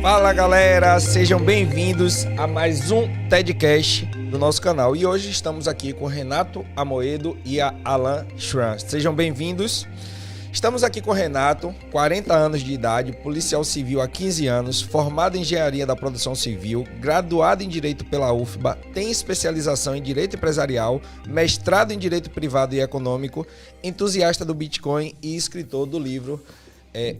Fala galera, sejam bem-vindos a mais um TEDcast do nosso canal. E hoje estamos aqui com Renato Amoedo e a Alan Schran. Sejam bem-vindos. Estamos aqui com o Renato, 40 anos de idade, policial civil há 15 anos, formado em engenharia da produção civil, graduado em direito pela UFBA, tem especialização em direito empresarial, mestrado em direito privado e econômico, entusiasta do Bitcoin e escritor do livro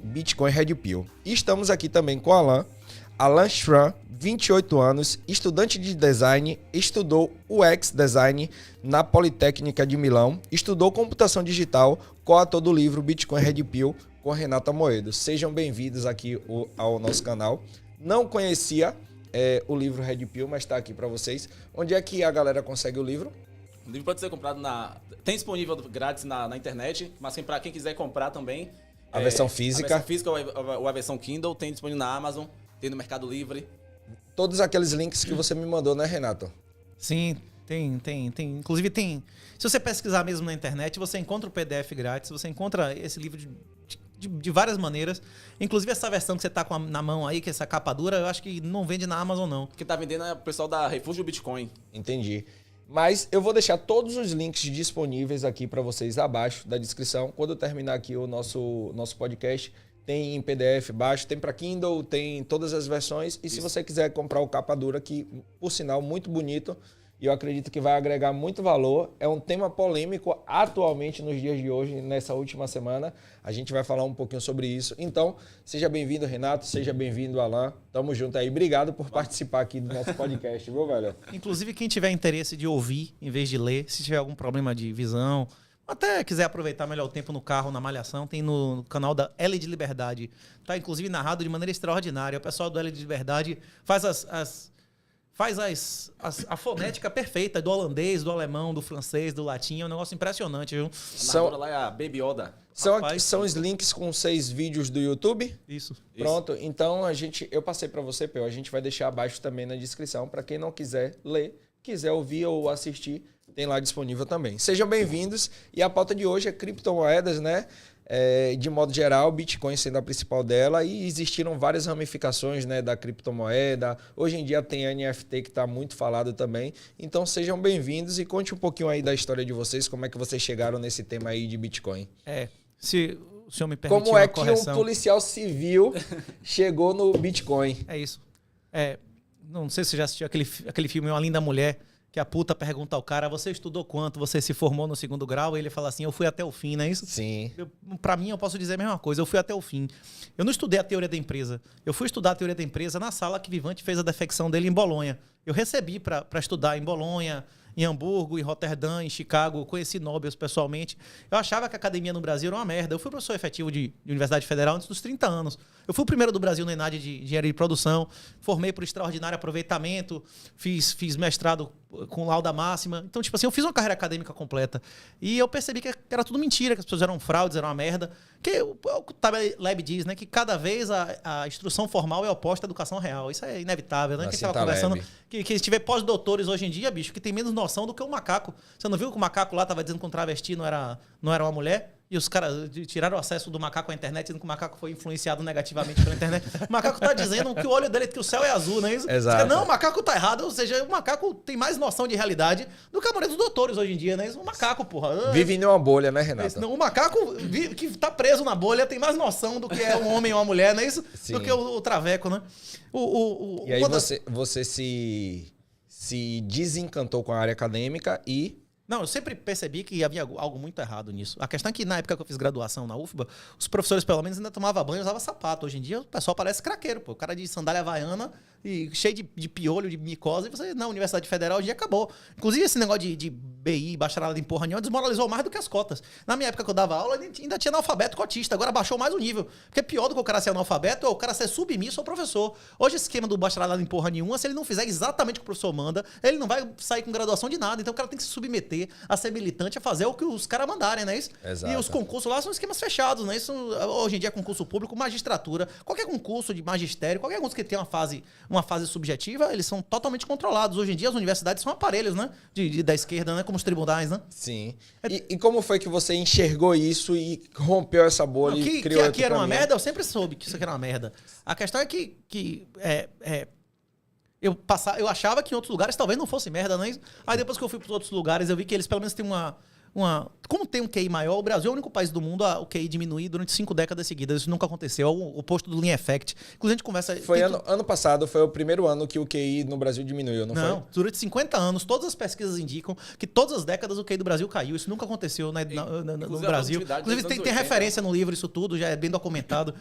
Bitcoin Red Pill. E estamos aqui também com Alan Schran, 28 anos, estudante de design, estudou UX Design na Politécnica de Milão, estudou computação digital, coautor do livro Bitcoin Red Pill com Renato Amoedo. Sejam bem-vindos aqui ao nosso canal. Não conhecia o livro Red Pill, mas está aqui para vocês. Onde é que a galera consegue o livro? O livro pode ser comprado Tem disponível grátis na internet, mas para quem quiser comprar também... A versão física. A versão física ou a versão Kindle tem disponível na Amazon, tem no Mercado Livre. Todos aqueles links que você me mandou, né, Renato? Sim, tem. Inclusive tem... Se você pesquisar mesmo na internet, você encontra o PDF grátis, você encontra esse livro de várias maneiras. Inclusive essa versão que você tá na mão aí, que é essa capa dura, eu acho que não vende na Amazon, não. Quem tá vendendo é o pessoal da Refúgio Bitcoin. Entendi. Mas eu vou deixar todos os links disponíveis aqui para vocês abaixo da descrição. Quando eu terminar aqui o nosso podcast, tem em PDF baixo, tem para Kindle, tem todas as versões. E se você quiser comprar o capa dura, que por sinal muito bonito, e eu acredito que vai agregar muito valor. É um tema polêmico atualmente nos dias de hoje, nessa última semana. A gente vai falar um pouquinho sobre isso. Então, seja bem-vindo, Renato. Seja bem-vindo, Alan. Tamo junto aí. Obrigado por participar aqui do nosso podcast, viu, velho? Inclusive, quem tiver interesse de ouvir em vez de ler, se tiver algum problema de visão, até quiser aproveitar melhor o tempo no carro, na malhação, tem no canal da L de Liberdade. Tá, inclusive, narrado de maneira extraordinária. O pessoal do L de Liberdade faz a fonética perfeita do holandês, do alemão, do francês, do latim. É um negócio impressionante, viu? A narradora lá é a Baby Yoda. São os links com 6 vídeos do YouTube? Isso. Pronto. Então, eu passei para você, Peu. A gente vai deixar abaixo também na descrição. Para quem não quiser ler, quiser ouvir ou assistir, tem lá disponível também. Sejam bem-vindos. E a pauta de hoje é criptomoedas, né? De modo geral, Bitcoin sendo a principal dela, e existiram várias ramificações, né, da criptomoeda. Hoje em dia tem NFT que está muito falado também. Então sejam bem-vindos e conte um pouquinho aí da história de vocês, como é que vocês chegaram nesse tema aí de Bitcoin. Se o senhor me permitir como é uma que correção. um policial civil chegou no Bitcoin? É isso. Não sei se você já assistiu aquele filme Uma Linda Mulher, que a puta pergunta ao cara: você estudou quanto? Você se formou no 2º grau? E ele fala assim: eu fui até o fim, não é isso? Sim. Pra mim, eu posso dizer a mesma coisa. Eu fui até o fim. Eu não estudei a teoria da empresa. Eu fui estudar a teoria da empresa na sala que Vivante fez a defecção dele em Bolonha. Eu recebi para estudar em Bolonha, em Hamburgo, em Roterdã, em Chicago. Eu conheci Nobel pessoalmente. Eu achava que a academia no Brasil era uma merda. Eu fui professor efetivo de Universidade Federal antes dos 30 anos. Eu fui o primeiro do Brasil no ENAD de engenharia de produção. Formei por extraordinário aproveitamento. Fiz mestrado com lauda máxima. Então, tipo assim, eu fiz uma carreira acadêmica completa. E eu percebi que era tudo mentira, que as pessoas eram fraudes, eram uma merda. Que o Taleb diz, né, que cada vez a instrução formal é oposta à educação real. Isso é inevitável, né? Que a gente estava conversando que se tiver pós-doutores hoje em dia, bicho, que tem menos noção do que o macaco. Você não viu que o macaco lá estava dizendo que um travesti não era uma mulher? E os caras tiraram o acesso do macaco à internet, dizendo que o macaco foi influenciado negativamente pela internet. O macaco tá dizendo que o olho dele, que o céu é azul, não é isso? Exato. Não, o macaco tá errado. Ou seja, o macaco tem mais noção de realidade do que a maioria dos doutores hoje em dia, né? O macaco, porra. Vive em uma bolha, né, Renato? O macaco que tá preso na bolha tem mais noção do que é um homem ou uma mulher, não é isso? Sim. Do que o traveco, né? E aí você se desencantou com a área acadêmica e... Não, eu sempre percebi que havia algo muito errado nisso. A questão é que na época que eu fiz graduação na UFBA, os professores pelo menos ainda tomavam banho e usavam sapato. Hoje em dia o pessoal parece craqueiro, pô. O cara de sandália havaiana e cheio de piolho, de micose. E você, na Universidade Federal, hoje em dia acabou. Inclusive esse negócio de BI, bacharelado em porra nenhuma, desmoralizou mais do que as cotas. Na minha época que eu dava aula, ainda tinha analfabeto cotista. Agora baixou mais o nível. Porque pior do que o cara ser analfabeto é o cara ser submisso ao professor. Hoje esse esquema do bacharelado em porra nenhuma, se ele não fizer exatamente o que o professor manda, ele não vai sair com graduação de nada. Então o cara tem que se submeter a ser militante, a fazer o que os caras mandarem, não é isso? Exato. E os concursos lá são esquemas fechados, não é isso? Hoje em dia é concurso público, magistratura, qualquer concurso de magistério, qualquer concurso que tenha uma uma fase subjetiva, eles são totalmente controlados. Hoje em dia, as universidades são aparelhos, né? Da esquerda, né? Como os tribunais, né? Sim. E como foi que você enxergou isso e rompeu essa bolha e criou que aqui era uma merda? Eu sempre soube que isso aqui era uma merda. A questão é que eu achava que em outros lugares talvez não fosse merda, não é isso? Aí depois que eu fui para outros lugares, eu vi que eles pelo menos têm como tem um QI maior, o Brasil é o único país do mundo a o QI diminuir durante 5 décadas seguidas. Isso nunca aconteceu. É o oposto do Lean Effect. Inclusive, a gente conversa... Foi ano passado, foi o primeiro ano que o QI no Brasil diminuiu, não foi? Não, durante 50 anos, todas as pesquisas indicam que todas as décadas o QI do Brasil caiu. Isso nunca aconteceu no Brasil. Inclusive, tem referência no livro, isso tudo, já é bem documentado.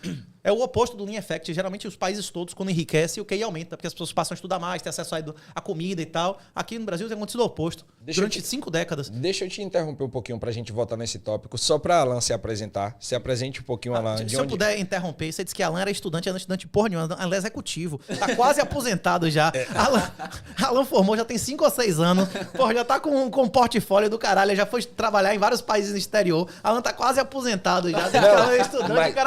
É o oposto do Lean Effect. Geralmente, os países todos, quando enriquecem, o QI aumenta, porque as pessoas passam a estudar mais, têm acesso à comida e tal. Aqui no Brasil tem acontecido o oposto. Durante 5 décadas. Deixa eu te interromper um pouquinho pra gente voltar nesse tópico, só pra Alan se apresentar. Se apresente um pouquinho, Alan. Se eu puder interromper, você disse que Alan era estudante porra nenhuma. Alan é executivo. Tá quase aposentado já. Alan formou, já tem 5 ou 6 anos. Porra, já tá com um portfólio do caralho. Já foi trabalhar em vários países no exterior. Alan tá quase aposentado já. Alan é estudante,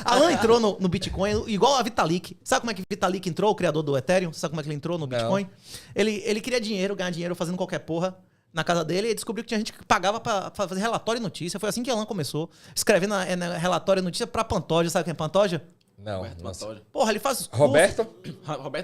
Alan entrou no Bitcoin igual a Vitalik. Sabe como é que Vitalik entrou, o criador do Ethereum? Sabe como é que ele entrou no Bitcoin? Ele queria dinheiro, ganhar dinheiro fazendo qualquer porra na casa dele e descobriu que tinha gente que pagava pra fazer relatório e notícia. Foi assim que Alan começou. Escrevendo relatório e notícia pra Pantoja. Sabe quem é Pantoja? Não. Pantoja. Porra, ele faz Roberto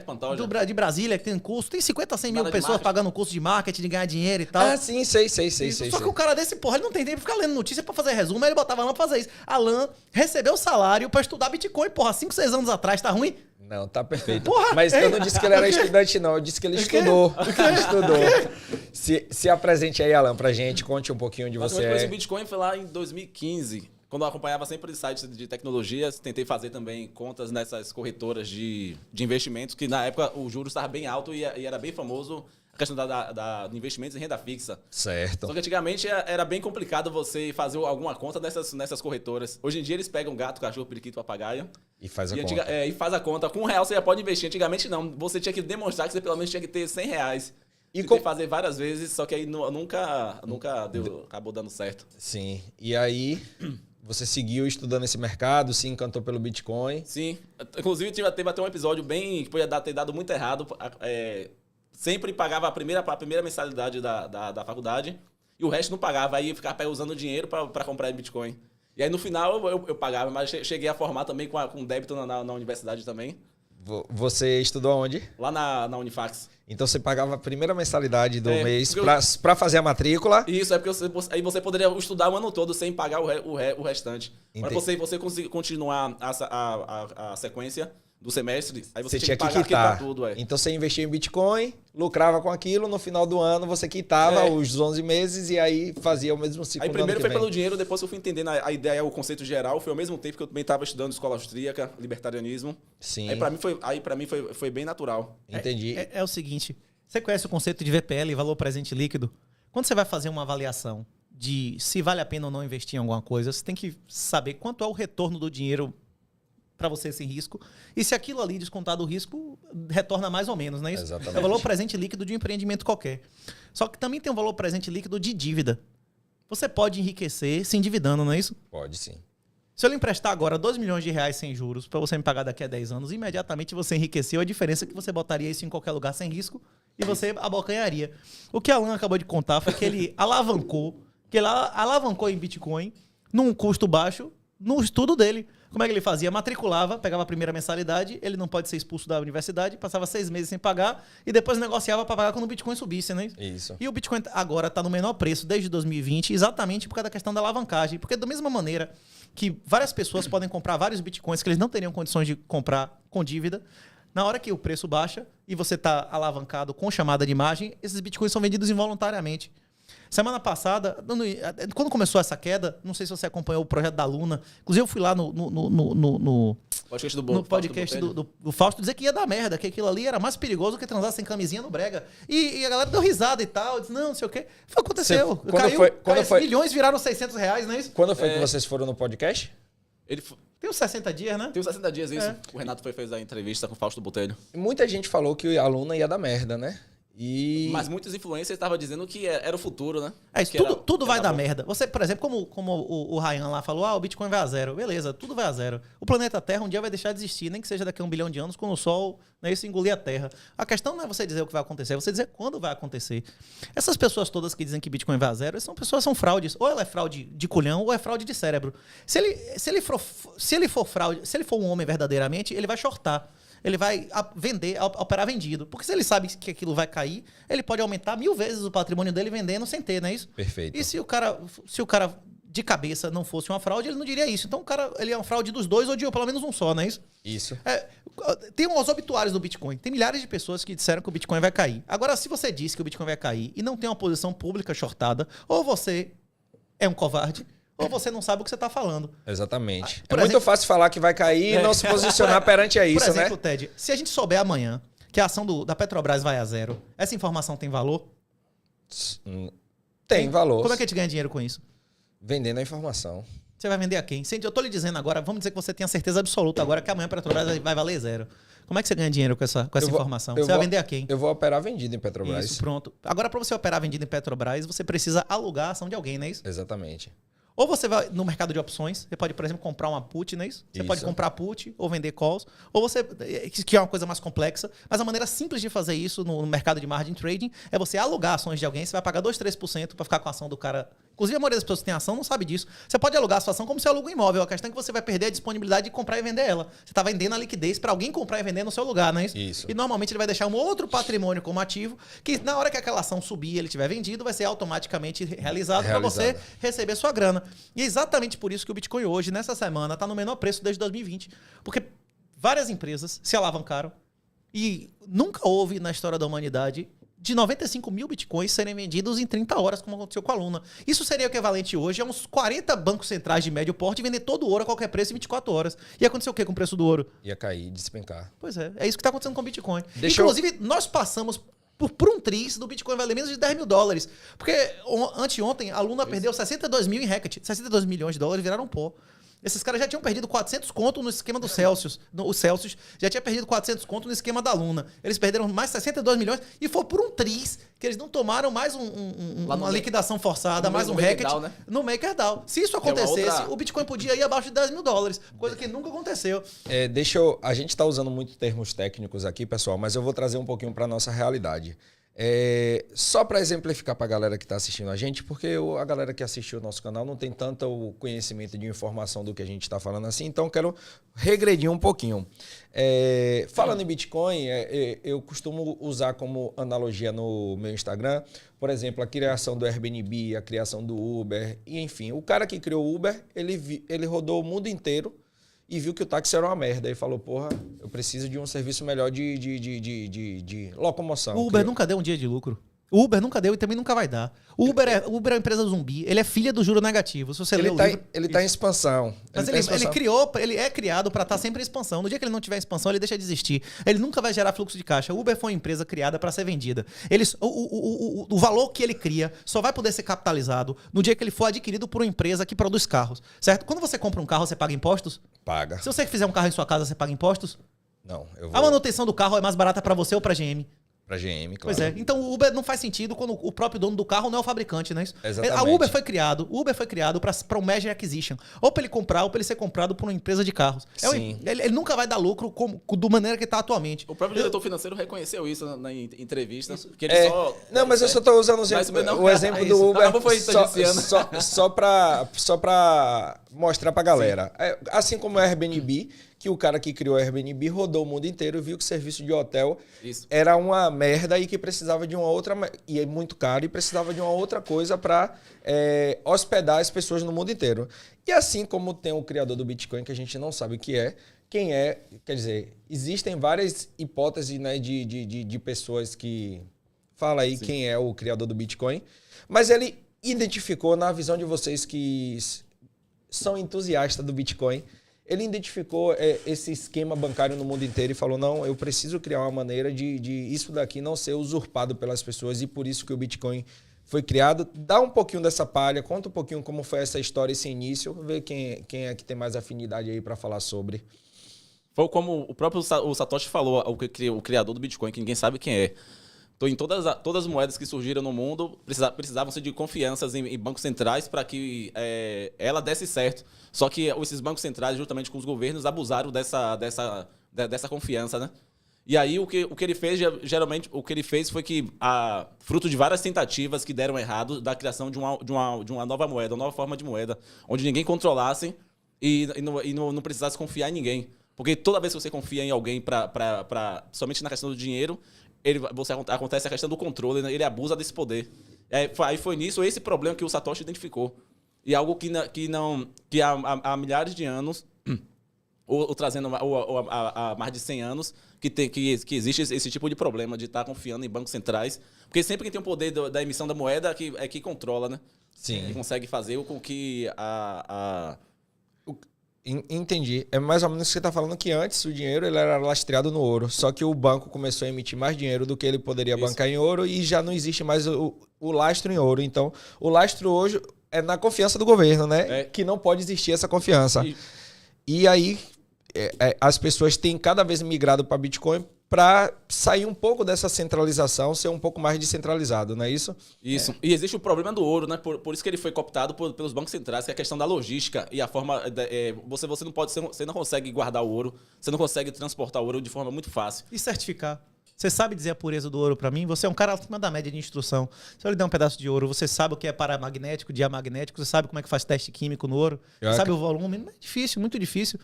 Pantoja. De Brasília, que tem curso. Tem 50, 100 mil pessoas pagando curso de marketing, de ganhar dinheiro e tal. Ah, sim, sei. Só que o cara desse, porra, ele não tem tempo pra ficar lendo notícia pra fazer resumo. Aí ele botava Alan pra fazer isso. Alan recebeu salário pra estudar Bitcoin, porra, 5, 6 anos atrás. Tá ruim? Não, tá perfeito. Porra, mas eu não disse que ele era estudante, não. Eu disse que ele estudou. Ele estudou. Se apresente aí, Alan, pra gente. Conte um pouquinho de você. O Bitcoin foi lá em 2015. Quando eu acompanhava sempre sites de tecnologias, tentei fazer também contas nessas corretoras de investimentos, que na época o juros estava bem alto e era bem famoso a questão de investimentos em renda fixa. Certo. Só que antigamente era bem complicado você fazer alguma conta nessas corretoras. Hoje em dia eles pegam gato, cachorro, periquito, papagaio. E faz a conta. E faz a conta. Com R$1 você já pode investir. Antigamente não. Você tinha que demonstrar que você pelo menos tinha que ter R$100. E fazer várias vezes, só que aí nunca acabou dando certo. Sim. E aí... Você seguiu estudando esse mercado, se encantou pelo Bitcoin? Sim. Inclusive, teve até um episódio que podia ter dado muito errado. Sempre pagava a primeira mensalidade da faculdade e o resto não pagava. Aí eu ficava usando dinheiro para comprar Bitcoin. E aí, no final, eu pagava, mas cheguei a formar também com débito na universidade também. Você estudou onde? Lá na Unifax. Então você pagava a primeira mensalidade do mês para fazer a matrícula? Isso, é porque aí você poderia estudar o ano todo sem pagar o restante. Para você conseguir continuar a sequência do semestre, aí você tinha que quitar tudo. Então você investia em Bitcoin, lucrava com aquilo, no final do ano você quitava os 11 meses e aí fazia o mesmo ciclo. Aí primeiro foi pelo dinheiro, depois eu fui entendendo a ideia, o conceito geral. Foi ao mesmo tempo que eu também estava estudando escola austríaca, libertarianismo. Sim. Aí para mim foi bem natural. Entendi. É o seguinte, você conhece o conceito de VPL, valor presente líquido? Quando você vai fazer uma avaliação de se vale a pena ou não investir em alguma coisa, você tem que saber quanto é o retorno do dinheiro para você sem risco. E se aquilo ali, descontado o risco, retorna mais ou menos, não é isso? Exatamente. É o valor presente líquido de um empreendimento qualquer. Só que também tem um valor presente líquido de dívida. Você pode enriquecer se endividando, não é isso? Pode sim. Se eu lhe emprestar agora 2 milhões de reais sem juros para você me pagar daqui a 10 anos, imediatamente você enriqueceu. A diferença é que você botaria isso em qualquer lugar sem risco e você abocanharia. O que Alan acabou de contar foi que ele alavancou em Bitcoin num custo baixo no estudo dele. Como é que ele fazia? Matriculava, pegava a primeira mensalidade, ele não pode ser expulso da universidade, passava 6 meses sem pagar e depois negociava para pagar quando o Bitcoin subisse, né? Isso. E o Bitcoin agora está no menor preço desde 2020, exatamente por causa da questão da alavancagem. Porque da mesma maneira que várias pessoas podem comprar vários Bitcoins que eles não teriam condições de comprar com dívida, na hora que o preço baixa e você está alavancado com chamada de margem, esses Bitcoins são vendidos involuntariamente. Semana passada, quando começou essa queda, não sei se você acompanhou o projeto da Luna. Inclusive, eu fui lá no podcast do Fausto dizer que ia dar merda, que aquilo ali era mais perigoso que transar sem camisinha no brega. E a galera deu risada e tal. Disse, não sei o quê. Aconteceu. Milhões viraram R$600, não é isso? Quando foi que vocês foram no podcast? Tem uns 60 dias, né? Tem uns 60 dias, isso. O Renato fez a entrevista com o Fausto Botelho. Muita gente falou que a Luna ia dar merda, né? Mas muitos influencers estavam dizendo que era o futuro, né? É isso, Que tudo vai dar bom. merda. Você, por exemplo, como o Ryan lá falou, o Bitcoin vai a zero. Beleza, tudo vai a zero. O planeta Terra um dia vai deixar de existir, nem que seja daqui a 1 bilhão de anos, quando o Sol, né, isso engolir a Terra. A questão não é você dizer o que vai acontecer, é você dizer quando vai acontecer. Essas pessoas todas que dizem que Bitcoin vai a zero, são fraudes. Ou ela é fraude de culhão, ou é fraude de cérebro. Se ele for fraude, se ele for um homem verdadeiramente, ele vai shortar. Ele vai vender, operar vendido. Porque se ele sabe que aquilo vai cair, ele pode aumentar 1000 vezes o patrimônio dele vendendo sem ter, não é isso? Perfeito. E se o cara de cabeça não fosse uma fraude, ele não diria isso. Então o cara, ele é uma fraude dos dois ou de pelo menos um só, não é isso? Isso. Tem os obituários do Bitcoin. Tem milhares de pessoas que disseram que o Bitcoin vai cair. Agora, se você disse que o Bitcoin vai cair e não tem uma posição pública shortada, ou você é um covarde, ou você não sabe o que você está falando. Exatamente. Por Muito exemplo- fácil falar que vai cair e não se posicionar perante a isso, Por exemplo, né? Ted, se a gente souber amanhã que a ação da Petrobras vai a zero, essa informação tem valor? Tem valor. Como é que a gente ganha dinheiro com isso? Vendendo a informação. Você vai vender a quem? Eu tô lhe dizendo agora, vamos dizer que você tenha certeza absoluta agora que amanhã a Petrobras vai valer zero. Como é que você ganha dinheiro com essa informação? Você vai vender a quem? Eu vou operar vendido em Petrobras. Isso, pronto. Agora, para você operar vendido em Petrobras, você precisa alugar a ação de alguém, não é isso? Exatamente. Ou você vai no mercado de opções, você pode, por exemplo, comprar uma put, não é isso? Você Isso. pode comprar put ou vender calls, ou você, que é uma coisa mais complexa, mas a maneira simples de fazer isso no mercado de margin trading é você alugar ações de alguém, você vai pagar 2, 3% para ficar com a ação do cara. Inclusive, a maioria das pessoas que tem ação não sabe disso. Você pode alugar a sua ação como se aluga um imóvel. A questão é que você vai perder a disponibilidade de comprar e vender ela. Você está vendendo a liquidez para alguém comprar e vender no seu lugar, não é isso? Isso. E normalmente ele vai deixar um outro patrimônio como ativo, que na hora que aquela ação subir e ele tiver vendido, vai ser automaticamente realizado para você receber sua grana. E é exatamente por isso que o Bitcoin hoje, nessa semana, está no menor preço desde 2020. Porque várias empresas se alavancaram e nunca houve na história da humanidade de 95 mil bitcoins serem vendidos em 30 horas, como aconteceu com a Luna. Isso seria o equivalente hoje a uns 40 bancos centrais de médio porte vender todo o ouro a qualquer preço em 24 horas. E aconteceu o quê com o preço do ouro? Ia cair, despencar. Pois é isso que está acontecendo com o Bitcoin. Deixa Inclusive, nós passamos por um triz do Bitcoin valer menos de 10 mil dólares. Porque anteontem a Luna perdeu 62 mil em Hackett. 62 milhões de dólares viraram pó. Esses caras já tinham perdido 400 conto no esquema do Celsius. O Celsius já tinha perdido 400 conto no esquema da Luna. Eles perderam mais 62 milhões e foi por um triz que eles não tomaram mais uma liquidação forçada, mais um Hackett né? no MakerDAO. Se isso acontecesse, o Bitcoin podia ir abaixo de 10 mil dólares, coisa que nunca aconteceu. A gente está usando muito termos técnicos aqui, pessoal, mas eu vou trazer um pouquinho para nossa realidade. Só para exemplificar para a galera que está assistindo a gente, porque a galera que assistiu o nosso canal não tem tanto o conhecimento de informação do que a gente está falando assim, então eu quero regredir um pouquinho. Falando em Bitcoin, eu costumo usar como analogia no meu Instagram, por exemplo, a criação do Airbnb, a criação do Uber, e enfim, o cara que criou o Uber, ele rodou o mundo inteiro e viu que o táxi era uma merda. E falou, porra, eu preciso de um serviço melhor de locomoção. O Uber nunca deu um dia de lucro. O Uber nunca deu e também nunca vai dar. O Uber é uma empresa zumbi. Ele é filha do juro negativo. Se você ler o livro... Ele está em expansão. Mas ele é criado para estar sempre em expansão. No dia que ele não tiver expansão, ele deixa de existir. Ele nunca vai gerar fluxo de caixa. O Uber foi uma empresa criada para ser vendida. O valor que ele cria só vai poder ser capitalizado no dia que ele for adquirido por uma empresa que produz carros. Certo? Quando você compra um carro, você paga impostos? Paga. Se você fizer um carro em sua casa, você paga impostos? Não, eu A vou manutenção do carro é mais barata para você ou para a GM? pra GM, claro. Pois é. Então o Uber não faz sentido quando o próprio dono do carro não é o fabricante, não é isso? Exatamente. A Uber foi criado para um merger acquisition. Ou para ele comprar, ou para ele ser comprado por uma empresa de carros. Sim. Ele nunca vai dar lucro do maneira que está atualmente. O próprio diretor financeiro reconheceu isso na entrevista. Que ele só, não, mas eu só estou usando o exemplo do Uber só para mostrar para a galera. Assim como o Airbnb, que o cara que criou o Airbnb rodou o mundo inteiro e viu que o serviço de hotel era uma merda e que precisava de uma outra... E é muito caro e precisava de uma outra coisa para hospedar as pessoas no mundo inteiro. E assim como tem o criador do Bitcoin, que a gente não sabe quem é, quer dizer, existem várias hipóteses, né, de pessoas que... Fala aí quem é o criador do Bitcoin. Mas ele identificou, na visão de vocês que são entusiastas do Bitcoin, ele identificou esse esquema bancário no mundo inteiro e falou, não, eu preciso criar uma maneira de isso daqui não ser usurpado pelas pessoas e por isso que o Bitcoin foi criado. Dá um pouquinho dessa palha, conta um pouquinho como foi essa história, esse início, vê quem é que tem mais afinidade aí para falar sobre. Foi como o próprio Satoshi falou, o criador do Bitcoin, que ninguém sabe quem é. Então, em todas as moedas que surgiram no mundo, precisavam-se de confianças em bancos centrais para que ela desse certo. Só que esses bancos centrais, juntamente com os governos, abusaram dessa confiança, né? E aí, o que ele fez, geralmente, o que ele fez foi que, fruto de várias tentativas que deram errado, da criação de uma nova moeda, uma nova forma de moeda, onde ninguém controlasse e não precisasse confiar em ninguém. Porque toda vez que você confia em alguém somente na questão do dinheiro, acontece a questão do controle, né? Ele abusa desse poder. Aí foi nisso esse problema que o Satoshi identificou. E algo que há milhares de anos, ou trazendo há mais de 100 anos, que existe esse tipo de problema de estar confiando em bancos centrais. Porque sempre que tem o poder da emissão da moeda que controla, né? Sim. E consegue fazer com que Entendi. É mais ou menos o que você está falando, que antes o dinheiro ele era lastreado no ouro. Só que o banco começou a emitir mais dinheiro do que ele poderia bancar em ouro e já não existe mais o lastro em ouro. Então, o lastro hoje é na confiança do governo, né? Que não pode existir essa confiança. E aí, as pessoas têm cada vez migrado para Bitcoin para sair um pouco dessa centralização, ser um pouco mais descentralizado, não é isso? Isso. E existe o problema do ouro, né? Por isso que ele foi cooptado pelos bancos centrais, que é a questão da logística e a forma... Você não consegue guardar o ouro, você não consegue transportar o ouro de forma muito fácil. E certificar? Você sabe dizer a pureza do ouro para mim? Você é um cara acima da média de instrução. Se eu lhe der um pedaço de ouro, você sabe o que é paramagnético, diamagnético, você sabe como é que faz teste químico no ouro, você sabe o volume. Não é difícil, muito difícil.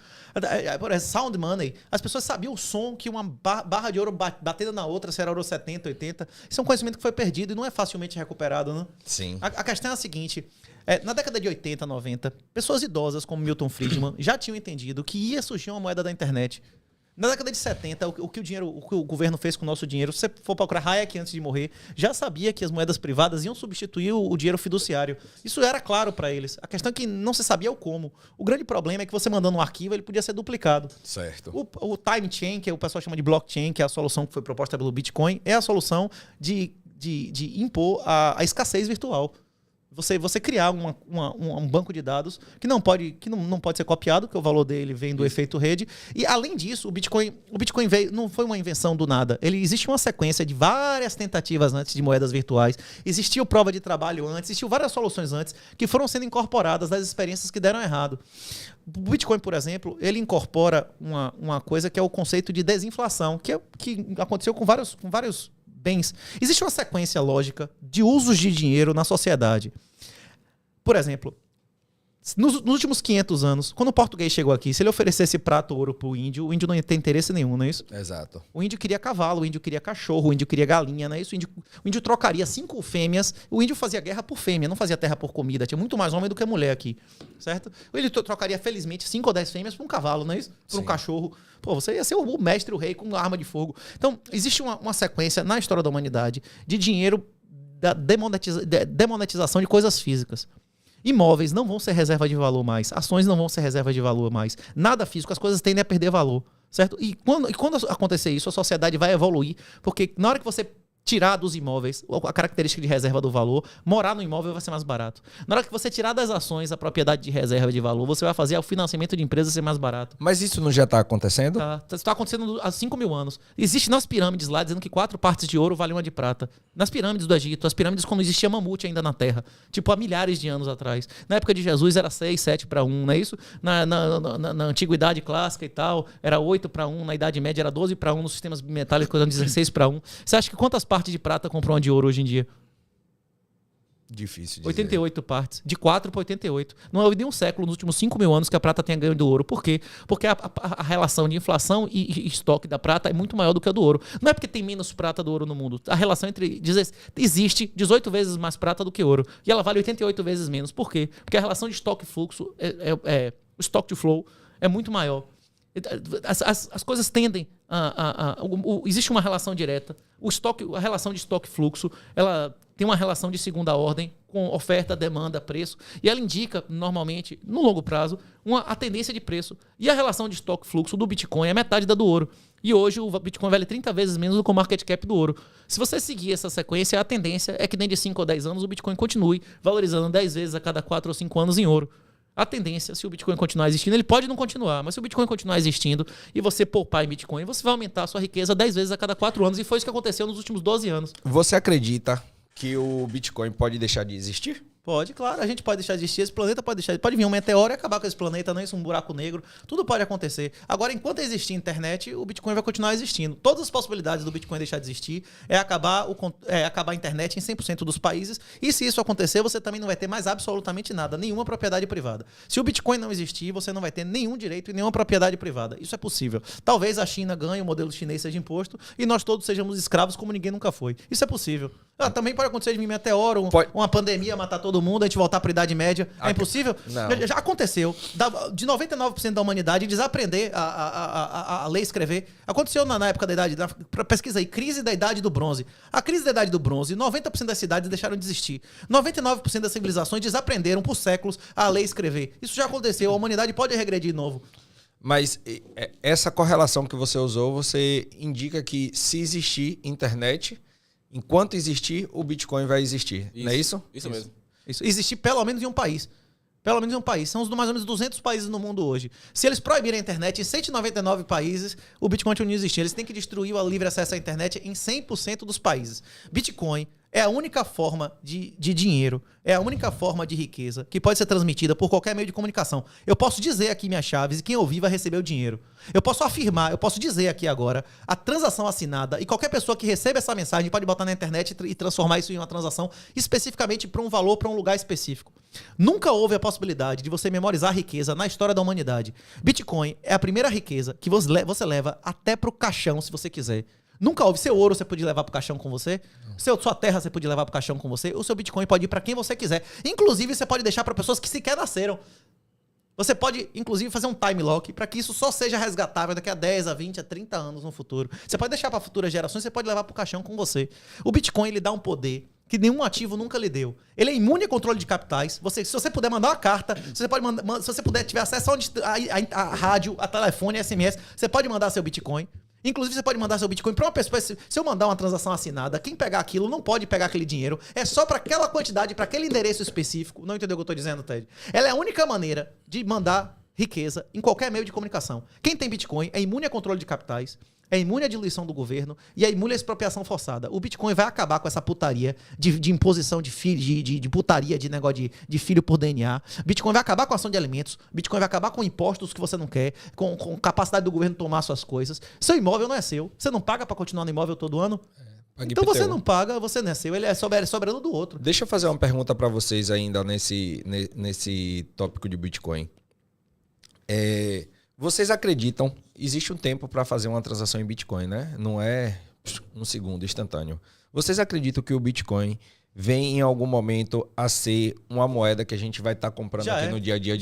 Por exemplo, sound money. As pessoas sabiam o som que uma barra de ouro batendo na outra, se era ouro 70, 80. Isso é um conhecimento que foi perdido e não é facilmente recuperado, né? Sim. A questão é a seguinte... na década de 80, 90, pessoas idosas como Milton Friedman já tinham entendido que ia surgir uma moeda da internet. Na década de 70, o que o governo fez com o nosso dinheiro, se você for procurar Hayek antes de morrer, já sabia que as moedas privadas iam substituir o dinheiro fiduciário. Isso era claro para eles. A questão é que não se sabia o como. O grande problema é que você mandando um arquivo, ele podia ser duplicado. Certo. O time chain, que o pessoal chama de blockchain, que é a solução que foi proposta pelo Bitcoin, é a solução de impor a escassez virtual. Você criar um banco de dados que não pode ser copiado, porque o valor dele vem do efeito rede. E, além disso, o Bitcoin não foi uma invenção do nada. Existe uma sequência de várias tentativas antes de moedas virtuais. Existiu prova de trabalho antes, existiu várias soluções antes que foram sendo incorporadas das experiências que deram errado. O Bitcoin, por exemplo, ele incorpora uma coisa que é o conceito de desinflação, que aconteceu com vários bens. Existe uma sequência lógica de usos de dinheiro na sociedade. Por exemplo, nos últimos 500 anos, quando o português chegou aqui, se ele oferecesse prato ouro para o índio não ia ter interesse nenhum, não é isso? Exato. O índio queria cavalo, o índio queria cachorro, o índio queria galinha, não é isso? O índio trocaria 5 fêmeas, o índio fazia guerra por fêmea, não fazia terra por comida, tinha muito mais homem do que mulher aqui, certo? O índio trocaria, felizmente, 5 ou 10 fêmeas por um cavalo, não é isso? Por um cachorro. Pô, você ia ser o mestre, o rei, com uma arma de fogo. Então, existe uma sequência na história da humanidade de dinheiro, da demonetização de coisas físicas. Imóveis não vão ser reserva de valor mais. Ações não vão ser reserva de valor mais. Nada físico, as coisas tendem a perder valor, certo? E quando acontecer isso, a sociedade vai evoluir, porque na hora que você tirar dos imóveis a característica de reserva do valor, morar no imóvel vai ser mais barato. Na hora que você tirar das ações a propriedade de reserva de valor, você vai fazer o financiamento de empresas ser mais barato. Mas isso não já está acontecendo? Está acontecendo há 5 mil anos. Existe nas pirâmides lá dizendo que 4 partes de ouro valem uma de prata. Nas pirâmides do Egito, as pirâmides quando existia mamute ainda na Terra, tipo há milhares de anos atrás. Na época de Jesus era 6, 7 para 1, não é isso? Na antiguidade clássica e tal, era 8 para 1, na Idade Média era 12 para 1, nos sistemas metálicos eram 16 para 1. Você acha que quantas partes de prata compram uma de ouro hoje em dia? Difícil dizer. 88 partes. De 4 para 88. Não houve nenhum século nos últimos 5 mil anos que a prata tenha ganho do ouro. Por quê? Porque a relação de inflação e estoque da prata é muito maior do que a do ouro. Não é porque tem menos prata do ouro no mundo. A relação existe 18 vezes mais prata do que ouro. E ela vale 88 vezes menos. Por quê? Porque a relação de estoque e fluxo, o stock to flow, é muito maior. As coisas tendem existe uma relação direta. A relação de estoque-fluxo, ela tem uma relação de segunda ordem com oferta, demanda, preço. E ela indica, normalmente, no longo prazo, a tendência de preço. E a relação de estoque-fluxo do Bitcoin é metade da do ouro. E hoje o Bitcoin vale 30 vezes menos do que o market cap do ouro. Se você seguir essa sequência, a tendência é que dentro de 5 ou 10 anos o Bitcoin continue valorizando 10 vezes a cada 4 ou 5 anos em ouro. A tendência, se o Bitcoin continuar existindo, ele pode não continuar, mas se o Bitcoin continuar existindo e você poupar em Bitcoin, você vai aumentar a sua riqueza 10 vezes a cada 4 anos. E foi isso que aconteceu nos últimos 12 anos. Você acredita que o Bitcoin pode deixar de existir? Pode, claro. A gente pode deixar de existir, esse planeta pode deixar. Pode vir um meteoro e acabar com esse planeta, não é isso? Um buraco negro. Tudo pode acontecer. Agora, enquanto existir internet, o Bitcoin vai continuar existindo. Todas as possibilidades do Bitcoin deixar de existir é acabar a internet em 100% dos países. E se isso acontecer, você também não vai ter mais absolutamente nada, nenhuma propriedade privada. Se o Bitcoin não existir, você não vai ter nenhum direito e nenhuma propriedade privada. Isso é possível. Talvez a China ganhe, o modelo chinês seja imposto e nós todos sejamos escravos como ninguém nunca foi. Isso é possível. Também pode acontecer de vir meteoro, uma pandemia, matar todo mundo, a gente voltar para a Idade Média. É impossível? Não. Já aconteceu. De 99% da humanidade desaprender a ler e escrever. Aconteceu na época da Idade... Pesquisa aí, crise da Idade do Bronze. A crise da Idade do Bronze, 90% das cidades deixaram de existir. 99% das civilizações desaprenderam por séculos a ler e escrever. Isso já aconteceu. A humanidade pode regredir de novo. Mas essa correlação que você usou, você indica que se existir internet... Enquanto existir, o Bitcoin vai existir. Isso, não é isso? Isso mesmo. Isso. Existir pelo menos em um país. Pelo menos em um país. São mais ou menos 200 países no mundo hoje. Se eles proibirem a internet em 199 países, o Bitcoin continua existindo. Eles têm que destruir o livre acesso à internet em 100% dos países. Bitcoin é a única forma de dinheiro, é a única forma de riqueza que pode ser transmitida por qualquer meio de comunicação. Eu posso dizer aqui minhas chaves e quem ouvir vai receber o dinheiro. Eu posso afirmar, eu posso dizer aqui agora, a transação assinada e qualquer pessoa que receba essa mensagem pode botar na internet e transformar isso em uma transação especificamente para um valor, para um lugar específico. Nunca houve a possibilidade de você memorizar a riqueza na história da humanidade. Bitcoin é a primeira riqueza que você leva até pro caixão, se você quiser. Nunca houve. Seu ouro você podia levar pro caixão com você. Sua terra você podia levar pro caixão com você. O seu Bitcoin pode ir para quem você quiser. Inclusive, você pode deixar para pessoas que sequer nasceram. Você pode, inclusive, fazer um time lock para que isso só seja resgatável daqui a 10, a 20, a 30 anos no futuro. Você pode deixar para futuras gerações, você pode levar pro caixão com você. O Bitcoin, ele dá um poder que nenhum ativo nunca lhe deu. Ele é imune a controle de capitais. Se você puder mandar uma carta, se você puder tiver acesso a rádio, a telefone, a SMS, você pode mandar seu Bitcoin. Inclusive, você pode mandar seu Bitcoin para uma pessoa. Se eu mandar uma transação assinada, quem pegar aquilo não pode pegar aquele dinheiro. É só para aquela quantidade, para aquele endereço específico. Não entendeu o que eu estou dizendo, Ted? Ela é a única maneira de mandar riqueza em qualquer meio de comunicação. Quem tem Bitcoin é imune a controle de capitais, é imune à diluição do governo e é imune à expropriação forçada. O Bitcoin vai acabar com essa putaria de imposição de filho, de putaria, de negócio de filho por DNA. Bitcoin vai acabar com a ação de alimentos. Bitcoin vai acabar com impostos que você não quer, com capacidade do governo tomar suas coisas. Seu imóvel não é seu. Você não paga para continuar no imóvel todo ano? Então você não paga, você não é seu. Ele é soberano do outro. Deixa eu fazer uma pergunta para vocês ainda nesse tópico de Bitcoin. Vocês acreditam, existe um tempo para fazer uma transação em Bitcoin, né? Não é um segundo instantâneo. Vocês acreditam que o Bitcoin vem em algum momento a ser uma moeda que a gente vai estar comprando aqui no dia a dia?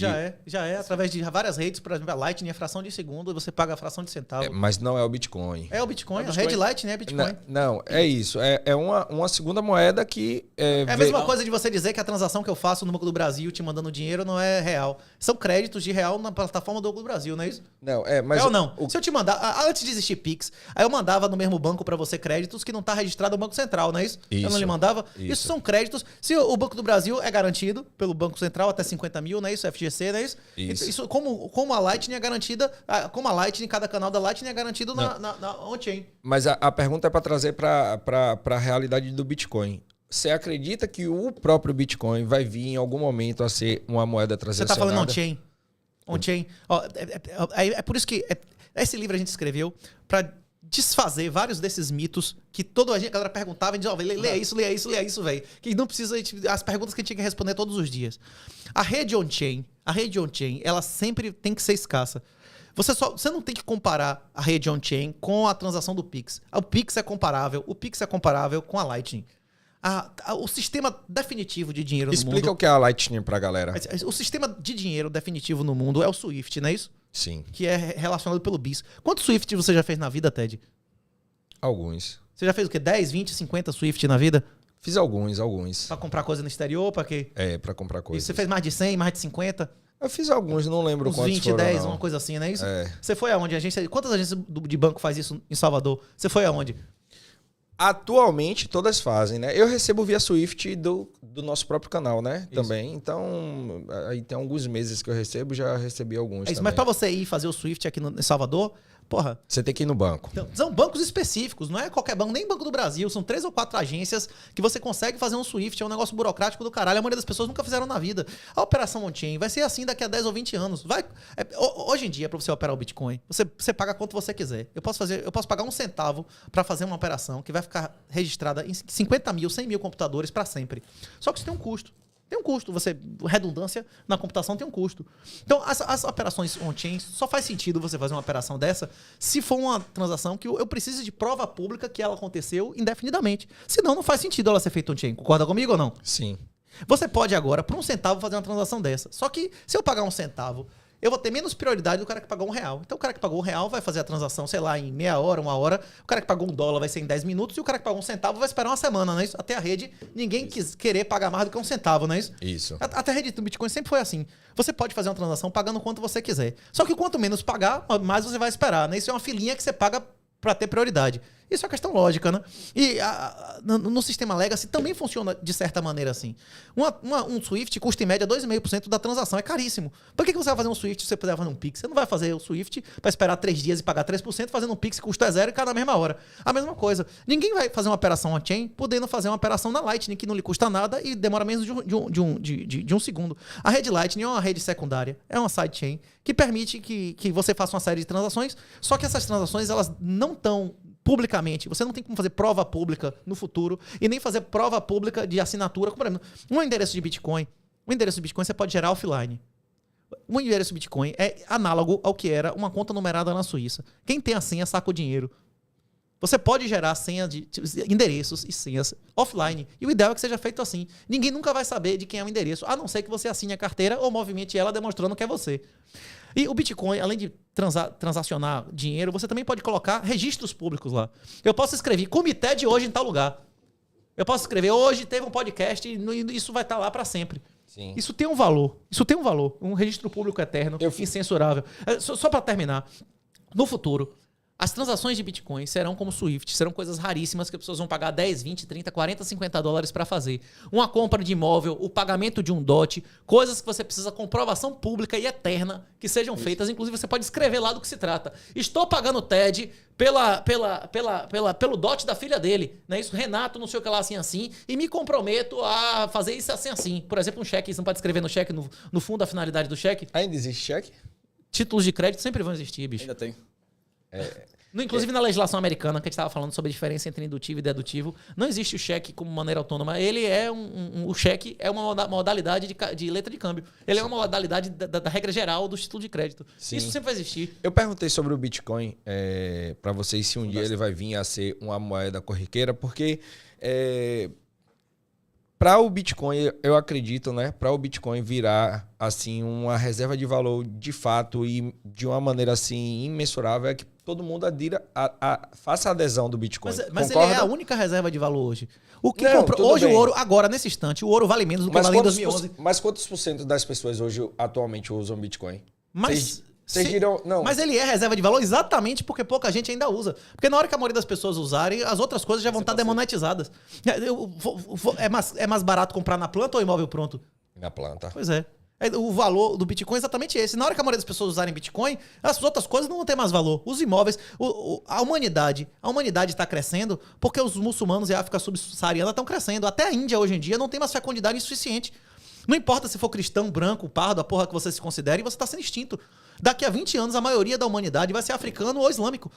Já é, através de várias redes, por exemplo, a Lightning é fração de segundo, você paga a fração de centavo. Mas não é o Bitcoin. É o Bitcoin, a rede Lightning é Bitcoin. Não, é isso. É uma segunda moeda que... É a mesma coisa de você dizer que a transação que eu faço no Banco do Brasil te mandando dinheiro não é real. São créditos de real na plataforma do Banco do Brasil, não é isso? Não, mas... É ou não? Se eu te mandar... Antes de existir Pix, aí eu mandava no mesmo banco para você créditos que não está registrado no Banco Central, não é isso? Eu não lhe mandava? Isso são créditos... Se o Banco do Brasil é garantido pelo Banco Central até 50 mil, não é isso? FGC, não é isso? Isso como a Lightning é garantida, como a Lightning, cada canal da Lightning é garantido na on-chain. Mas a pergunta é para trazer para a realidade do Bitcoin. Você acredita que o próprio Bitcoin vai vir em algum momento a ser uma moeda transacionada? Você está falando on-chain? On-chain. É por isso que esse livro a gente escreveu para desfazer vários desses mitos que a galera perguntava e dizia, leia isso, velho. Que não precisa, as perguntas que a gente tinha que responder todos os dias. A rede on-chain, ela sempre tem que ser escassa. Você não tem que comparar a rede on-chain com a transação do Pix. O Pix é comparável com a Lightning. O sistema definitivo de dinheiro no mundo... Explica o que é a Lightning pra galera. O sistema de dinheiro definitivo no mundo é o Swift, não é isso? Sim. Que é relacionado pelo BIS. Quantos Swift você já fez na vida, Ted? Alguns. Você já fez o quê? 10, 20, 50 Swift na vida? Fiz alguns. Pra comprar coisa no exterior, pra quê? Pra comprar coisa. E você fez mais de 100, mais de 50? Eu fiz alguns, não lembro uns quantos 20, foram, 10, não. uma coisa assim, não é isso? É. Você foi aonde? Quantas agências de banco faz isso em Salvador? Você foi aonde? Atualmente todas fazem, né? Eu recebo via Swift do nosso próprio canal, né? Isso. Também. Então, aí tem alguns meses que eu recebo, já recebi alguns É isso, também. mas pra você ir fazer o Swift aqui em Salvador, porra, Você tem que ir no banco. então, são bancos específicos, não é qualquer banco, nem Banco do Brasil. São 3 ou 4 agências que você consegue fazer um Swift. É um negócio burocrático do caralho. A maioria das pessoas nunca fizeram na vida. A operação on-chain vai ser assim daqui a 10 ou 20 anos. Hoje em dia, para você operar o Bitcoin, você paga quanto você quiser. Eu posso pagar um centavo para fazer uma operação que vai ficar registrada em 50 mil, 100 mil computadores para sempre. Só que isso tem um custo. Tem um custo. Redundância na computação tem um custo. Então, as operações on-chain só faz sentido você fazer uma operação dessa se for uma transação que eu preciso de prova pública que ela aconteceu indefinidamente. Senão, não faz sentido ela ser feita on-chain. Concorda comigo ou não? Sim. Você pode agora, por $1, fazer uma transação dessa. Só que, se eu pagar $1, eu vou ter menos prioridade do cara que pagou R$1. Então, o cara que pagou R$1 vai fazer a transação, sei lá, em meia hora, 1 hora. O cara que pagou $1 vai ser em 10 minutos. E o cara que pagou $1 vai esperar uma semana, não é isso? Até a rede, ninguém quis querer pagar mais do que $1, não é isso? Isso. Até a rede do Bitcoin sempre foi assim. Você pode fazer uma transação pagando quanto você quiser. Só que quanto menos pagar, mais você vai esperar, né? Isso é uma filinha que você paga para ter prioridade. Isso é uma questão lógica, né? E no sistema Legacy também funciona de certa maneira assim. Um Swift custa em média 2,5% da transação. É caríssimo. Por que você vai fazer um Swift se você puder fazer um Pix? Você não vai fazer o Swift para esperar 3 dias e pagar 3%, fazendo um Pix que custa 0 e cai na mesma hora. A mesma coisa. Ninguém vai fazer uma operação on-chain podendo fazer uma operação na Lightning que não lhe custa nada e demora menos de um segundo. A rede Lightning é uma rede secundária, é uma sidechain que permite que você faça uma série de transações, só que essas transações elas não estão publicamente. Você não tem como fazer prova pública no futuro e nem fazer prova pública de assinatura. Por exemplo, um endereço de Bitcoin você pode gerar offline. Um endereço Bitcoin é análogo ao que era uma conta numerada na Suíça. Quem tem a senha saca o dinheiro. Você pode gerar senha de endereços e senhas offline. E o ideal é que seja feito assim. Ninguém nunca vai saber de quem é o endereço, a não ser que você assine a carteira ou movimente ela demonstrando que é você. E o Bitcoin, além de transacionar dinheiro, você também pode colocar registros públicos lá. Eu posso escrever comitê de hoje em tal lugar. Eu posso escrever hoje teve um podcast e isso vai estar lá para sempre. Sim. Isso tem um valor. Isso tem um valor. Um registro público eterno, incensurável. Só para terminar. No futuro, as transações de Bitcoin serão como Swift, serão coisas raríssimas que as pessoas vão pagar 10, 20, 30, 40, 50 dólares para fazer. Uma compra de imóvel, o pagamento de um DOT, coisas que você precisa comprovação pública e eterna que sejam feitas. Inclusive, você pode escrever lá do que se trata. Estou pagando o TED pelo DOT da filha dele, né? Isso, Renato, não sei o que lá, assim, e me comprometo a fazer isso assim. Por exemplo, um cheque, você não pode escrever no cheque, no fundo, a finalidade do cheque. Ainda existe cheque? Títulos de crédito sempre vão existir, bicho. Ainda tem. Inclusive na legislação americana, que a gente estava falando sobre a diferença entre indutivo e dedutivo, não existe o cheque como maneira autônoma. Ele é o cheque é uma modalidade de letra de câmbio. Ele é uma modalidade da regra geral do título de crédito. Sim. Isso sempre vai existir. Eu perguntei sobre o Bitcoin para vocês se um dia ele vai vir a ser uma moeda corriqueira, porque para o Bitcoin, eu acredito, né? Para o Bitcoin virar assim uma reserva de valor de fato e de uma maneira assim imensurável, é que todo mundo faça a adesão do Bitcoin. Mas ele é a única reserva de valor hoje. O que Não, comprou hoje bem. o ouro, agora nesse instante, o ouro vale menos do que valia em 2011. Mas quantos por cento das pessoas hoje atualmente usam Bitcoin? Mas Vocês dirão, não. Mas ele é reserva de valor exatamente porque pouca gente ainda usa. Porque na hora que a maioria das pessoas usarem, as outras coisas já vão estar demonetizadas. É mais barato comprar na planta ou imóvel pronto? Na planta. Pois é. O valor do Bitcoin é exatamente esse. Na hora que a maioria das pessoas usarem Bitcoin, as outras coisas não vão ter mais valor. Os imóveis, a humanidade está crescendo porque os muçulmanos e a África subsaariana estão crescendo. Até a Índia hoje em dia não tem mais fecundidade suficiente. Não importa se for cristão, branco, pardo, a porra que você se considere, você está sendo extinto. Daqui a 20 anos, a maioria da humanidade vai ser africano ou islâmico.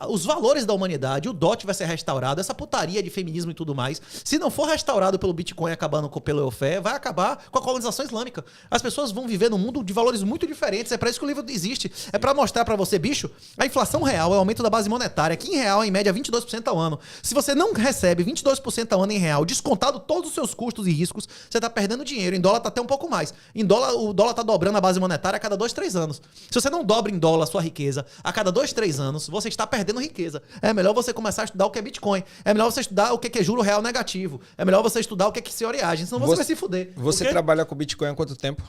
Os valores da humanidade, o DOT vai ser restaurado, essa putaria de feminismo e tudo mais. Se não for restaurado pelo Bitcoin acabando pelo Eufé, vai acabar com a colonização islâmica. As pessoas vão viver num mundo de valores muito diferentes. É para isso que o livro existe. É para mostrar para você, bicho, a inflação real é o aumento da base monetária, que em real, em média, 22% ao ano. Se você não recebe 22% ao ano em real, descontado todos os seus custos e riscos, você está perdendo dinheiro. Em dólar tá até um pouco mais. Em dólar, o dólar tá dobrando a base monetária a cada 2, 3 anos. Se você não dobra em dólar a sua riqueza a cada 2, 3 anos, você está perdendo riqueza. É melhor você começar a estudar o que é Bitcoin. É melhor você estudar o que é juro real negativo. É melhor você estudar o que é senhoriagem. Senão você vai se fuder. Você trabalha com Bitcoin há quanto tempo?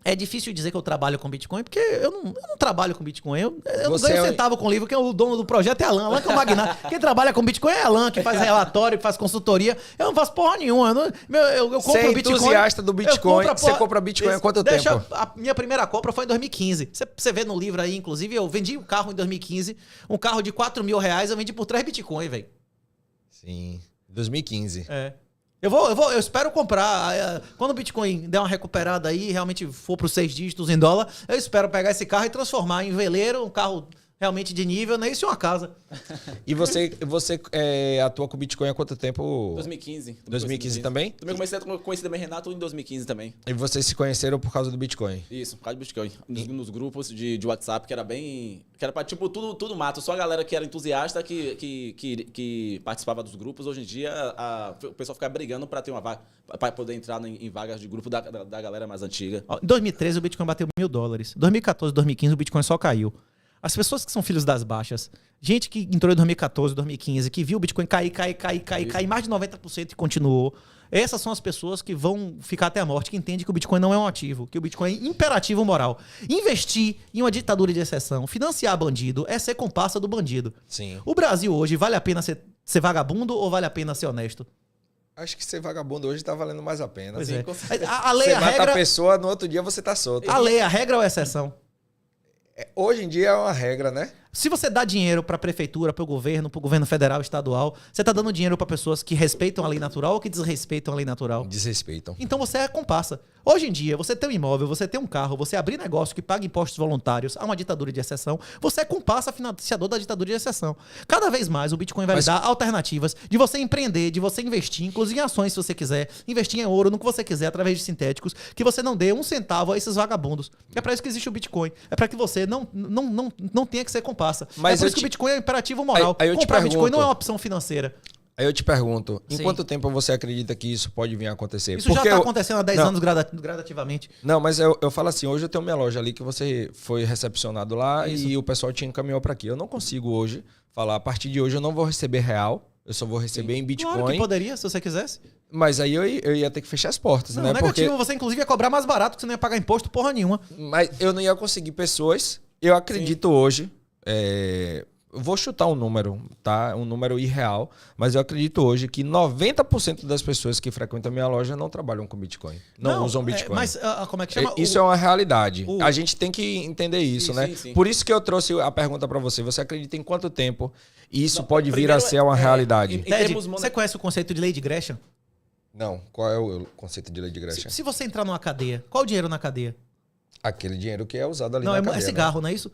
É difícil dizer que eu trabalho com Bitcoin, porque eu não trabalho com Bitcoin. Eu não Você ganho é- centavo com livro, quem é o dono do projeto é Alan. Alan que é o magnata. Quem trabalha com Bitcoin é Alan, que faz relatório, que faz consultoria. Eu não faço porra nenhuma. Eu compro Você é Bitcoin. entusiasta do eu Bitcoin. compro a Você porra- compra Bitcoin há quanto Deixa, tempo? a minha primeira compra foi em 2015. Você vê no livro aí, inclusive, eu vendi um carro em 2015. Um carro de 4 mil reais, eu vendi por 3 Bitcoin, velho. Sim, 2015. É. Eu espero comprar. Quando o Bitcoin der uma recuperada aí, realmente for para os 6 dígitos em dólar, eu espero pegar esse carro e transformar em veleiro, um carro realmente de nível, né? Isso é uma casa. E você atua com Bitcoin há quanto tempo? 2015. 2015 também? Também conheci também Renato em 2015 também. E vocês se conheceram por causa do Bitcoin? Isso, por causa do Bitcoin. Nos grupos de WhatsApp, que era bem... Que era pra, tipo, tudo mato. Só a galera que era entusiasta que participava dos grupos. Hoje em dia, o pessoal fica brigando pra ter uma vaga, pra poder entrar em vagas de grupo da galera mais antiga. Ó, em 2013 o Bitcoin bateu $1.000. Em 2014, 2015 o Bitcoin só caiu. As pessoas que são filhos das baixas, gente que entrou em 2014, 2015, que viu o Bitcoin cair mais de 90% e continuou. Essas são as pessoas que vão ficar até a morte, que entendem que o Bitcoin não é um ativo, que o Bitcoin é imperativo moral. Investir em uma ditadura de exceção, financiar bandido, é ser comparsa do bandido. Sim. O Brasil hoje, vale a pena ser vagabundo ou vale a pena ser honesto? Acho que ser vagabundo hoje tá valendo mais a pena. Pois Assim. é. A lei, Você a mata regra... a pessoa, no outro dia você tá solto. A lei, a regra ou a exceção? Hoje em dia é uma regra, né? Se você dá dinheiro para a prefeitura, para o governo federal, estadual, você está dando dinheiro para pessoas que respeitam a lei natural ou que desrespeitam a lei natural. Desrespeitam. Então você é comparsa. Hoje em dia, você tem um imóvel, você tem um carro, você abrir negócio que paga impostos voluntários a uma ditadura de exceção, você é comparsa financiador da ditadura de exceção. Cada vez mais o Bitcoin vai lhe dar alternativas de você empreender, de você investir, inclusive em ações se você quiser, investir em ouro, no que você quiser, através de sintéticos, que você não dê um centavo a esses vagabundos. É para isso que existe o Bitcoin. É para que você não tenha que ser comparsa. Mas é por isso que o Bitcoin é um imperativo moral. Aí eu te Comprar Bitcoin pergunto- não é uma opção financeira. Aí eu te pergunto, em Sim. quanto tempo você acredita que isso pode vir a acontecer? Isso já está acontecendo há 10 Não. anos gradativamente. Não, mas eu falo assim, hoje eu tenho minha loja ali que você foi recepcionado lá Isso. e o pessoal te encaminhou para aqui. Eu não consigo hoje falar, a partir de hoje eu não vou receber real, eu só vou receber em Bitcoin. Claro que poderia, se você quisesse. Mas aí eu ia ter que fechar as portas, Não, né? negativo, você inclusive ia cobrar mais barato, que você não ia pagar imposto porra nenhuma. Mas eu não ia conseguir pessoas. Eu acredito hoje, eu vou chutar um número, tá? Um número irreal, mas eu acredito hoje que 90% das pessoas que frequentam a minha loja não trabalham com Bitcoin. Não usam Bitcoin. Mas como é que chama? Isso é uma realidade. o- A gente tem que entender isso, Sim, né? sim, sim. Por isso que eu trouxe a pergunta para você. Você acredita em quanto tempo isso Não, pode vir primeiro a ser uma realidade? em Ted, termos você conhece o conceito de lei de Gresham? Não. Qual é o conceito de lei de Gresham? Se você entrar numa cadeia, qual o dinheiro na cadeia? Aquele dinheiro que é usado ali Não, na é cadeia. cigarro, não é isso?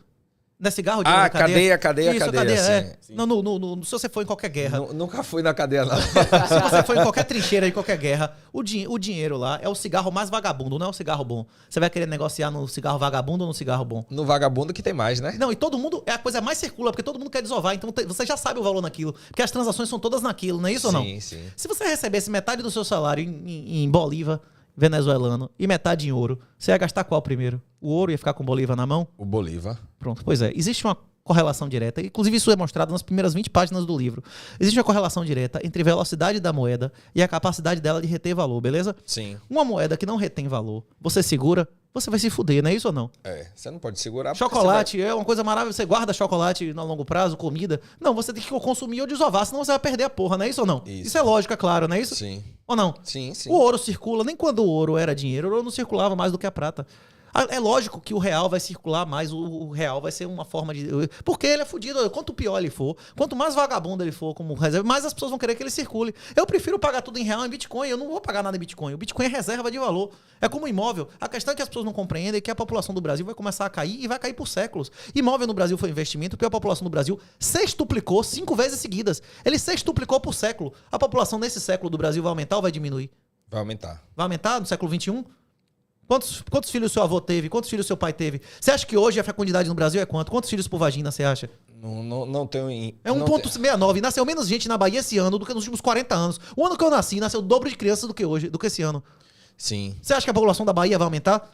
Não é cigarro o Né? dinheiro Ah, na cadeia? cadeia, Isso, cadeia. é. Sim. Não, se você for em qualquer guerra, Nunca fui na cadeia, não. se você for em qualquer trincheira, em qualquer guerra, o dinheiro lá é o cigarro mais vagabundo, não é o cigarro bom. Você vai querer negociar no cigarro vagabundo ou no cigarro bom? No vagabundo que tem mais, né? Não, e todo mundo, é a coisa mais circula, porque todo mundo quer desovar, então você já sabe o valor naquilo, porque as transações são todas naquilo, não é isso ou não? Sim, sim. Se você recebesse metade do seu salário em Bolívar venezuelano e metade em ouro, você ia gastar qual primeiro? O ouro ia ficar com o Bolívar na mão? O Bolívar. Pronto, pois é. Existe uma correlação direta, inclusive isso é mostrado nas primeiras 20 páginas do livro. Existe uma correlação direta entre a velocidade da moeda e a capacidade dela de reter valor, beleza? Sim. Uma moeda que não retém valor, você segura, você vai se fuder, não é isso ou não? Você não pode segurar. porque Chocolate é uma coisa maravilhosa. Você guarda chocolate no longo prazo, comida. Não, você tem que consumir ou desovar, senão você vai perder a porra, não é isso ou não? Isso. Isso é lógica, claro, não é isso? Sim. Ou não? Sim, sim. O ouro circula, nem quando o ouro era dinheiro, o ouro não circulava mais do que a prata. É lógico que o real vai circular mais, o real vai ser uma forma de... Porque ele é fudido, quanto pior ele for, quanto mais vagabundo ele for como reserva, mais as pessoas vão querer que ele circule. Eu prefiro pagar tudo em real em Bitcoin, eu não vou pagar nada em Bitcoin. O Bitcoin é reserva de valor, é como imóvel. A questão é que as pessoas não compreendem que a população do Brasil vai começar a cair e vai cair por séculos. Imóvel no Brasil foi investimento, porque a população do Brasil sextuplicou 5 vezes seguidas. Ele sextuplicou por século. A população nesse século do Brasil vai aumentar ou vai diminuir? Vai aumentar. Vai aumentar no século XXI? Quantos filhos seu avô teve? Quantos filhos seu pai teve? Você acha que hoje a fecundidade no Brasil é quanto? Quantos filhos por vagina você acha? Não tenho... É 1,69. Nasceu menos gente na Bahia esse ano do que nos últimos 40 anos. O ano que eu nasci, nasceu o dobro de crianças do que esse ano. Sim. Você acha que a população da Bahia vai aumentar?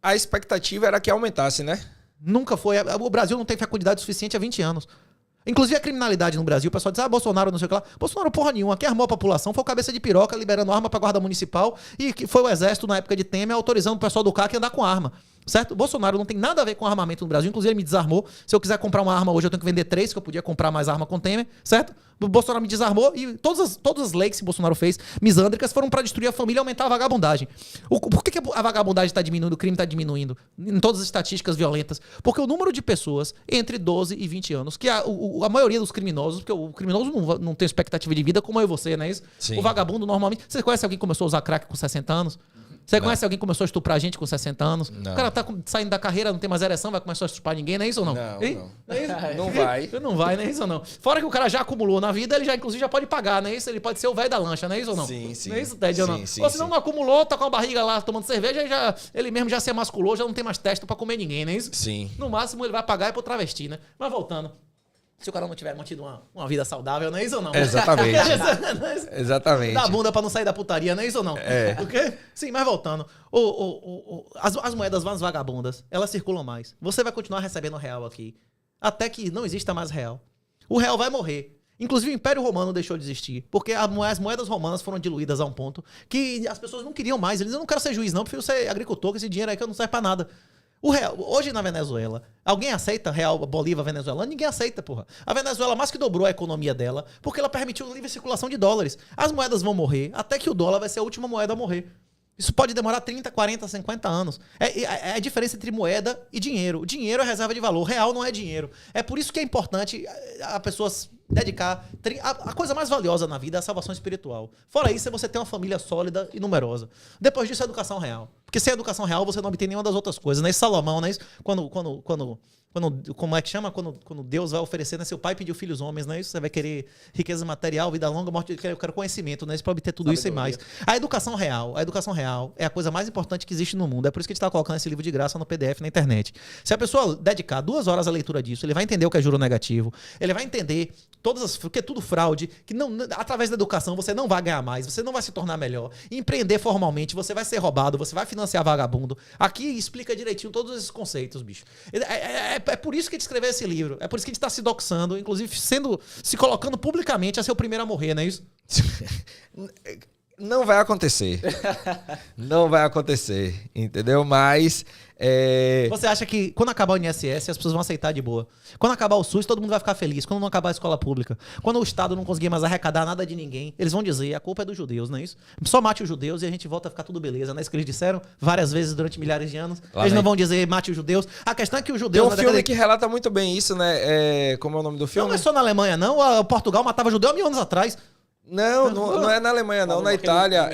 A expectativa era que aumentasse, né? Nunca foi. O Brasil não tem fecundidade suficiente há 20 anos. Inclusive a criminalidade no Brasil, o pessoal diz, Bolsonaro não sei o que lá. Bolsonaro porra nenhuma, quem armou a população foi o cabeça de piroca liberando arma pra guarda municipal e que foi o exército na época de Temer autorizando o pessoal do CAC a andar com arma. Certo? O Bolsonaro não tem nada a ver com armamento no Brasil, inclusive ele me desarmou. Se eu quiser comprar uma arma hoje, eu tenho que vender 3, que eu podia comprar mais arma com Temer, certo? O Bolsonaro me desarmou e todas as leis que o Bolsonaro fez, misândricas, foram pra destruir a família e aumentar a vagabundagem. Por que a vagabundagem tá diminuindo, o crime tá diminuindo? Em todas as estatísticas violentas. Porque o número de pessoas entre 12 e 20 anos, que a maioria dos criminosos, porque o criminoso não tem expectativa de vida como eu e você, não é isso? Sim. O vagabundo normalmente... Você conhece alguém que começou a usar crack com 60 anos? Você conhece alguém que começou a estuprar gente com 60 anos? Não. O cara tá saindo da carreira, não tem mais ereção, vai começar a estuprar ninguém, não é isso ou não? Não, Hein? não. Não é isso? Não vai. Não vai, não é isso ou não? Fora que o cara já acumulou na vida, ele já inclusive já pode pagar, não é isso? Ele pode ser o velho da lancha, não é isso ou não? Sim, sim. Não é isso, Ted, ou não? Sim, Ou se sim. não acumulou, tá com a barriga lá tomando cerveja, ele mesmo já se emasculou, já não tem mais testa pra comer ninguém, não é isso? Sim. No máximo ele vai pagar é pro travesti, né? Mas voltando. Se o cara não tiver mantido uma vida saudável, não é isso ou não? Exatamente. Não é isso? Exatamente. Dá bunda pra não sair da putaria, não é isso ou não? É. O quê? Sim, mas voltando. As moedas vagabundas, elas circulam mais. Você vai continuar recebendo real aqui. Até que não exista mais real. O real vai morrer. Inclusive o Império Romano deixou de existir. Porque as moedas romanas foram diluídas a um ponto que as pessoas não queriam mais. Eles, eu não quero ser juiz não, prefiro ser agricultor, que esse dinheiro aí que não serve pra nada. O real, hoje na Venezuela, alguém aceita real Bolívar venezuelano? Ninguém aceita, porra. A Venezuela mais que dobrou a economia dela porque ela permitiu livre circulação de dólares. As moedas vão morrer até que o dólar vai ser a última moeda a morrer. Isso pode demorar 30, 40, 50 anos. É a diferença entre moeda e dinheiro. O dinheiro é reserva de valor, real não é dinheiro. É por isso que é importante a pessoa dedicar... A coisa mais valiosa na vida é a salvação espiritual. Fora isso, é você ter uma família sólida e numerosa. Depois disso, é educação real. Porque sem educação real, você não obtém nenhuma das outras coisas. Né? Salomão, né? Como é que chama? Quando Deus vai oferecer, né? Seu pai pediu filhos homens, não é isso? Você vai querer riqueza material, vida longa, morte, eu quero conhecimento, né? Para obter tudo isso e mais. A educação real é a coisa mais importante que existe no mundo. É por isso que a gente está colocando esse livro de graça no PDF na internet. Se a pessoa dedicar 2 horas à leitura disso, ele vai entender o que é juro negativo, ele vai entender porque é tudo fraude, que através da educação você não vai ganhar mais, você não vai se tornar melhor. Empreender formalmente, você vai ser roubado, você vai financiar vagabundo. Aqui explica direitinho todos esses conceitos, bicho. É por isso que a gente escreveu esse livro. É por isso que a gente está se doxando, inclusive se colocando publicamente a ser o primeiro a morrer, não é isso? Não vai acontecer. Não vai acontecer, entendeu? Mas... Você acha que quando acabar o INSS, as pessoas vão aceitar de boa? Quando acabar o SUS, todo mundo vai ficar feliz. Quando não acabar a escola pública, quando o Estado não conseguir mais arrecadar nada de ninguém, eles vão dizer, a culpa é dos judeus, não é isso? Só mate os judeus e a gente volta a ficar tudo beleza, não é isso que eles disseram várias vezes durante milhares de anos? Eles não vão dizer mate os judeus. A questão é que os judeus... Tem um filme que relata muito bem isso, né? Como é o nome do filme? Não é só na Alemanha, não. Portugal matava judeu há 1000 anos atrás. Não é na Alemanha, não. Na Itália.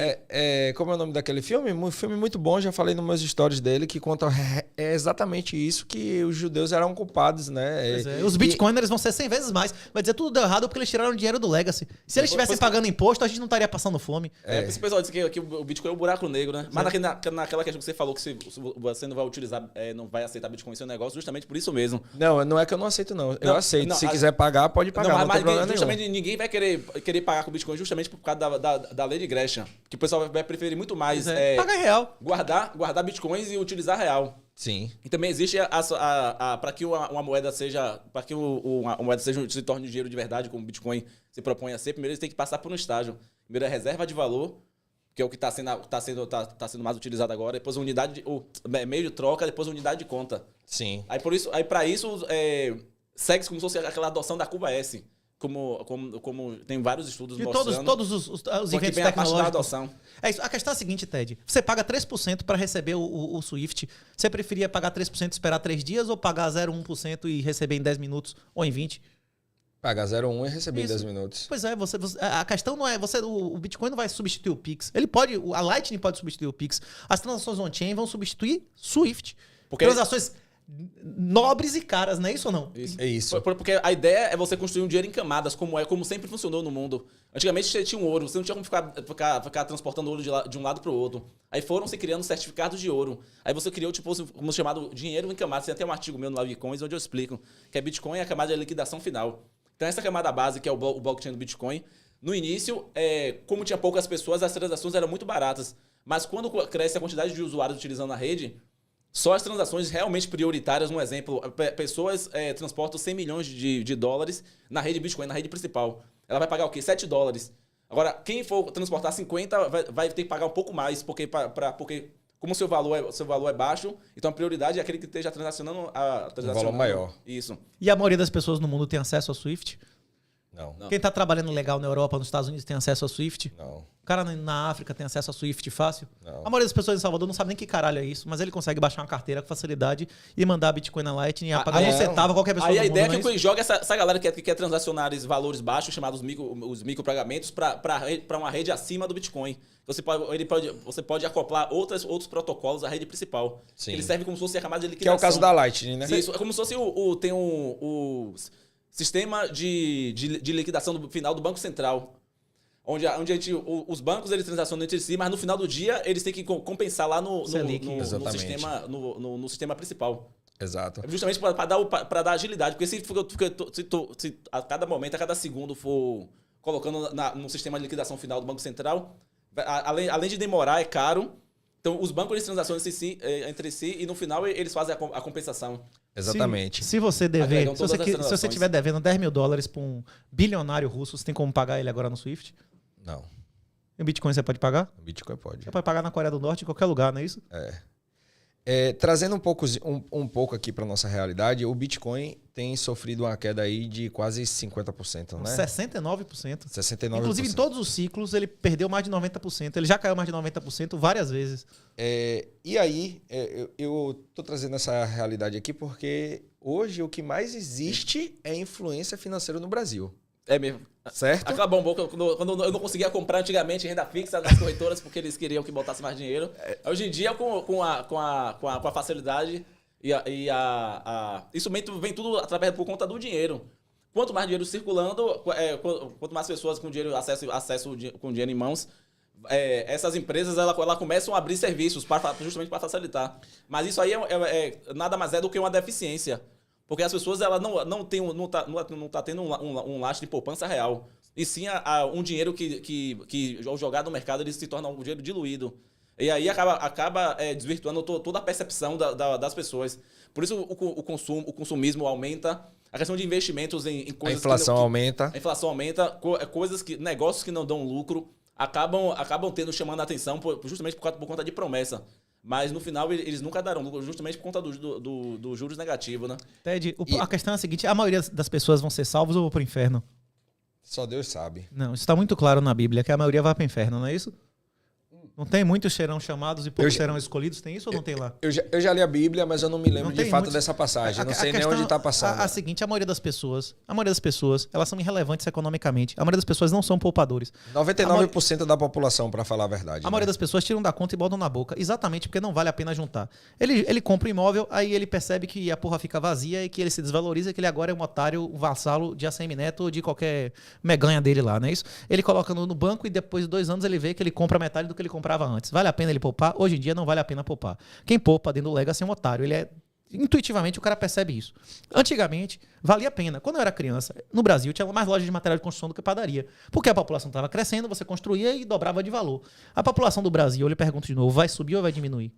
Como é o nome daquele filme? Um filme muito bom, já falei nos meus stories dele, que conta exatamente isso, que os judeus eram culpados, né? Os bitcoiners vão ser 100 vezes mais. Vai dizer tudo deu errado porque eles tiraram dinheiro do Legacy. Se eles estivessem pagando imposto, a gente não estaria passando fome. Esse pessoal disse que o Bitcoin é um buraco negro, né? Mas naquela questão que você falou que você não vai utilizar, não vai aceitar Bitcoin em seu negócio, justamente por isso mesmo. Não é que eu não aceito, não. Eu aceito. Se quiser pagar, pode pagar. Não, mas justamente ninguém vai querer pagar com Bitcoin justamente por causa da lei de Gresham. Que o pessoal vai preferir muito mais pagar em real. Guardar Bitcoins e utilizar real. Sim. E também existe para que uma moeda seja. Para que uma moeda se torne dinheiro de verdade, como o Bitcoin se propõe a ser, primeiro eles têm que passar por um estágio. Primeiro é reserva de valor, que é o que está sendo mais utilizado agora. Depois meio de troca, depois unidade de conta. Sim. Aí para isso segue-se como se fosse aquela adoção da Cuba S. Como tem vários estudos mostrando. Todos os eventos vem a parte da tecnológicos. adoção. É isso. A questão é a seguinte, Ted. Você paga 3% para receber o Swift. Você preferia pagar 3% e esperar 3 dias ou pagar 0,1% e receber em 10 minutos ou em 20? Pagar 0,1 e receber em 10 minutos. Pois é, a questão não é... o Bitcoin não vai substituir o Pix. A Lightning pode substituir o Pix. As transações on-chain vão substituir Swift. Transações nobres e caras, não é isso ou não? É isso. Porque a ideia é você construir um dinheiro em camadas, como sempre funcionou no mundo. Antigamente você tinha um ouro, você não tinha como ficar transportando ouro de um lado para o outro. Aí foram se criando certificados de ouro. Aí você criou, como chamado dinheiro em camadas. Tem até um artigo meu no Live Coins onde eu explico que Bitcoin é a camada de liquidação final. Então essa camada base, que é o blockchain do Bitcoin, no início, como tinha poucas pessoas, as transações eram muito baratas. Mas quando cresce a quantidade de usuários utilizando a rede, Só as transações realmente prioritárias, um exemplo, pessoas transportam 100 milhões de dólares na rede Bitcoin, na rede principal. Ela vai pagar o quê? 7 dólares. Agora, quem for transportar 50 vai ter que pagar um pouco mais, porque como o seu valor é baixo, então a prioridade é aquele que esteja transacionando um valor maior. Isso. E a maioria das pessoas no mundo tem acesso ao SWIFT? Não. Quem tá trabalhando legal na Europa, nos Estados Unidos, tem acesso ao SWIFT? Não. O cara na África tem acesso ao SWIFT fácil? Não. A maioria das pessoas em Salvador não sabe nem que caralho é isso, mas ele consegue baixar uma carteira com facilidade e mandar Bitcoin na Lightning e apagar um centavo a qualquer pessoa Aí do a mundo, ideia não é é que isso? joga essa galera que quer transacionar esses valores baixos, chamados os micropagamentos, para uma rede acima do Bitcoin. Você pode acoplar outros protocolos à rede principal. Sim. Ele serve como se fosse a camada de Que é liquidação. o caso da Lightning, né? Isso, é como se fosse tem o sistema de liquidação do final do Banco Central. Onde os bancos eles transacionam entre si, mas no final do dia eles têm que compensar lá no sistema principal. Exato. Justamente para dar agilidade. Porque se a cada momento, a cada segundo for colocando no sistema de liquidação final do Banco Central, além de demorar, é caro. Então, os bancos eles transacionam entre si e no final eles fazem a compensação. Exatamente. Se você dever, Agregam se todas as você transações. estiver devendo 10 mil dólares para um bilionário russo, você tem como pagar ele agora no SWIFT? Não. E o Bitcoin você pode pagar? O Bitcoin pode. Você pode pagar na Coreia do Norte, em qualquer lugar, não é isso? Trazendo um pouco aqui para nossa realidade, o Bitcoin tem sofrido uma queda aí de quase 50%, né? 69%. 69%. Inclusive, em todos os ciclos, ele perdeu mais de 90%. Ele já caiu mais de 90% várias vezes. E aí, eu tô trazendo essa realidade aqui porque hoje o que mais existe é influência financeira no Brasil. É mesmo. Certo? Aquela bombom quando eu não conseguia comprar antigamente renda fixa nas corretoras porque eles queriam que botasse mais dinheiro. Hoje em dia, com a facilidade isso vem tudo através por conta do dinheiro. Quanto mais dinheiro circulando, quanto mais pessoas com dinheiro acesso com dinheiro em mãos, essas empresas ela começam a abrir serviços justamente para facilitar. Mas isso aí nada mais é do que uma deficiência. Porque as pessoas ela não tá tendo um lastro de poupança real. E sim um dinheiro que ao jogar no mercado ele se torna um dinheiro diluído. E aí acaba desvirtuando toda a percepção das pessoas. Por isso o consumismo aumenta. A questão de investimentos em coisas... A inflação aumenta. A inflação aumenta. Negócios que não dão lucro acabam chamando a atenção justamente por conta de promessa. Mas no final eles nunca darão lucro, justamente por conta do juros negativo, né? Ted, a questão é a seguinte: a maioria das pessoas vão ser salvos ou vão pro inferno? Só Deus sabe. Não, isso está muito claro na Bíblia, que a maioria vai pro inferno, não é isso? Não tem muitos serão chamados e poucos serão escolhidos? Tem isso ou não tem lá? Eu já li a Bíblia, mas eu não me lembro Não de tem fato muitos- dessa passagem. Não sei nem questão- onde está passando. A seguinte, a maioria das pessoas, elas são irrelevantes economicamente. A maioria das pessoas não são poupadores. 99% da população, para falar a verdade. A maioria das pessoas tiram da conta e botam na boca, exatamente porque não vale a pena juntar. Ele compra um imóvel, aí ele percebe que a porra fica vazia e que ele se desvaloriza, que ele agora é um otário, um vassalo de ACM Neto ou de qualquer meganha dele lá, não é isso? Ele coloca no banco e depois de 2 anos ele vê que ele compra metade do que ele comprava antes. Vale a pena ele poupar? Hoje em dia não vale a pena poupar. Quem poupa dentro do Legacy é um otário. Intuitivamente o cara percebe isso. Antigamente, valia a pena. Quando eu era criança, no Brasil tinha mais lojas de material de construção do que padaria. Porque a população estava crescendo, você construía e dobrava de valor. A população do Brasil, eu lhe pergunto de novo, vai subir ou vai diminuir?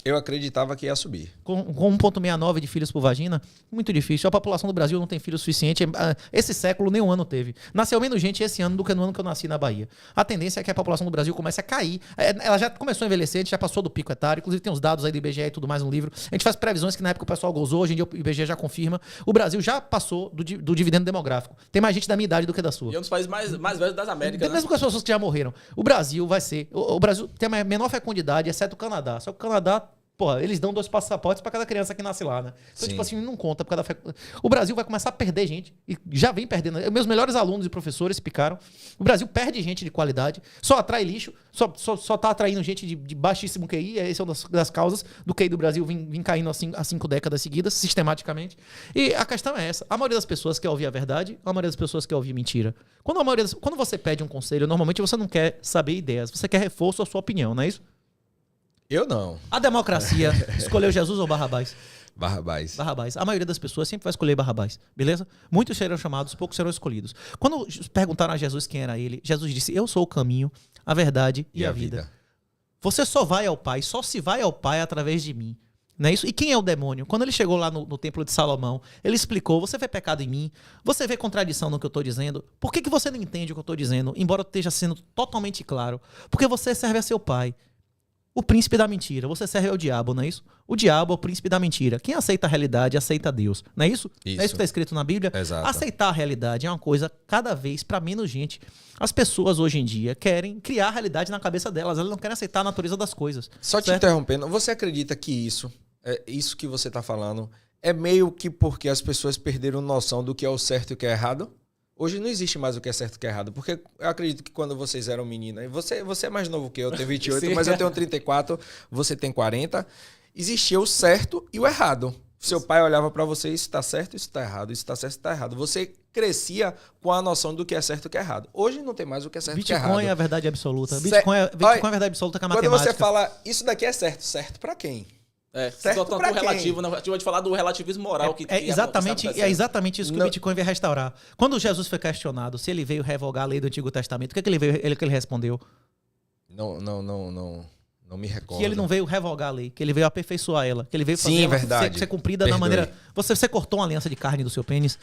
Eu acreditava que ia subir. Com 1,69 de filhos por vagina, muito difícil. A população do Brasil não tem filho suficiente. Esse século nem um ano teve. Nasceu menos gente esse ano do que no ano que eu nasci na Bahia. A tendência é que a população do Brasil comece a cair. Ela já começou a envelhecer, a gente já passou do pico etário. Inclusive tem os dados aí do IBGE e tudo mais no livro. A gente faz previsões que na época o pessoal gozou, hoje em dia o IBGE já confirma. O Brasil já passou do dividendo demográfico. Tem mais gente da minha idade do que da sua. E é um dos países mais velhos das Américas, né? Mesmo com as pessoas que já morreram. O Brasil vai ser... O Brasil tem a menor fecundidade, exceto o Canadá. Só que o Canadá... Porra, eles dão 2 passaportes pra cada criança que nasce lá, né? Então, Sim. tipo assim, não conta por causa da O Brasil vai começar a perder gente. E já vem perdendo. Meus melhores alunos e professores picaram. O Brasil perde gente de qualidade. Só atrai lixo. Só tá atraindo gente de baixíssimo QI. Essa é uma das causas do QI do Brasil vir caindo assim, há 5 décadas seguidas, sistematicamente. E a questão é essa. A maioria das pessoas quer ouvir a verdade. A maioria das pessoas quer ouvir mentira. Quando você pede um conselho, normalmente você não quer saber ideias. Você quer reforço à sua opinião, não é isso? Eu não. A democracia escolheu Jesus ou Barrabás? Barrabás. Barrabás. A maioria das pessoas sempre vai escolher Barrabás, beleza? Muitos serão chamados, poucos serão escolhidos. Quando perguntaram a Jesus quem era ele, Jesus disse: eu sou o caminho, a verdade e a vida. Você só vai ao Pai, só se vai ao Pai através de mim. Não é isso? E quem é o demônio? Quando ele chegou lá no templo de Salomão, ele explicou, você vê pecado em mim, você vê contradição no que eu estou dizendo, por que você não entende o que eu estou dizendo, embora eu esteja sendo totalmente claro? Porque você serve a seu pai, o príncipe da mentira, você serve ao diabo, não é isso? O diabo é o príncipe da mentira. Quem aceita a realidade, aceita Deus, não é isso? Isso. Não é isso que está escrito na Bíblia? Exato. Aceitar a realidade é uma coisa cada vez para menos gente. As pessoas hoje em dia querem criar a realidade na cabeça delas, elas não querem aceitar a natureza das coisas. Só te certo? interrompendo, você acredita que isso que você está falando, é meio que porque as pessoas perderam noção do que é o certo e o que é errado? Hoje não existe mais o que é certo e o que é errado. Porque eu acredito que quando vocês eram meninas, você é mais novo que eu tenho 28, Sim. mas eu tenho 34, você tem 40, existia o certo e o errado. Seu pai olhava para você, isso está certo, isso está errado, isso está certo, isso está errado. Você crescia com a noção do que é certo e o que é errado. Hoje não tem mais o que é certo e o que é errado. Bitcoin é a verdade absoluta. Bitcoin é a verdade absoluta que é a matemática. Quando você fala, isso daqui é certo, certo para quem? Certo Certo pra quem? relativo, né? A gente vai falar do relativismo moral que É exatamente isso que Não. o Bitcoin veio restaurar. Quando Jesus foi questionado se ele veio revogar a lei do Antigo Testamento, o que, que ele respondeu? Não me recordo. Que ele não veio revogar a lei, que ele veio aperfeiçoar ela, que ele veio fazer Sim, ela verdade. ser cumprida Perdoe. na maneira... Você cortou uma aliança de carne do seu pênis?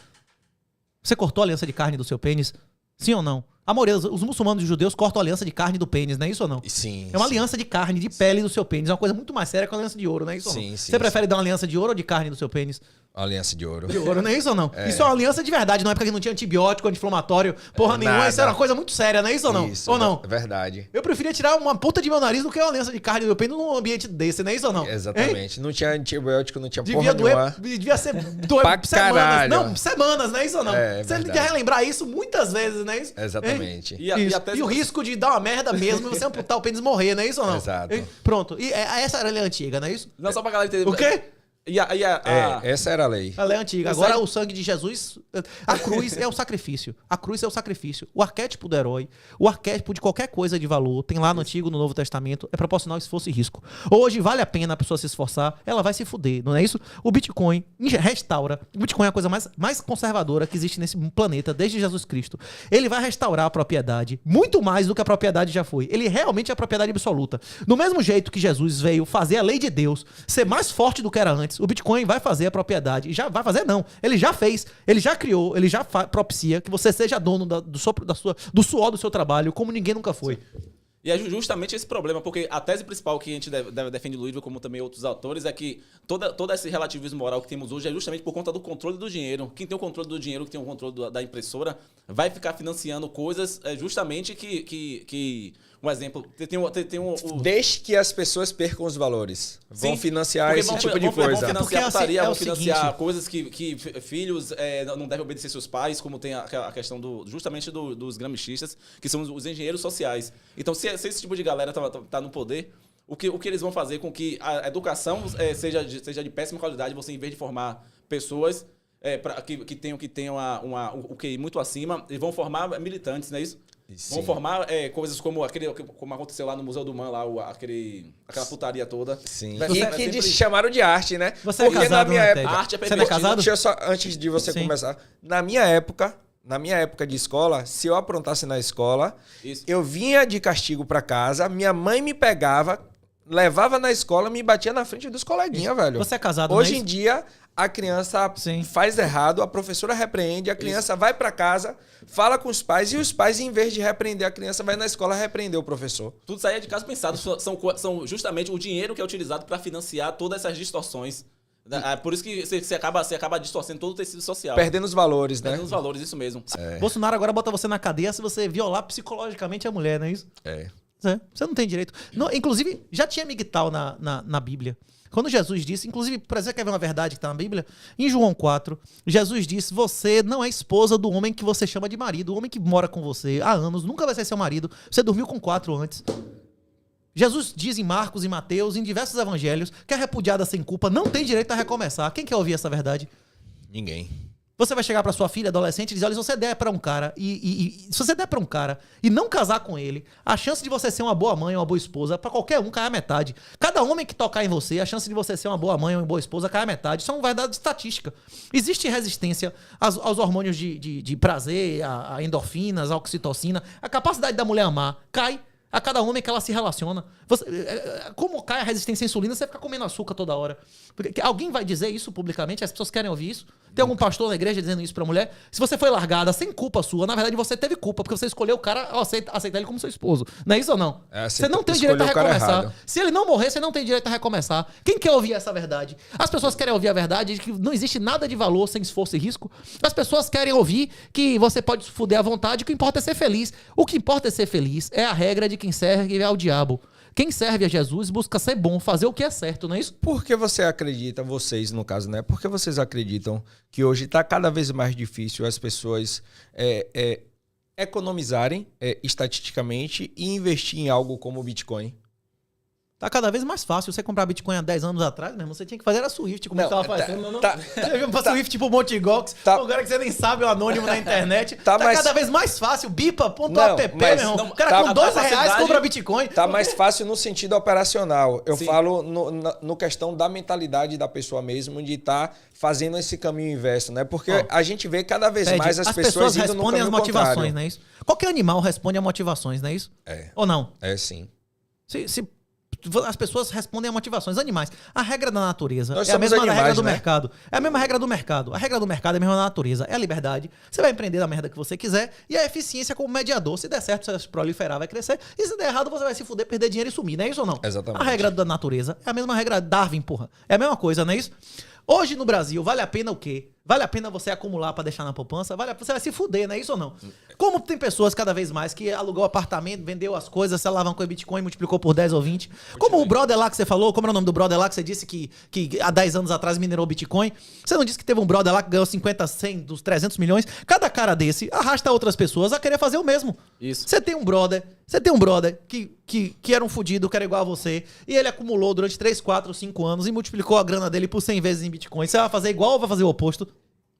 Você cortou a aliança de carne do seu pênis? Sim ou não? A maioria, os muçulmanos e os judeus cortam a aliança de carne do pênis, não é isso ou não? Sim. É uma sim. aliança de carne, de pele do seu pênis. É uma coisa muito mais séria que a aliança de ouro, não é isso ou não? Sim, sim, Você prefere dar uma aliança de ouro ou de carne do seu pênis? Aliança de ouro. De ouro, não é isso ou não? Isso é uma aliança de verdade, não é porque não tinha antibiótico, anti-inflamatório, porra nenhuma. nada. Isso era uma coisa muito séria, não é isso ou não? Isso, ou não? É verdade. Eu preferia tirar uma puta de meu nariz do que uma aliança de carne do meu pênis num ambiente desse, não é isso ou não? Exatamente. Hein? Não tinha antibiótico, não tinha Devia porra doer, nenhuma. devia ser doer Pra semanas. caralho. Não, semanas, não é isso ou não? É Você verdade. quer relembrar isso muitas vezes, não é isso? Exatamente. Hein? E Isso. até E o risco de dar uma merda mesmo e você amputar o pênis e morrer, não é isso ou não? Exato. Hein? Pronto. E essa era a lei antiga, não é isso? Não, só pra galera entender. O quê? Essa era a lei. A lei antiga. Isso Agora aí- o sangue de Jesus. A cruz é o sacrifício. A cruz é o sacrifício. O arquétipo do herói, o arquétipo de qualquer coisa de valor, tem lá no Antigo, no Novo Testamento, é proporcional ao esforço e risco. Hoje vale a pena a pessoa se esforçar, ela vai se fuder, não é isso? O Bitcoin restaura. O Bitcoin é a coisa mais conservadora que existe nesse planeta desde Jesus Cristo. Ele vai restaurar a propriedade muito mais do que a propriedade já foi. Ele realmente é a propriedade absoluta. Do mesmo jeito que Jesus veio fazer a lei de Deus ser mais forte do que era antes, o Bitcoin vai fazer a propriedade. E já vai fazer, não. Ele já fez, ele já criou, ele já propicia que você seja dono do suor do seu trabalho, como ninguém nunca foi. E é justamente esse problema, porque a tese principal que a gente defende Luiz, como também outros autores, é que todo esse relativismo moral que temos hoje é justamente por conta do controle do dinheiro. Quem tem o controle do dinheiro, que tem o controle da impressora, vai ficar financiando coisas justamente que um exemplo, tem um... Deixe que as pessoas percam os valores. Vão Sim, financiar porque esse tipo de coisa. Vão financiar Porque, assim, putaria, é o vão financiar seguinte- coisas que filhos não devem obedecer seus pais, como tem a questão justamente dos gramichistas, que são os engenheiros sociais. Então, se esse tipo de galera tá no poder, o que eles vão fazer com que a educação seja de péssima qualidade, você, em vez de formar pessoas que tenham o QI muito acima, eles vão formar militantes, não é isso? Sim. Vão formar coisas como aconteceu lá no Museu do Man, lá, aquela putaria toda. Sim. Vai E ser- que sempre- chamaram de arte, né? Você é Porque casado, na minha né, época... Ted? arte é Você não é pervertida. casado? Deixa eu só, antes de você Sim. começar. Na minha época de escola, se eu aprontasse na escola, Isso. eu vinha de castigo pra casa, minha mãe me pegava, levava na escola, me batia na frente dos coleguinhas, velho. Você é casado, Hoje não é em isso? dia, a criança Sim. faz errado, a professora repreende, a criança vai pra casa, fala com os pais, e os pais, em vez de repreender a criança, vai na escola repreender o professor. Tudo isso aí é de caso pensado. São justamente o dinheiro que é utilizado para financiar todas essas distorções. Por isso que você acaba distorcendo todo o tecido social. Perdendo os valores, né? Perdendo os valores, isso mesmo. Bolsonaro agora bota você na cadeia se você violar psicologicamente a mulher, não é isso? É. Você não tem direito. Não, inclusive, já tinha migtal na Bíblia. Quando Jesus disse, inclusive, para você quer ver uma verdade que está na Bíblia? Em João 4, Jesus disse, você não é esposa do homem que você chama de marido. O homem que mora com você há anos nunca vai ser seu marido. Você dormiu com 4 antes. Jesus diz em Marcos e Mateus, em diversos evangelhos, que a repudiada sem culpa não tem direito a recomeçar. Quem quer ouvir essa verdade? Ninguém. Você vai chegar pra sua filha adolescente e dizer, olha, se você der pra um cara se você der pra um cara e não casar com ele, a chance de você ser uma boa mãe ou uma boa esposa, pra qualquer um, cai a metade. Cada homem que tocar em você, a chance de você ser uma boa mãe ou uma boa esposa cai a metade. Isso é uma verdade estatística. Existe resistência aos hormônios de prazer, a endorfinas, a oxitocina. A capacidade da mulher amar cai. A cada homem que ela se relaciona. Como cai a resistência à insulina, você fica comendo açúcar toda hora. Porque alguém vai dizer isso publicamente? As pessoas querem ouvir isso? Tem algum pastor na igreja dizendo isso pra mulher? Se você foi largada sem culpa sua, na verdade você teve culpa, porque você escolheu o cara, aceitar ele como seu esposo. Não é isso ou não? Você não tem direito a recomeçar. Se ele não morrer, você não tem direito a recomeçar. Quem quer ouvir essa verdade? As pessoas querem ouvir a verdade de que não existe nada de valor sem esforço e risco. As pessoas querem ouvir que você pode se fuder à vontade, o que importa é ser feliz. O que importa é ser feliz. É a regra de quem serve ao diabo. Quem serve a Jesus busca ser bom, fazer o que é certo, não é isso? Por que você acredita, vocês no caso, né? Por que vocês acreditam que hoje está cada vez mais difícil as pessoas economizarem estatisticamente e investir em algo como o Bitcoin? Tá cada vez mais fácil. Você comprar Bitcoin há 10 anos atrás, meu irmão, você tinha que fazer a Swift, como você tava fazendo. Swift tipo Monte Gox, agora que você nem sabe o anônimo na internet. Tá cada vez mais fácil. Bipa.app, meu irmão. O cara com R$2 compra Bitcoin. Tá mais fácil no sentido operacional. Eu falo no questão da mentalidade da pessoa mesmo, de estar fazendo esse caminho inverso, né? Porque a gente vê cada vez mais as pessoas indo no caminho respondem às motivações, contrário. Não é isso? Qualquer animal responde a motivações, não é isso? Ou não? É sim. As pessoas respondem a motivações. Animais. A regra da natureza Nós é a mesma animais, regra do né? mercado. É a mesma regra do mercado. A regra do mercado é a mesma da natureza. É a liberdade. Você vai empreender da merda que você quiser e a eficiência como mediador. Se der certo, você vai se proliferar, vai crescer. E se der errado, você vai se fuder, perder dinheiro e sumir. Não é isso ou não? Exatamente. A regra da natureza é a mesma regra Darwin, porra. É a mesma coisa, não é isso? Hoje no Brasil, vale a pena o quê? Vale a pena você acumular pra deixar na poupança? Você vai se fuder, não é isso ou não? Como tem pessoas cada vez mais que alugou apartamento, vendeu as coisas, se alavancou em Bitcoin, multiplicou por 10 ou 20. Como o brother lá que você falou, como era o nome do brother lá que você disse que há 10 anos atrás minerou Bitcoin? Você não disse que teve um brother lá que ganhou 50, 100 dos 300 milhões? Cada cara desse arrasta outras pessoas a querer fazer o mesmo. Isso. Você tem um brother que era um fudido, que era igual a você, e ele acumulou durante 3, 4, 5 anos e multiplicou a grana dele por 100 vezes em Bitcoin. Você vai fazer igual ou vai fazer o oposto?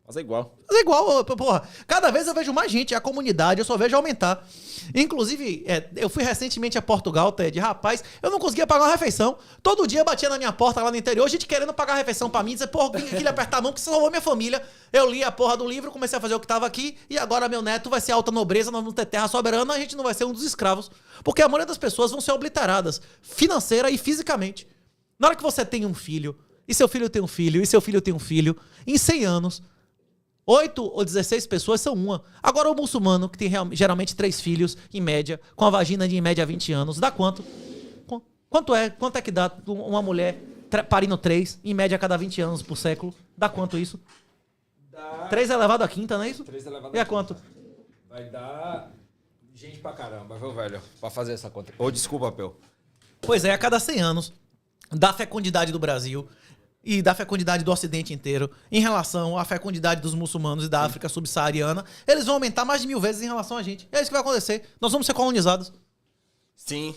Fazer igual. Fazer igual, porra. Cada vez eu vejo mais gente, a comunidade, eu só vejo aumentar. Inclusive, eu fui recentemente a Portugal, Ted. Rapaz, eu não conseguia pagar uma refeição. Todo dia batia na minha porta lá no interior, gente querendo pagar a refeição pra mim, dizer, porra, quem queria apertar a mão que salvou minha família. Eu li a porra do livro, comecei a fazer o que tava aqui, e agora meu neto vai ser alta nobreza, nós vamos ter terra soberana, a gente não vai ser um dos escravos. Porque a maioria das pessoas vão ser obliteradas, financeira e fisicamente. Na hora que você tem um filho, e seu filho tem um filho, e seu filho tem um filho, em 100 anos... 8 ou 16 pessoas são uma. Agora o muçulmano, que tem geralmente 3 filhos, em média, com a vagina de em média 20 anos, dá quanto? Quanto é que dá uma mulher parindo 3, em média a cada 20 anos por século? Dá quanto isso? Dá 3 elevado a quinta, não é isso? 3 elevado a E a quinta. quanto? Vai dar gente pra caramba, viu, velho? Pra fazer essa conta. Ô, desculpa, Peu. Pois é, a cada 100 anos, da fecundidade do Brasil e da fecundidade do Ocidente inteiro, em relação à fecundidade dos muçulmanos e da África subsaariana, eles vão aumentar mais de 1000 vezes em relação a gente. É isso que vai acontecer. Nós vamos ser colonizados. Sim.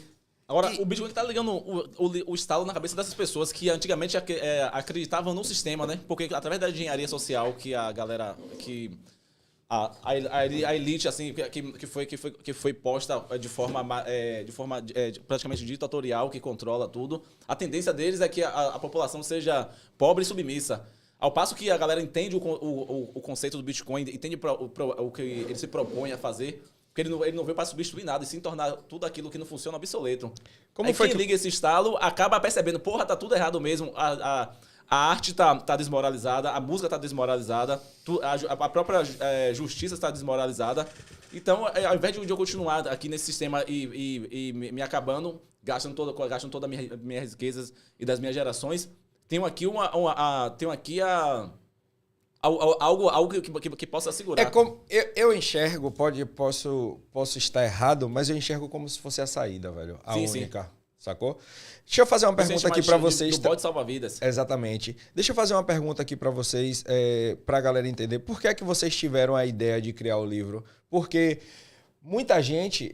Agora, o Bitcoin tá ligando o estalo na cabeça dessas pessoas que antigamente acreditavam no sistema, né? Porque através da engenharia social que a galera... A elite, assim, que foi posta de forma praticamente ditatorial, que controla tudo. A tendência deles é que a população seja pobre e submissa. Ao passo que a galera entende o conceito do Bitcoin, entende o que ele se propõe a fazer, porque ele não veio para substituir nada, e sim tornar tudo aquilo que não funciona obsoleto. Quem liga esse estalo acaba percebendo, porra, tá tudo errado mesmo, a arte tá desmoralizada, a música tá desmoralizada, a própria justiça está desmoralizada. Então, ao invés de eu continuar aqui nesse sistema e me acabando, gastando todas as minhas riquezas e das minhas gerações, tenho aqui algo que possa assegurar. Eu enxergo, posso estar errado, mas eu enxergo como se fosse a saída, velho. A única. Sim. Sacou? Deixa eu fazer uma pergunta aqui para vocês. Do bote salva-vidas. Exatamente. Deixa eu fazer uma pergunta aqui para vocês, para a galera entender. Por que é que vocês tiveram a ideia de criar o livro? Porque muita gente,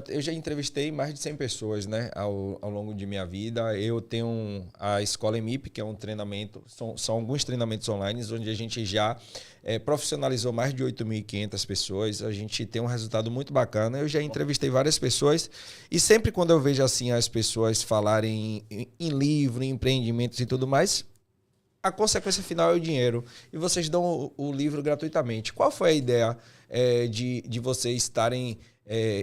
eu já entrevistei mais de 100 pessoas, né, ao longo de minha vida. Eu tenho a Escola EMIP, que é um treinamento, são alguns treinamentos online, onde a gente já profissionalizou mais de 8.500 pessoas. A gente tem um resultado muito bacana. Eu já entrevistei várias pessoas e sempre quando eu vejo assim as pessoas falarem em livro, em empreendimentos e tudo mais, a consequência final é o dinheiro. E vocês dão o livro gratuitamente. Qual foi a ideia de vocês estarem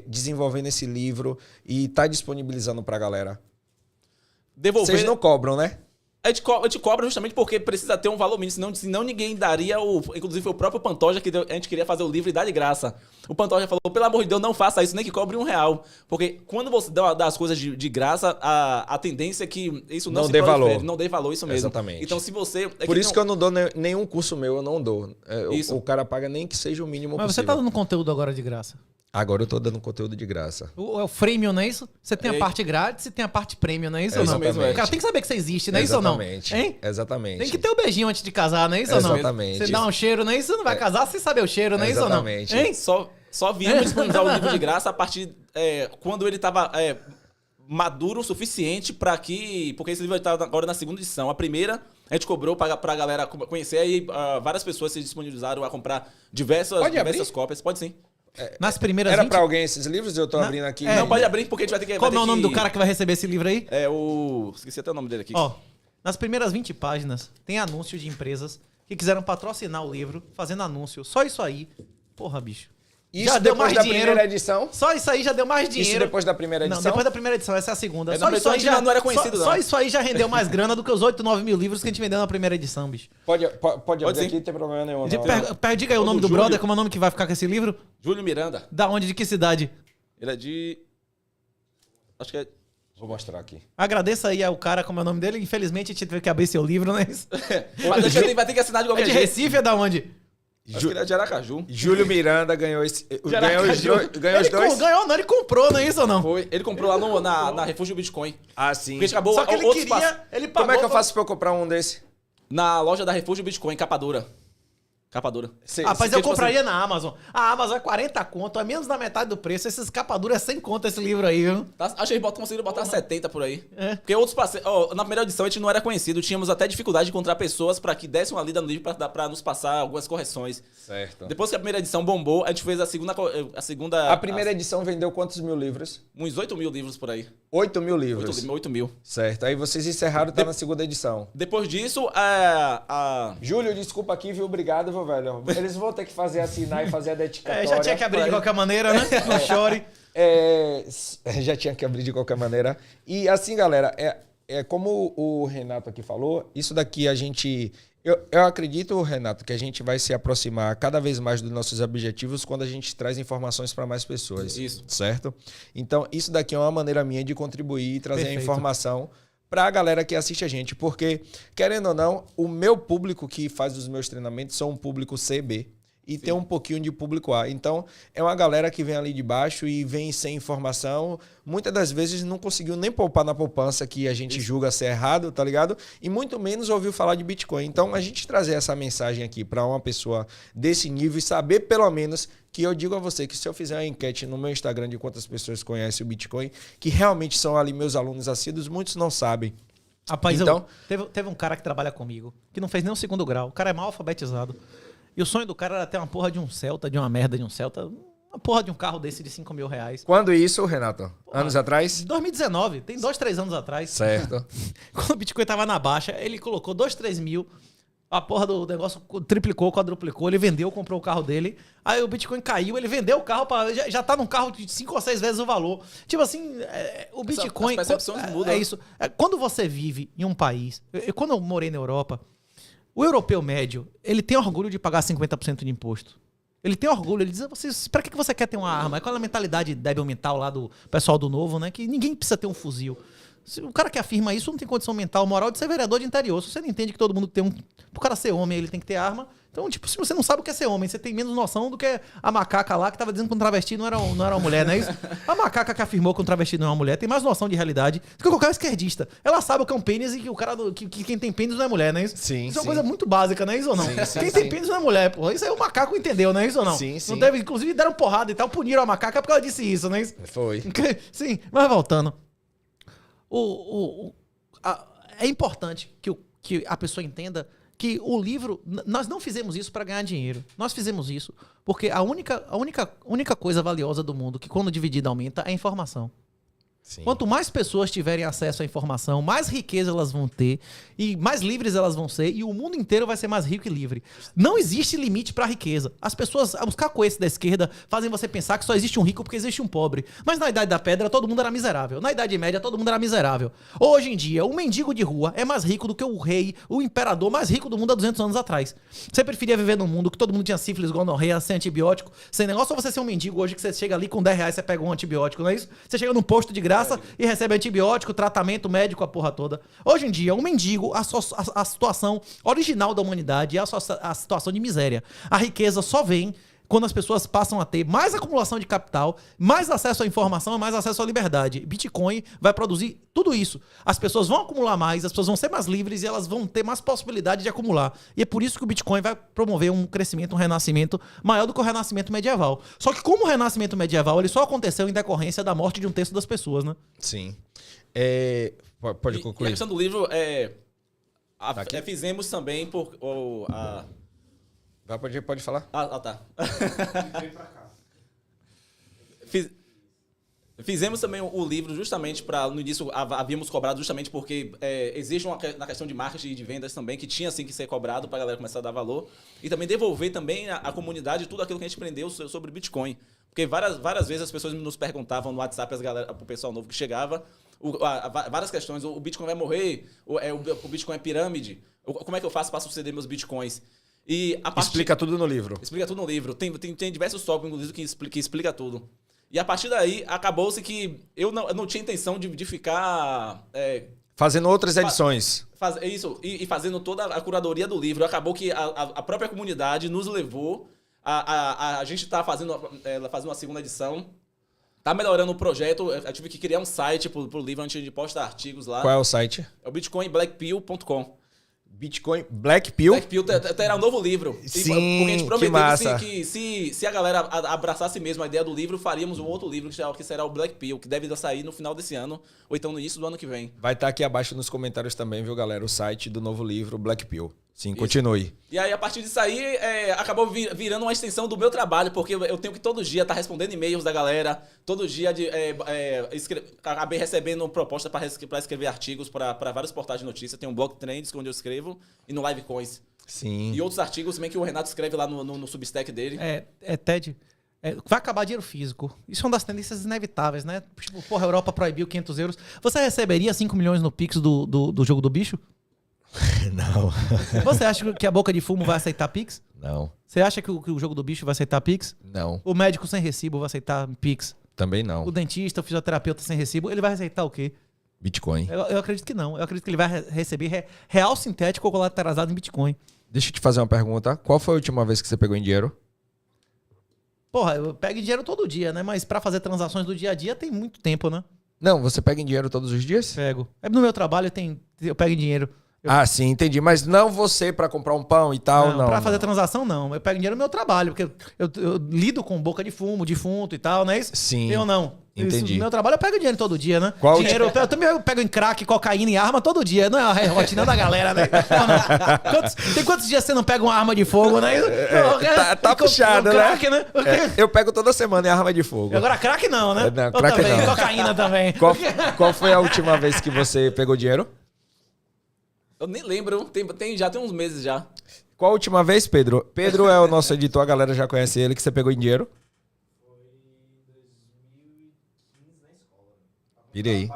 desenvolvendo esse livro e tá disponibilizando pra galera? Devolver... Vocês não cobram, né? A gente cobra justamente porque precisa ter um valor mínimo, senão ninguém daria Inclusive foi o próprio Pantoja que a gente queria fazer o livro e dar de graça. O Pantoja falou, pelo amor de Deus, não faça isso, nem que cobre R$1. Porque quando você dá as coisas de graça, a tendência é que isso não se dê prolifere, valor. não dê valor, isso mesmo. Exatamente. Então se você... Por isso que eu não dou nenhum curso meu, eu não dou. Isso. O cara paga nem que seja o mínimo Mas possível. você tá dando conteúdo agora de graça. Agora eu tô dando conteúdo de graça. É o freemium, não é isso? Você tem a parte grátis e tem a parte premium, não é isso ou não? Exatamente. Cara, tem que saber que você existe, não é isso ou não? Exatamente. Hein? Exatamente. Tem que ter o beijinho antes de casar, não é isso ou não? Exatamente. Você dá um cheiro, não é isso? Você não vai casar sem saber o cheiro, não é isso ou não? Exatamente. Hein? Só viemos disponibilizar o livro de graça a partir... quando ele tava... maduro o suficiente para que... Porque esse livro está agora na segunda edição. A primeira, a gente cobrou para a galera conhecer, aí várias pessoas se disponibilizaram a comprar diversas cópias. Pode sim. Nas primeiras Era 20... pra alguém esses livros? Eu tô abrindo aqui. Não, pode abrir, porque a gente vai ter que... Qual é o nome do cara que vai receber esse livro aí? Esqueci até o nome dele aqui. Ó, nas primeiras 20 páginas tem anúncio de empresas que quiseram patrocinar o livro, fazendo anúncio. Só isso aí. Porra, bicho. Isso já deu depois mais da dinheiro. primeira edição? Só isso aí já deu mais dinheiro. Isso depois da primeira edição? Não, depois da primeira edição, essa é a segunda. Na primeira edição não era conhecido, só isso aí já rendeu mais grana do que os 8, 9 mil livros que a gente vendeu na primeira edição, bicho. Pode abrir sim. aqui, não tem problema nenhum. Diga aí o nome do brother, como é o nome que vai ficar com esse livro? Júlio Miranda. Da onde, de que cidade? Ele é de... Acho que é... Vou mostrar aqui. Agradeça aí ao cara, como é o nome dele. Infelizmente a gente teve que abrir seu livro, né? Mas vai ter que assinar de É qualquer de jeito. Recife, é da onde? Acho que ele é de Aracaju. Júlio Miranda ganhou os Ele dois. ganhou, não, ele comprou, não é isso ou não? Foi. Ele comprou lá na Refúgio Bitcoin. Ah, sim. Porque acabou Só que ele outros queria, ele pagou... Como é que eu faço pra eu comprar um desse? Na loja da Refúgio Bitcoin, capa dura. Rapaz, eu compraria na Amazon. A Amazon é 40 conto, é menos da metade do preço. Esses capaduras é 100 conto esse livro aí, viu? Acho que eles conseguiram botar 70 por aí. É. Porque outros parceiros... na primeira edição a gente não era conhecido. Tínhamos até dificuldade de encontrar pessoas pra que dessem uma lida no livro pra nos passar algumas correções. Certo. Depois que a primeira edição bombou, a gente fez a segunda... A primeira edição vendeu quantos mil livros? Uns 8 mil livros por aí. 8 mil livros. 8 mil. Certo. Aí vocês encerraram, tá na segunda edição. Depois disso, Júlio, desculpa aqui, viu? Obrigado, meu velho. Eles vão ter que assinar e fazer a dedicatória. Já tinha que abrir de qualquer maneira, né? Não chore. Já tinha que abrir de qualquer maneira. E assim, galera, como o Renato aqui falou, isso daqui a gente... Eu acredito, Renato, que a gente vai se aproximar cada vez mais dos nossos objetivos quando a gente traz informações para mais pessoas. Isso. Certo? Então, isso daqui é uma maneira minha de contribuir e trazer Perfeito. a informação para a galera que assiste a gente. Porque, querendo ou não, o meu público que faz os meus treinamentos são um público CB. E tem um pouquinho de público A. Então, é uma galera que vem ali de baixo e vem sem informação. Muitas das vezes não conseguiu nem poupar na poupança que a gente julga ser errado, tá ligado? E muito menos ouviu falar de Bitcoin. Então, a gente trazer essa mensagem aqui para uma pessoa desse nível e saber pelo menos que eu digo a você que se eu fizer uma enquete no meu Instagram de quantas pessoas conhecem o Bitcoin, que realmente são ali meus alunos assíduos, muitos não sabem. Rapaz, Então- teve um cara que trabalha comigo, que não fez nem o segundo grau. O cara é mal alfabetizado. E o sonho do cara era ter uma porra de um Celta, de uma merda de um Celta. Uma porra de um carro desse de 5 mil reais. Quando isso, Renato? Anos atrás? 2019, tem 2, 3 anos atrás. Certo. Quando o Bitcoin tava na baixa, ele colocou 2, 3 mil. A porra do negócio triplicou, quadruplicou. Ele vendeu, comprou o carro dele. Aí o Bitcoin caiu, ele vendeu o carro, já tá num carro de 5 ou 6 vezes o valor. Tipo assim, o Bitcoin... as percepções mudam. É isso. Quando você vive em um país... Quando eu morei na Europa, o europeu médio, ele tem orgulho de pagar 50% de imposto. Ele tem orgulho, ele diz, pra que você quer ter uma arma? É aquela mentalidade débil mental lá do pessoal do Novo, né? Que ninguém precisa ter um fuzil. O cara que afirma isso não tem condição mental, moral de ser vereador de interior. Se você não entende que todo mundo tem pro cara ser homem, ele tem que ter arma. Então, tipo, se você não sabe o que é ser homem, você tem menos noção do que a macaca lá que tava dizendo que um travesti não era uma mulher, não é isso? A macaca que afirmou que um travesti não é uma mulher tem mais noção de realidade do que qualquer esquerdista. Ela sabe o que é um pênis e que o cara que quem tem pênis não é mulher, não é isso? Sim, isso é uma sim. coisa muito básica, não é isso ou não? Quem tem pênis não é mulher, porra. Isso aí o macaco entendeu, não é isso ou não? Sim, sim. Não teve, inclusive deram porrada e tal, puniram a macaca porque ela disse isso, não é isso? Foi. Sim, mas voltando. É importante que a pessoa entenda que o livro... Nós não fizemos isso para ganhar dinheiro. Nós fizemos isso porque a única coisa valiosa do mundo que quando dividida aumenta é a informação. Sim. Quanto mais pessoas tiverem acesso à informação, mais riqueza elas vão ter e mais livres elas vão ser e o mundo inteiro vai ser mais rico e livre. Não existe limite para a riqueza. As pessoas, os cacoetes da esquerda, fazem você pensar que só existe um rico porque existe um pobre. Mas na Idade da Pedra todo mundo era miserável. Na Idade Média todo mundo era miserável. Hoje em dia, o mendigo de rua é mais rico do que o rei, o imperador mais rico do mundo há 200 anos atrás. Você preferia viver num mundo que todo mundo tinha sífilis, gonorreia, sem antibiótico, sem negócio, ou você ser um mendigo hoje que você chega ali com 10 reais, você pega um antibiótico, não é isso? Você chega num posto de graça e recebe antibiótico, tratamento médico, a porra toda. Hoje em dia, um mendigo, a situação original da humanidade é a situação de miséria. A riqueza só vem quando as pessoas passam a ter mais acumulação de capital, mais acesso à informação e mais acesso à liberdade. Bitcoin vai produzir tudo isso. As pessoas vão acumular mais, as pessoas vão ser mais livres e elas vão ter mais possibilidade de acumular. E é por isso que o Bitcoin vai promover um crescimento, um renascimento maior do que o renascimento medieval. Só que como o renascimento medieval ele só aconteceu em decorrência da morte de um terço das pessoas, né? Sim. Pode concluir. E a questão do livro fizemos também por... Pode falar. Tá. Fizemos também o livro justamente para... No início havíamos cobrado justamente porque existe na questão de marketing e de vendas também que tinha assim que ser cobrado para a galera começar a dar valor. E também devolver também à comunidade tudo aquilo que a gente aprendeu sobre Bitcoin. Porque várias vezes as pessoas nos perguntavam no WhatsApp, o pessoal novo que chegava, várias questões. O Bitcoin vai morrer? O Bitcoin é pirâmide? Como é que eu faço para suceder meus Bitcoins? Explica tudo no livro. Explica tudo no livro. Tem diversos tópicos no livro que explica tudo. E a partir daí, acabou-se que eu não tinha intenção de ficar... fazendo outras edições. Isso, e fazendo toda a curadoria do livro. Acabou que a própria comunidade nos levou... A gente está fazendo uma segunda edição. Tá melhorando o projeto. Eu tive que criar um site pro livro onde a gente posta artigos lá. Qual é o site? É o bitcoinblackpill.com. Bitcoin Black Pill? Black Pill terá um novo livro. Sim, porque a gente prometeu que massa. que se a galera abraçasse mesmo a ideia do livro, faríamos um outro livro que será o Black Pill, que deve sair no final desse ano, ou então no início do ano que vem. Vai estar aqui abaixo nos comentários também, viu, galera? O site do novo livro, Black Pill. Sim, continue. E aí, a partir disso aí, acabou virando uma extensão do meu trabalho, porque eu tenho que todo dia estar respondendo e-mails da galera, todo dia acabei recebendo proposta para escrever artigos para vários portais de notícia. Tem um blog Trends, onde eu escrevo, e no Livecoins. Sim. E outros artigos também que o Renato escreve lá no Substack dele. Ted, vai acabar dinheiro físico. Isso é uma das tendências inevitáveis, né? Tipo, porra, a Europa proibiu 500 euros. Você receberia 5 milhões no Pix do jogo do bicho? Não. Você acha que a boca de fumo vai aceitar Pix? Não. Você acha que o jogo do bicho vai aceitar Pix? Não. O médico sem recibo vai aceitar Pix? Também não. O dentista, o fisioterapeuta sem recibo, ele vai aceitar o quê? Bitcoin. Eu acredito que não. Eu acredito que ele vai receber real sintético ou colateralizado em Bitcoin. Deixa eu te fazer uma pergunta. Qual foi a última vez que você pegou em dinheiro? Porra, eu pego dinheiro todo dia, né? Mas pra fazer transações do dia a dia tem muito tempo, né? Não, você pega em dinheiro todos os dias? Pego. No meu trabalho eu pego em dinheiro. Sim, entendi. Mas não você pra comprar um pão e tal, não. Pra fazer transação, não. Eu pego dinheiro no meu trabalho, porque eu lido com boca de fumo, defunto e tal, não é isso? Sim. Eu não. Entendi. No meu trabalho eu pego dinheiro todo dia, né? Qual dinheiro, eu também pego em crack, cocaína e arma todo dia. Não é a rotina da galera, né? Não. Tem quantos dias você não pega uma arma de fogo, né? Tá puxado, crack, né? Eu pego toda semana em arma de fogo. Agora crack não, né? Não, crack também, não. Cocaína também. Qual foi a última vez que você pegou dinheiro? Eu nem lembro, já tem uns meses já. Qual a última vez, Pedro? Pedro é o nosso editor, a galera já conhece ele, que você pegou em dinheiro? Foi em 2015 na escola. Pirei.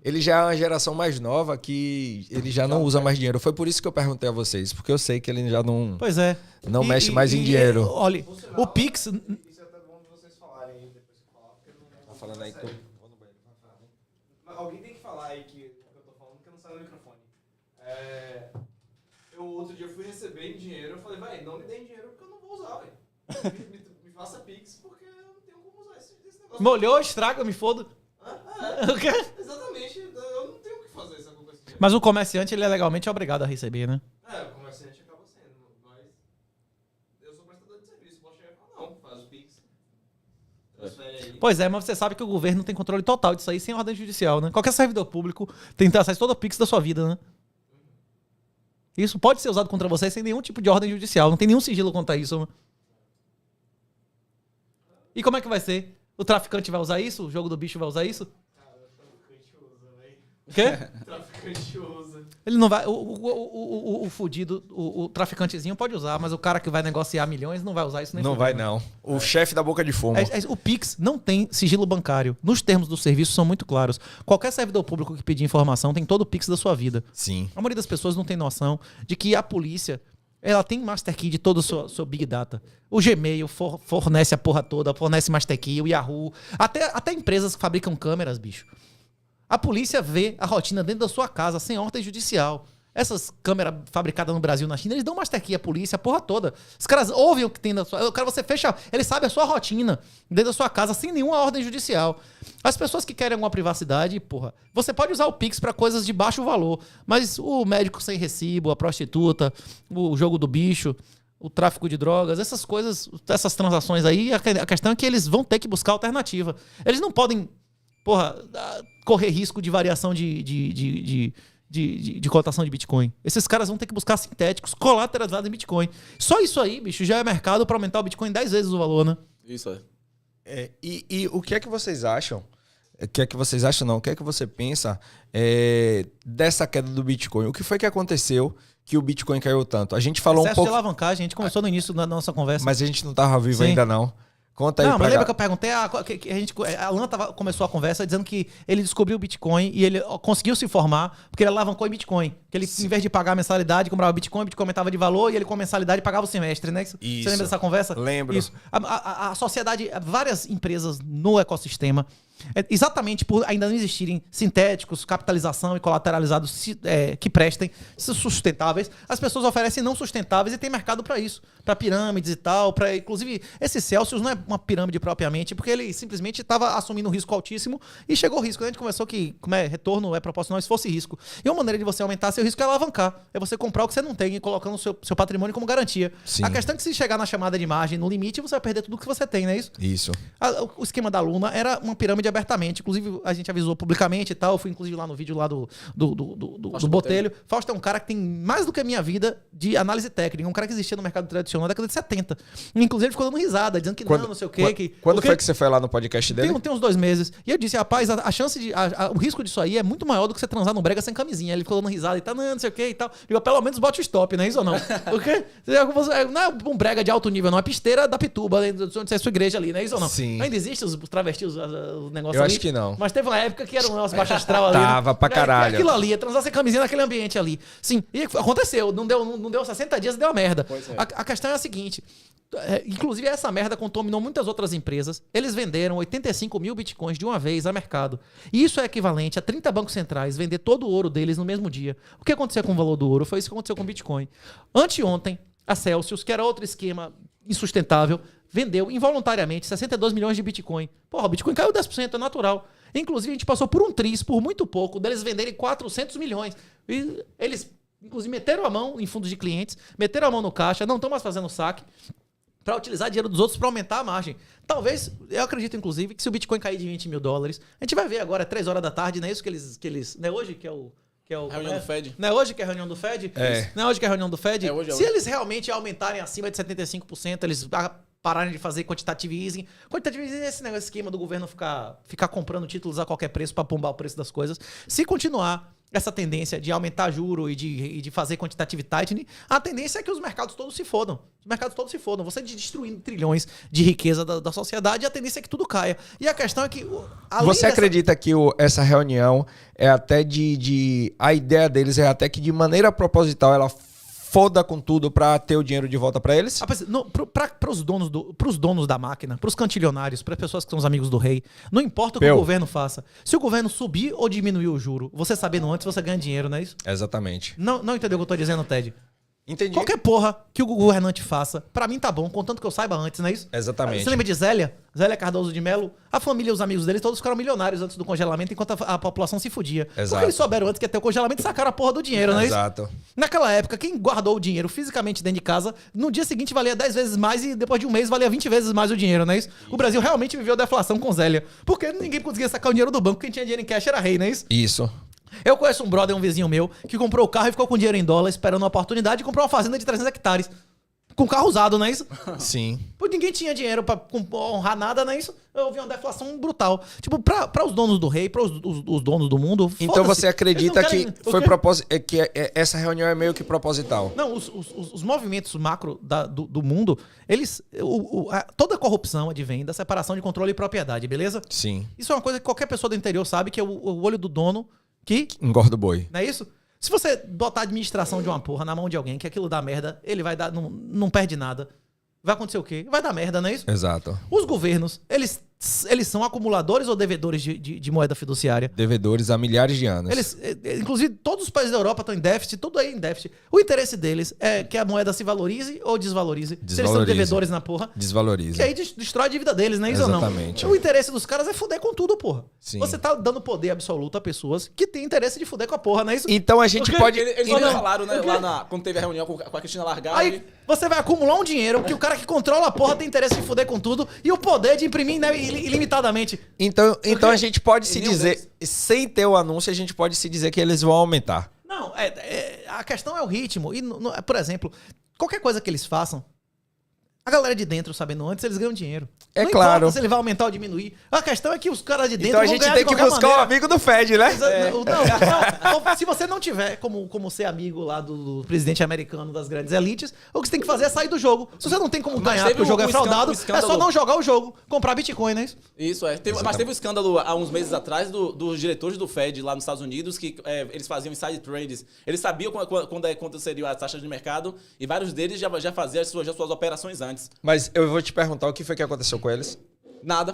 Ele já é uma geração mais nova que ele já não usa mais dinheiro. Foi por isso que eu perguntei a vocês, porque eu sei que ele já não, Pois é. não mexe mais em dinheiro. Olha, o Pix... Isso é até bom de vocês falarem aí depois que falar, porque não Tá falando aí, vou no banheiro. Mas alguém tem que falar aí que eu tô falando, porque não sai no microfone. Eu outro dia fui receber em dinheiro, eu falei, vai, não me deem dinheiro porque eu não vou usar, velho. Me faça Pix porque eu não tenho como usar esse negócio. Molhou, estraga, me fodo. O quê? Exatamente, eu não tenho o que fazer essa com esse dinheiro. Mas o comerciante, ele é legalmente obrigado a receber, né? O comerciante acaba sendo, mas eu sou prestador de serviço, posso chegar e falar, não, faz o Pix. Transfere aí. Pois é, mas você sabe que o governo tem controle total disso aí sem ordem judicial, né? Qualquer servidor público tem acesso a todo o Pix da sua vida, né? Isso pode ser usado contra você sem nenhum tipo de ordem judicial. Não tem nenhum sigilo contra isso. Né? E como é que vai ser? O traficante vai usar isso? O jogo do bicho vai usar isso? Cara, O quê? Traficante usa. Ele não vai. O fudido, o traficantezinho pode usar, mas o cara que vai negociar milhões não vai usar isso nem Não vai, não. O chefe da boca de fumo. O Pix não tem sigilo bancário. Nos termos do serviço são muito claros. Qualquer servidor público que pedir informação tem todo o Pix da sua vida. Sim. A maioria das pessoas não tem noção de que a polícia, ela tem master key de todo o seu Big Data. O Gmail fornece a porra toda, fornece master key, o Yahoo. Até empresas que fabricam câmeras, bicho. A polícia vê a rotina dentro da sua casa, sem ordem judicial. Essas câmeras fabricadas no Brasil, na China, eles dão master key à polícia, a porra toda. Os caras ouvem o que tem na sua... O cara, você fecha... Ele sabe a sua rotina dentro da sua casa, sem nenhuma ordem judicial. As pessoas que querem alguma privacidade, porra... Você pode usar o Pix pra coisas de baixo valor, mas o médico sem recibo, a prostituta, o jogo do bicho, o tráfico de drogas, essas coisas, essas transações aí, a questão é que eles vão ter que buscar alternativa. Eles não podem, porra, correr risco de variação de cotação de Bitcoin. Esses caras vão ter que buscar sintéticos colateralizados em Bitcoin. Só isso aí, bicho, já é mercado para aumentar o Bitcoin 10 vezes o valor, né? Isso é. E o que é que vocês acham? O que é que vocês acham, não? O que é que você pensa dessa queda do Bitcoin? O que foi que aconteceu que o Bitcoin caiu tanto? A gente falou Excesso um pouco... de alavancagem, a gente começou no início da nossa conversa. Mas a gente não tava vivo Sim. ainda, não. Conta aí Não, pra mas lembra que eu perguntei? A Alan começou a conversa dizendo que ele descobriu o Bitcoin e ele conseguiu se formar porque ele alavancou em Bitcoin. Que ele, em vez de pagar a mensalidade, comprava Bitcoin aumentava de valor e ele com a mensalidade pagava o semestre, né? Você lembra dessa conversa? Lembro. Isso. A sociedade, várias empresas no ecossistema, exatamente por ainda não existirem sintéticos, capitalização e colateralizados que prestem, sustentáveis, as pessoas oferecem não sustentáveis e tem mercado para isso, para pirâmides e tal, para inclusive esse Celsius não é uma pirâmide propriamente, porque ele simplesmente estava assumindo um risco altíssimo e chegou o risco. A gente começou que retorno é proporcional se fosse risco. E uma maneira de você aumentar seu risco é alavancar, é você comprar o que você não tem e colocando o seu patrimônio como garantia. Sim. A questão é que se chegar na chamada de margem, no limite, você vai perder tudo que você tem, não é isso? Isso. O esquema da Luna era uma pirâmide abertamente. Inclusive, a gente avisou publicamente e tal. Eu fui, inclusive, lá no vídeo lá do Botelho. Fausto é um cara que tem mais do que a minha vida de análise técnica. Um cara que existia no mercado tradicional na década de 70. Inclusive, ele ficou dando risada, dizendo que não sei o quê. Quando foi que você foi lá no podcast dele? Tem uns 2 meses. E eu disse, rapaz, a chance de... o risco disso aí é muito maior do que você transar no brega sem camisinha. Ele ficou dando risada e tal, não sei o quê e tal. Eu digo, pelo menos bote o stop, não é isso ou não? Porque não é um brega de alto nível, não. É pisteira da Pituba, onde é a sua igreja ali, não é isso ou não? Sim. Ainda existem os travestis, os negócios Eu ali. acho que não. Mas teve uma época que era um negócio baixo astral ali. Tava pra caralho. Aquilo ali, transar sem camisinha naquele ambiente ali. Sim, e aconteceu. Não deu 60 dias e deu uma merda. A questão é a seguinte. Inclusive, essa merda contaminou muitas outras empresas. Eles venderam 85 mil bitcoins de uma vez a mercado. E isso é equivalente a 30 bancos centrais vender todo o ouro deles no mesmo dia. O que aconteceu com o valor do ouro? Foi isso que aconteceu com o Bitcoin. Anteontem, a Celsius, que era outro esquema insustentável, vendeu involuntariamente 62 milhões de Bitcoin. Porra, o Bitcoin caiu 10%, é natural. Inclusive, a gente passou por um triz, por muito pouco, deles venderem 400 milhões. E eles, inclusive, meteram a mão em fundos de clientes, meteram a mão no caixa, não estão mais fazendo saque, para utilizar dinheiro dos outros para aumentar a margem. Talvez, eu acredito, inclusive, que se o Bitcoin cair de 20 mil dólares, a gente vai ver agora, 3 horas da tarde, não é isso que eles não é hoje que é o... Reunião do Fed. Não é hoje que é a reunião do Fed? Não é hoje que é a reunião do Fed? Se eles realmente aumentarem acima de 75%, eles pararem de fazer quantitative easing. Quantitative easing é esse negócio, esquema do governo ficar comprando títulos a qualquer preço para pombar o preço das coisas. Se continuar essa tendência de aumentar juro e de fazer quantitative tightening, a tendência é que os mercados todos se fodam. Os mercados todos se fodam. Você destruindo trilhões de riqueza da sociedade, a tendência é que tudo caia. E a questão é que... Você acredita que essa reunião é até a ideia deles é até que de maneira proposital ela foda com tudo pra ter o dinheiro de volta pra eles? Pros donos da máquina, pros cantilionários, pras pessoas que são os amigos do rei, não importa o que o governo faça. Se o governo subir ou diminuir o juro, você sabendo antes, você ganha dinheiro, não é isso? Exatamente. Não entendeu o que eu tô dizendo, Ted? Entendi. Qualquer porra que o governante faça, pra mim tá bom, contanto que eu saiba antes, não é isso? Exatamente. Você lembra de Zélia? Zélia Cardoso de Mello? A família e os amigos dele todos ficaram milionários antes do congelamento, enquanto a população se fudia. Exato. Porque eles souberam antes que ia ter o congelamento e sacaram a porra do dinheiro, não é isso? Exato. Naquela época, quem guardou o dinheiro fisicamente dentro de casa, no dia seguinte valia 10 vezes mais e depois de um mês valia 20 vezes mais o dinheiro, não é isso? O Brasil realmente viveu deflação com Zélia. Porque ninguém conseguia sacar o dinheiro do banco, quem tinha dinheiro em cash era rei, não é isso? Isso. Eu conheço um brother, um vizinho meu, que comprou o carro e ficou com dinheiro em dólar, esperando a oportunidade de comprar uma fazenda de 300 hectares. com carro usado, não é isso? Sim. Pô, ninguém tinha dinheiro pra honrar nada, não é isso? Eu vi uma deflação brutal. Tipo, pra os donos do rei, pra os donos do mundo. Então você acredita que querem- foi essa reunião é meio que proposital? Não, os movimentos macro do mundo, eles. Toda corrupção advém da separação de controle e propriedade, beleza? Sim. Isso é uma coisa que qualquer pessoa do interior sabe, que é o olho do dono que. Engorda o boi. Não é isso? Se você botar a administração de uma porra na mão de alguém, que aquilo dá merda, ele vai dar. Não perde nada. Vai acontecer o quê? Vai dar merda, não é isso? Exato. Os governos, eles são acumuladores ou devedores de moeda fiduciária? Devedores há milhares de anos. Inclusive, todos os países da Europa estão em déficit, tudo aí em déficit. O interesse deles é que a moeda se valorize ou desvalorize. Se eles são devedores na porra. Desvaloriza. Que aí destrói a dívida deles, não é isso Exatamente. ou não? O interesse dos caras é fuder com tudo, porra. Sim. Você tá dando poder absoluto a pessoas que têm interesse de fuder com a porra, não é isso? Então a gente pode... Eles Ou não? falaram, né, quando teve a reunião com a Cristina Lagarde. Aí você vai acumular um dinheiro que o cara que controla a porra tem interesse em fuder com tudo e o poder de imprimir, né, ilimitadamente. Então a gente pode se nenhum dizer, deles. sem ter o anúncio, a gente pode se dizer que eles vão aumentar. Não, a questão é o ritmo. E, por exemplo, qualquer coisa que eles façam, a galera de dentro, sabendo antes, eles ganham dinheiro. É não claro. importa se ele vai aumentar ou diminuir. A questão é que os caras de dentro Então a vão gente ganhar tem de que qualquer buscar um maneira. amigo do Fed, né? Não, se você não tiver como ser amigo lá do presidente americano das grandes elites, o que você tem que fazer é sair do jogo. Se você não tem como ganhar teve porque o jogo um é fraudado, escândalo- é só não jogar o jogo, comprar Bitcoin, né? Isso, é. Mas teve um escândalo há uns meses atrás dos diretores do Fed lá nos Estados Unidos, que eles faziam inside trades. Eles sabiam quando seriam as taxas de mercado e vários deles já faziam as suas operações antes. Mas eu vou te perguntar o que foi que aconteceu com eles. Nada,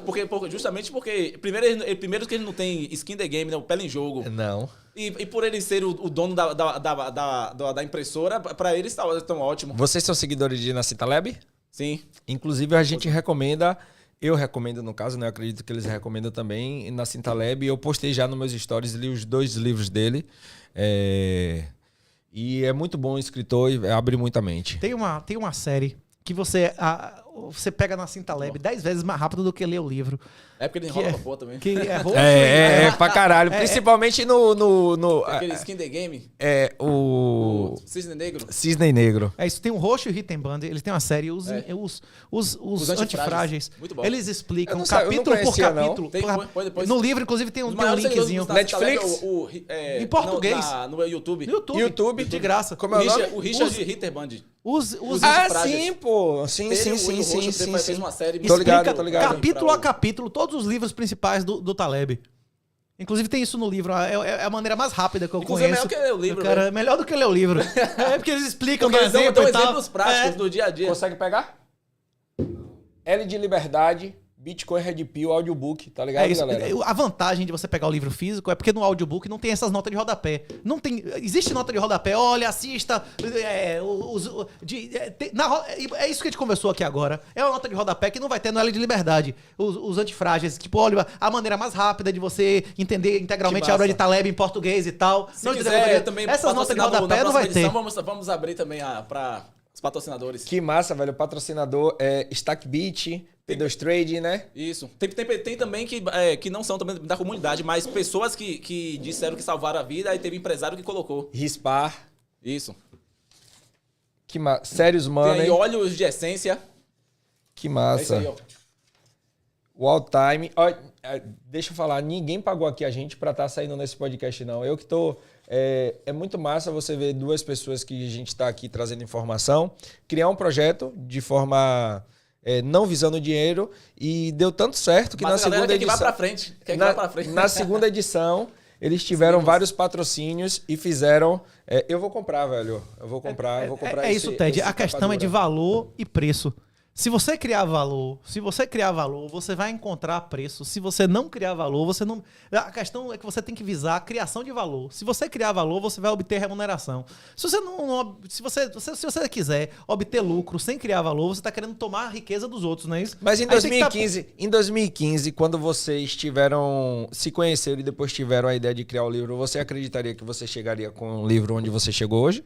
justamente porque primeiro que ele não tem skin the game, né, o pele em jogo. Não. E por ele ser o dono da impressora, pra eles tá tão ótimo. Vocês são seguidores de Nassim Taleb? Sim. Inclusive a gente recomenda, eu recomendo no caso, né? Eu acredito que eles recomendam também, Nassim Taleb. Eu postei já nos meus stories, li os 2 livros dele. E é muito bom o escritor e abre muita mente. Tem uma série que você pega na Nassim Taleb 10 vezes mais rápido do que ler o livro. É porque ele enrola pra pôr também. Que é roxo. Pra caralho. Principalmente no Aquele skin the game, o Cisne Negro. Cisne Negro. É isso, tem o Roxo e o Rittenband, eles têm uma série, os antifrágeis, Muito bom. eles explicam Eu não sei, eu não capítulo por conhecia, não. capítulo. Tem, põe depois. No livro, inclusive, tem um maiores linkzinho. seguidores do Nassim Netflix? Taleb é Em português. No YouTube. No YouTube, YouTube. de graça. Como é o nome? O Richard Ritterband. Os antifrágeis. Sim, pô. Sim. Fez uma série. Tô ligado, explica tô ligado. capítulo a capítulo todos os livros principais do Taleb. Inclusive tem isso no livro, é a maneira mais rápida que eu Inclusive, conheço. é melhor que ler o livro, Cara, né? é melhor do que ler o livro. É porque eles explicam, Porque dão eles dão exemplo e tal. exemplos práticos do dia a dia. Consegue pegar? L de Liberdade, Bitcoin Red Pill, audiobook, tá ligado, É isso. galera? A vantagem de você pegar o livro físico é porque no audiobook não tem essas notas de rodapé. Não tem. Existe nota de rodapé, olha, assista. É isso que a gente conversou aqui agora. É uma nota de rodapé que não vai ter no L de Liberdade. Os antifrágeis, tipo, olha, a maneira mais rápida de você entender integralmente Que a obra massa. de Taleb em português e tal. Se Não, quiser também essas notas de patrocinar rodapé na não vai próxima ter. edição, vamos abrir também para os patrocinadores. Que massa, velho. O patrocinador é Stackbit, P2 Trade, né? Isso. Tem também que não são também da comunidade, mas pessoas que disseram que salvaram a vida, aí teve empresário que colocou. Rispar. Isso. Que massa. Sérios Tem Money. aí óleos de essência. Que É isso massa. aí, ó. O All Time. Ó, deixa eu falar, ninguém pagou aqui a gente pra estar saindo nesse podcast, não. Eu que tô... É muito massa você ver 2 pessoas que a gente está aqui trazendo informação, criar um projeto de forma não visando dinheiro e deu tanto certo que Mas na a galera segunda quer que vá edição... pra frente. Quer que vá pra frente. Na segunda edição, eles tiveram vários patrocínios e fizeram... eu vou comprar, velho. Eu vou comprar É isso, Ted. A questão é de valor e preço. Se você criar valor, você vai encontrar preço. Se você não criar valor, você não... A questão é que você tem que visar a criação de valor. Se você criar valor, você vai obter remuneração. Se você não... Se você quiser obter lucro sem criar valor, você está querendo tomar a riqueza dos outros, não é isso? Mas em Aí você tem que 2015, quando vocês se conheceram e depois tiveram a ideia de criar o livro, você acreditaria que você chegaria com um livro onde você chegou hoje?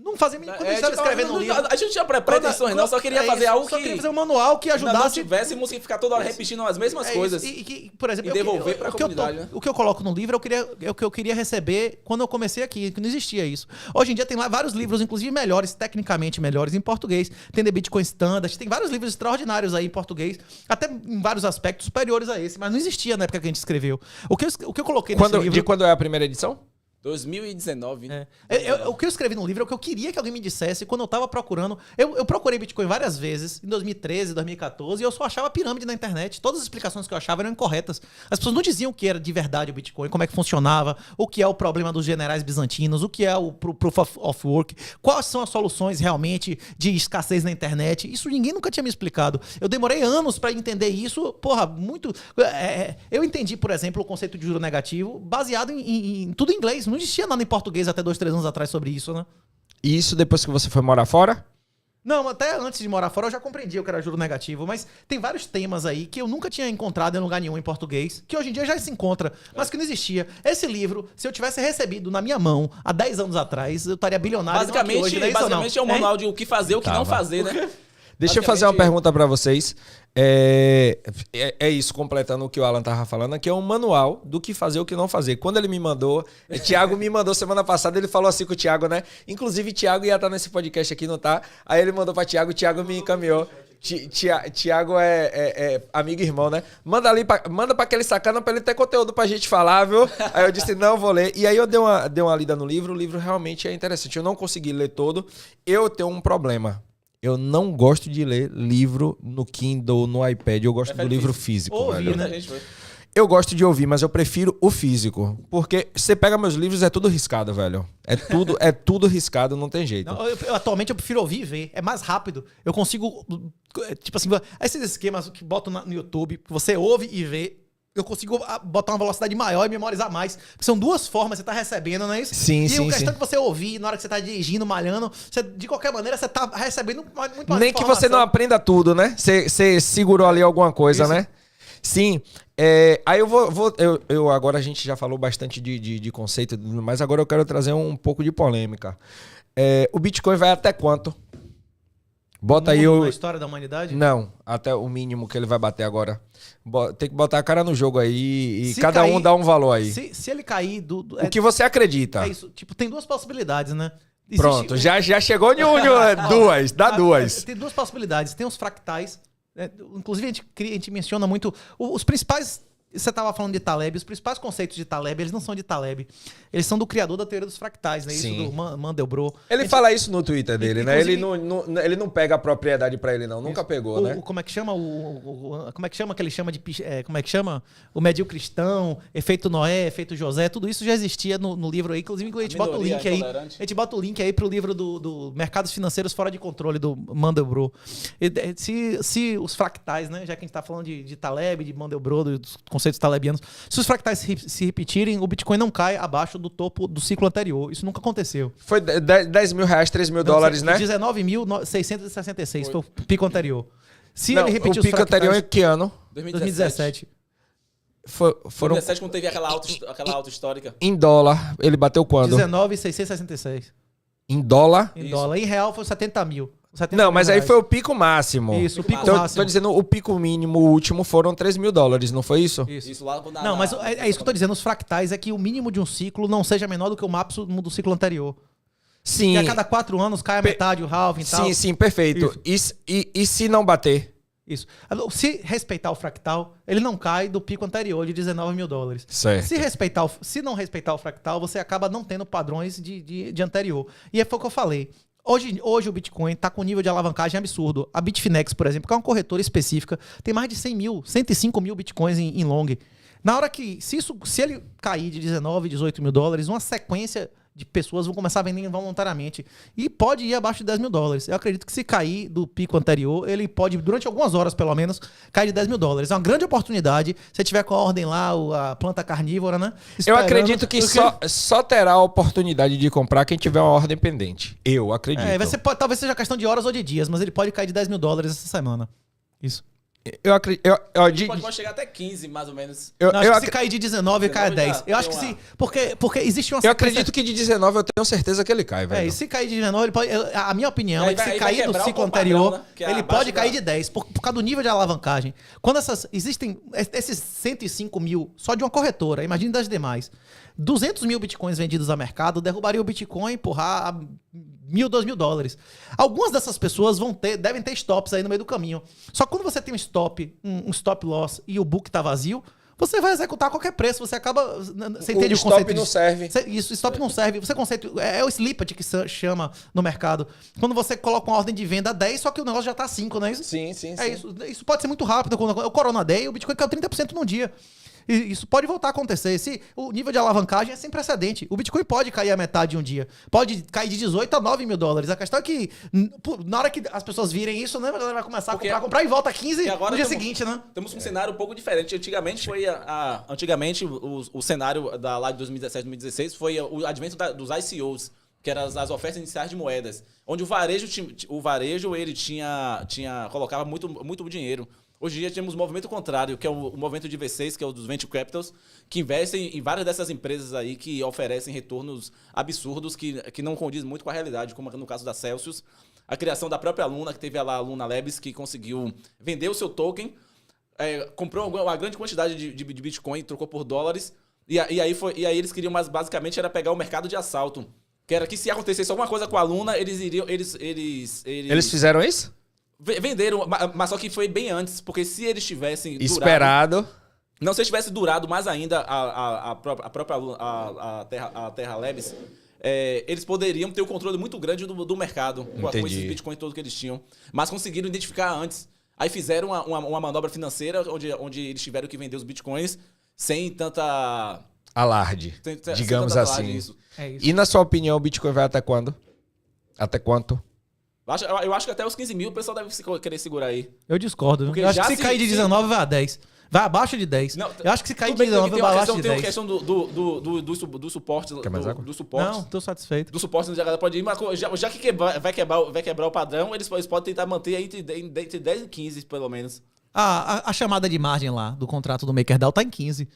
Não fazia quando a gente estava escrevendo um livro. A gente não tinha pretensões, não. Só queria fazer algo Só que queria fazer um manual que ajudasse. não tivesse música e ficar toda hora repetindo as mesmas coisas. E, por exemplo, E devolver pra comunidade, né? o que eu coloco no livro é o que eu queria receber quando eu comecei aqui, que não existia isso. Hoje em dia tem lá vários livros, inclusive melhores, tecnicamente melhores, em português. Tem The Bitcoin Standard, tem vários livros extraordinários aí em português, até em vários aspectos superiores a esse, mas não existia na época que a gente escreveu. O que eu coloquei nesse livro... De quando é a primeira edição? 2019. O que eu escrevi no livro é o que eu queria que alguém me dissesse quando eu tava procurando. Eu procurei Bitcoin várias vezes, em 2013, 2014, e eu só achava pirâmide na internet. Todas as explicações que eu achava eram incorretas. As pessoas não diziam o que era de verdade o Bitcoin, como é que funcionava, o que é o problema dos generais bizantinos, o que é o Proof of Work, quais são as soluções realmente de escassez na internet. Isso ninguém nunca tinha me explicado. Eu demorei anos para entender isso, muito... eu entendi, por exemplo, o conceito de juro negativo baseado em tudo em inglês. Não existia nada em português até 2, 3 anos atrás sobre isso, né? E isso depois que você foi morar fora? Não, até antes de morar fora eu já compreendi o que era juro negativo, mas tem vários temas aí que eu nunca tinha encontrado em lugar nenhum em português, que hoje em dia já se encontra, mas que não existia. Esse livro, se eu tivesse recebido na minha mão há 10 anos atrás, eu estaria bilionário. Basicamente é um manual de o que fazer, o que não fazer, né? Deixa eu fazer uma pergunta pra vocês. É isso, completando o que o Alan tava falando, aqui é um manual do que fazer e o que não fazer. Quando ele me mandou, o Thiago me mandou semana passada, ele falou assim com o Thiago, né? Inclusive, o Thiago ia estar nesse podcast aqui, não tá? Aí ele mandou pra Thiago, o Thiago me encaminhou. Thiago é amigo e irmão, né? Manda pra aquele sacana pra ele ter conteúdo pra gente falar, viu? Aí eu disse, não, vou ler. E aí eu dei uma lida no livro, o livro realmente é interessante. Eu não consegui ler todo, eu tenho um problema. Eu não gosto de ler livro no Kindle, no iPad. Eu gosto do livro físico. Ouvir, né? Eu gosto de ouvir, mas eu prefiro o físico. Porque você pega meus livros, é tudo riscado, velho. É tudo riscado, não tem jeito. Não, atualmente eu prefiro ouvir e ver. É mais rápido. Eu consigo... Tipo assim, esses esquemas que botam no YouTube, que você ouve e vê... Eu consigo botar uma velocidade maior e memorizar mais. Porque são duas formas que você tá recebendo, não é isso? Sim, e o questão que você ouvir na hora que você tá dirigindo, malhando, de qualquer maneira você tá recebendo muito mais nem que você não aprenda tudo, né? Você segurou ali alguma coisa, isso, né? Sim. Aí eu agora a gente já falou bastante de conceito, mas agora eu quero trazer um pouco de polêmica. O Bitcoin vai até quanto? Bota aí na história da humanidade? Não, até o mínimo que ele vai bater agora. Tem que botar a cara no jogo aí e cada um dá um valor aí. Se ele cair o que você acredita? É isso. Tipo, tem duas possibilidades, né? Pronto, já chegou em duas. Dá duas. Tem duas possibilidades. Tem os fractais. Inclusive, a gente menciona muito os principais... Você estava falando de Taleb, os principais conceitos de Taleb, eles não são de Taleb. Eles são do criador da teoria dos fractais, né? Sim. Isso do Mandelbrot. Ele fala isso no Twitter dele, né? Ele não pega a propriedade para ele, não. Nunca pegou, né? Como é que chama? Como é que chama que ele chama de... como é que chama? O Medil Cristão, Efeito Noé, Efeito José, tudo isso já existia no livro aí. Inclusive, a gente bota o link aí. A gente bota o link aí pro livro do Mercados Financeiros Fora de Controle, do Mandelbrot. Se os fractais, né? Já que a gente tá falando de Taleb, de Mandelbrot, dos conceitos talebianos. Se os fractais se repetirem, o Bitcoin não cai abaixo do topo do ciclo anterior. Isso nunca aconteceu. Foi 10 mil reais, 3 mil dólares, né? 19.666 foi o pico anterior. Se não, ele repetir o pico anterior é que ano? 2017. Foram 2017 quando teve aquela alta histórica. Em dólar, ele bateu quando? 19.666. Em dólar? Em dólar. Em real foi 70 mil. Não, mas aí foi o pico máximo. Isso, o pico então, máximo. Tô dizendo, o pico mínimo, o último, foram 3 mil dólares, não foi isso? Isso lá quando não, mas é isso que eu tô dizendo. Os fractais é que o mínimo de um ciclo não seja menor do que o máximo do ciclo anterior. Sim. E a cada 4 anos cai a metade, o halving e tal. Sim, perfeito. E se não bater? Isso. Se respeitar o fractal, ele não cai do pico anterior de 19 mil dólares. Certo. Se não respeitar o fractal, você acaba não tendo padrões de anterior. E foi o que eu falei. Hoje o Bitcoin está com um nível de alavancagem absurdo. A Bitfinex, por exemplo, que é uma corretora específica, tem mais de 105 mil Bitcoins em long. Na hora que, se ele cair de 19, 18 mil dólares, uma sequência de pessoas vão começar a vender involuntariamente. E pode ir abaixo de 10 mil dólares. Eu acredito que se cair do pico anterior, ele pode, durante algumas horas pelo menos, cair de 10 mil dólares. É uma grande oportunidade. Se tiver com a ordem lá, a planta carnívora, né? Eu acredito que só terá a oportunidade de comprar quem tiver uma ordem pendente. Eu acredito. Talvez seja questão de horas ou de dias, mas ele pode cair de 10 mil dólares essa semana. Isso. Eu acredito. Pode chegar até 15, mais ou menos. Não, acho que se cair de 19, cai a 10. Eu acho que tem se... Porque existe uma Eu acredito que de 19 eu tenho certeza que ele cai, velho. e se cair de 19, ele pode... A minha opinião é que se vai cair do quebrar ciclo o anterior, padrão, né? Que é ele abaixo pode cair da- de 10, por causa do nível de alavancagem. Quando existem esses 105 mil só de uma corretora, imagine das demais. 200 mil bitcoins vendidos a mercado derrubaria o Bitcoin, porra, a $1.000, $2.000. Algumas dessas pessoas devem ter stops aí no meio do caminho. Só que quando você tem um stop loss e o book tá vazio, você vai executar a qualquer preço. Você acaba... Você entende o stop conceito não serve. Isso, stop não serve. Você conceito... É o slippage que chama no mercado. Quando você coloca uma ordem de venda a 10, só que o negócio já tá a 5, não é isso? Sim. É isso. Isso pode ser muito rápido. Quando o Corona Day, o Bitcoin caiu 30% num dia. E isso pode voltar a acontecer. Se o nível de alavancagem é sem precedente. O Bitcoin pode cair a metade em um dia. Pode cair de 18 a 9 mil dólares. A questão é que, na hora que as pessoas virem isso, né, a galera vai começar a comprar e volta a 15 E agora no dia temos- seguinte, né? Temos um cenário um pouco diferente. Antigamente foi antigamente o cenário da lá de 2017, 2016 foi o advento dos ICOs, que eram as ofertas iniciais de moedas, onde o varejo ele colocava muito dinheiro. Hoje em dia temos um movimento contrário, que é o movimento de V6, que é o dos Venture Capitals, que investem em várias dessas empresas aí que oferecem retornos absurdos que não condizem muito com a realidade, como no caso da Celsius. A criação da própria Luna, que teve a Luna Labs, que conseguiu vender o seu token, comprou uma grande quantidade de Bitcoin, trocou por dólares, e aí eles queriam, mas basicamente era pegar o mercado de assalto. Que era que se acontecesse alguma coisa com a Luna, eles iriam... Eles fizeram isso? Venderam, mas só que foi bem antes, porque se eles tivessem Esperado. não, se eles tivessem durado mais ainda a própria Terra Labs, eles poderiam ter o controle muito grande do mercado com esses bitcoins todos que eles tinham. Mas conseguiram identificar antes. Aí fizeram uma manobra financeira onde eles tiveram que vender os bitcoins sem tanta... Alarde, digamos tanta assim. alarde, isso. É isso. E na sua opinião, o Bitcoin vai até quando? Até quanto? Eu acho que até os 15 mil o pessoal deve querer segurar aí. Eu discordo. Porque Eu acho já que se cair de 19, vai a 10. Vai abaixo de 10. Não, Eu acho que se cair tudo de bem que 19, vai abaixo de tem 10. a questão do suporte. Quer mais água? Do suporte. Não, tô satisfeito. Do suporte onde a galera pode ir, mas já que vai quebrar o padrão, eles podem tentar manter aí entre 10 e 15, pelo menos. A chamada de margem lá do contrato do MakerDAO tá em 15.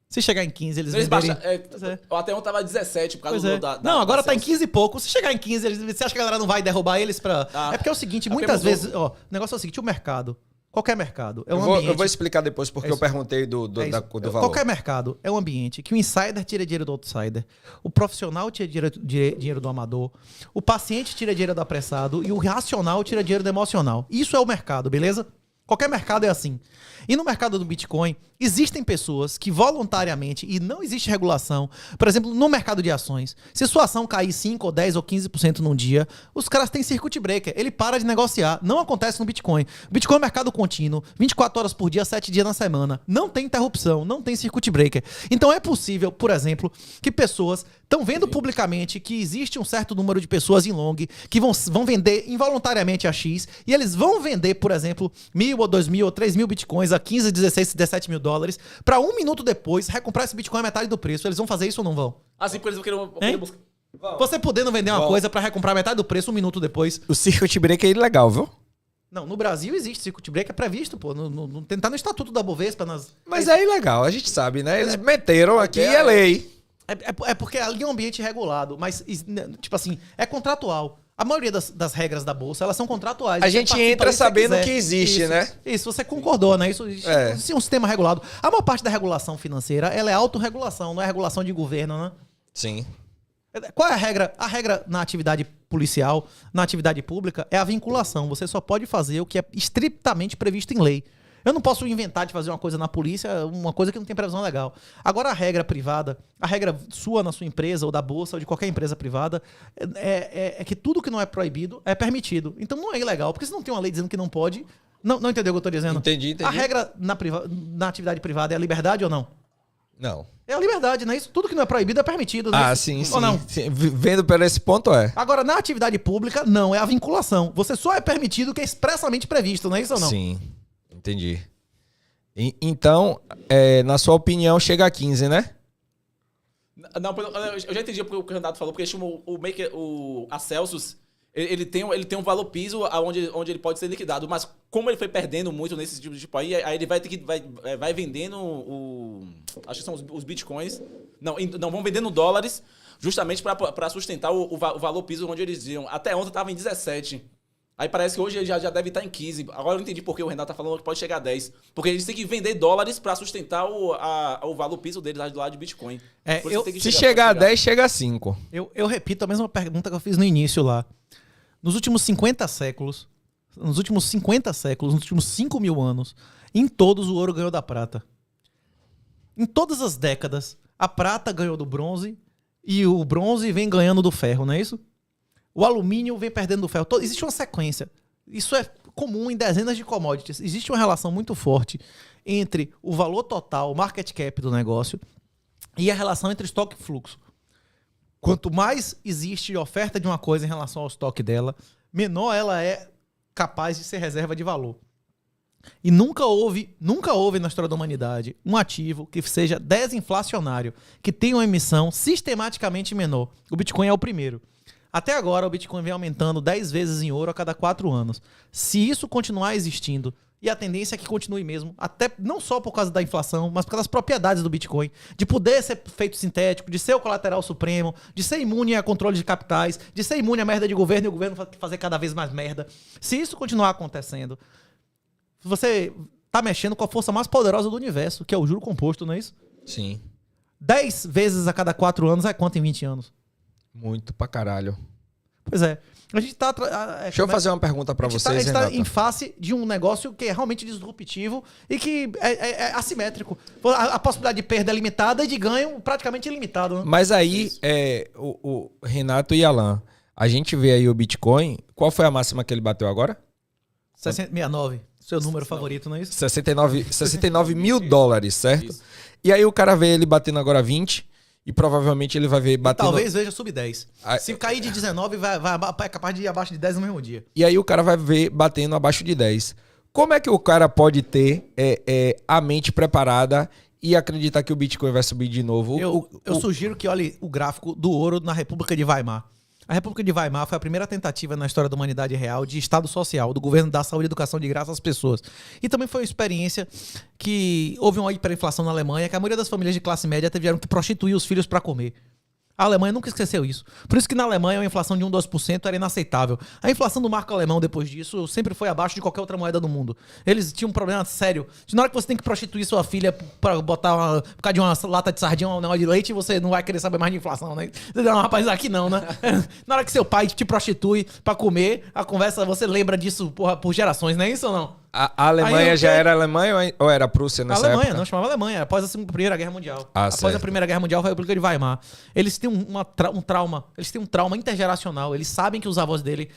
Se chegar em 15, eles venderem... Pois é. Até ontem tava 17 por causa Pois é. Não, agora tá em 15 e pouco. Se chegar em 15, você acha que a galera não vai derrubar eles pra... É porque é o seguinte, muitas vezes... Ó, o negócio é o seguinte, o mercado... Qualquer mercado é um ambiente... Eu vou explicar depois porque eu perguntei do valor. Qualquer mercado é um ambiente que o insider tira dinheiro do outsider, o profissional tira dinheiro do amador, o paciente tira dinheiro do apressado e o racional tira dinheiro do emocional. Isso é o mercado, beleza? Qualquer mercado é assim. E no mercado do Bitcoin, existem pessoas que voluntariamente, e não existe regulação, por exemplo, no mercado de ações, se sua ação cair 5 ou 10 ou 15% num dia, os caras têm circuit breaker, ele para de negociar. Não acontece no Bitcoin. O Bitcoin é um mercado contínuo, 24 horas por dia, 7 dias na semana. Não tem interrupção, não tem circuit breaker. Então é possível, por exemplo, que pessoas estão vendo publicamente que existe um certo número de pessoas em long que vão vender involuntariamente a X e eles vão vender, por exemplo, 1.000 ou 2.000 ou 3.000 bitcoins a 15, 16, 17 mil dólares para um minuto depois recomprar esse bitcoin a metade do preço. Eles vão fazer isso ou não vão? Assim, porque eles vão querer buscar. Você podendo vender uma coisa para recomprar a metade do preço um minuto depois. O circuit breaker é ilegal, viu? Não, no Brasil existe circuit breaker, é previsto, pô. Tá no estatuto da Bovespa. Mas é ilegal, a gente sabe, né? Eles meteram aqui e é lei. É porque ali é um ambiente regulado, mas, tipo assim, é contratual. A maioria das regras da Bolsa, elas são contratuais. A Você gente participa entra ali se você sabendo quiser. que existe, Isso, né? Isso, você concordou, né? Isso É. é um sistema regulado. A maior parte da regulação financeira, ela é autorregulação, não é regulação de governo, né? Sim. Qual é a regra? A regra na atividade policial, na atividade pública, é a vinculação. Você só pode fazer o que é estritamente previsto em lei. Eu não posso inventar de fazer uma coisa na polícia, uma coisa que não tem previsão legal. Agora, a regra privada, a regra sua na sua empresa, ou da Bolsa, ou de qualquer empresa privada, é que tudo que não é proibido é permitido. Então não é ilegal, porque se não tem uma lei dizendo que não pode... Não entendeu o que eu tô dizendo? Entendi. A regra na atividade privada é a liberdade ou não? Não. É a liberdade, não é isso? Tudo que não é proibido é permitido, né? Sim. Ou não? Sim. Vendo por esse ponto, é. Agora, na atividade pública, não, é a vinculação. Você só é permitido o que é expressamente previsto, não é isso ou não? Sim, entendi. Então, na sua opinião, chega a 15, né? Não, eu já entendi o que o Renato falou, porque eles chamam a Celsius, Ele tem um valor piso onde ele pode ser liquidado, mas como ele foi perdendo muito nesse tipo aí ele vai ter que vai vendendo acho que são os bitcoins, não vão vendendo dólares justamente para sustentar o valor piso onde eles iam. Até ontem estava em 17. Aí parece que hoje ele já deve estar em 15. Agora eu entendi porque o Renato tá falando que pode chegar a 10. Porque eles têm que vender dólares para sustentar o valor piso deles lá de Bitcoin. Se chegar a 10, chega a 5. Eu repito a mesma pergunta que eu fiz no início lá. Nos últimos 50 séculos, nos últimos 5 mil anos, em todos o ouro ganhou da prata. Em todas as décadas, a prata ganhou do bronze e o bronze vem ganhando do ferro, não é isso? O alumínio vem perdendo do ferro. Existe uma sequência. Isso é comum em dezenas de commodities. Existe uma relação muito forte entre o valor total, o market cap do negócio, e a relação entre estoque e fluxo. Quanto mais existe oferta de uma coisa em relação ao estoque dela, menor ela é capaz de ser reserva de valor. E nunca houve na história da humanidade um ativo que seja desinflacionário, que tenha uma emissão sistematicamente menor. O Bitcoin é o primeiro. Até agora, o Bitcoin vem aumentando 10 vezes em ouro a cada 4 anos. Se isso continuar existindo, e a tendência é que continue mesmo, até não só por causa da inflação, mas por causa das propriedades do Bitcoin, de poder ser feito sintético, de ser o colateral supremo, de ser imune a controle de capitais, de ser imune a merda de governo e o governo fazer cada vez mais merda. Se isso continuar acontecendo, você tá mexendo com a força mais poderosa do universo, que é o juro composto, não é isso? Sim. 10 vezes a cada 4 anos é quanto em 20 anos? Muito pra caralho. Pois é. A gente tá... Deixa eu fazer uma pergunta pra vocês, A gente tá Renato. em face de um negócio que é realmente disruptivo e que é assimétrico. A possibilidade de perda é limitada e de ganho praticamente ilimitado. Né? Mas aí, o Renato e Alan, a gente vê aí o Bitcoin. Qual foi a máxima que ele bateu agora? 69. Seu número favorito, não é isso? 69 mil dólares, certo? Isso. E aí o cara vê ele batendo agora 20 e provavelmente ele vai ver batendo... Talvez veja sub 10. Ah, Se cair de 19, é capaz de ir abaixo de 10 no mesmo dia. E aí o cara vai ver batendo abaixo de 10. Como é que o cara pode ter a mente preparada e acreditar que o Bitcoin vai subir de novo? Eu sugiro que olhe o gráfico do ouro na República de Weimar. A República de Weimar foi a primeira tentativa na história da humanidade real de Estado social, do governo dar saúde e educação de graça às pessoas. E também foi uma experiência que houve uma hiperinflação na Alemanha, que a maioria das famílias de classe média tiveram que prostituir os filhos para comer. A Alemanha nunca esqueceu isso. Por isso que na Alemanha a inflação de 2% era inaceitável. A inflação do marco alemão depois disso sempre foi abaixo de qualquer outra moeda do mundo. Eles tinham um problema sério. Na hora que você tem que prostituir sua filha para botar por causa de uma lata de sardinha ou um negócio de leite, você não vai querer saber mais de inflação, né? Não, rapaz, aqui não, né? Na hora que seu pai te prostitui para comer, a conversa, você lembra disso por gerações, não é isso ou não? A Alemanha já era Alemanha ou era Prússia nessa Alemanha, época? não chamava Alemanha, após a Primeira Guerra Mundial. Após certo. a Primeira Guerra Mundial foi a República de Weimar. Eles têm um trauma, eles têm um trauma intergeracional, eles sabem que os avós dele,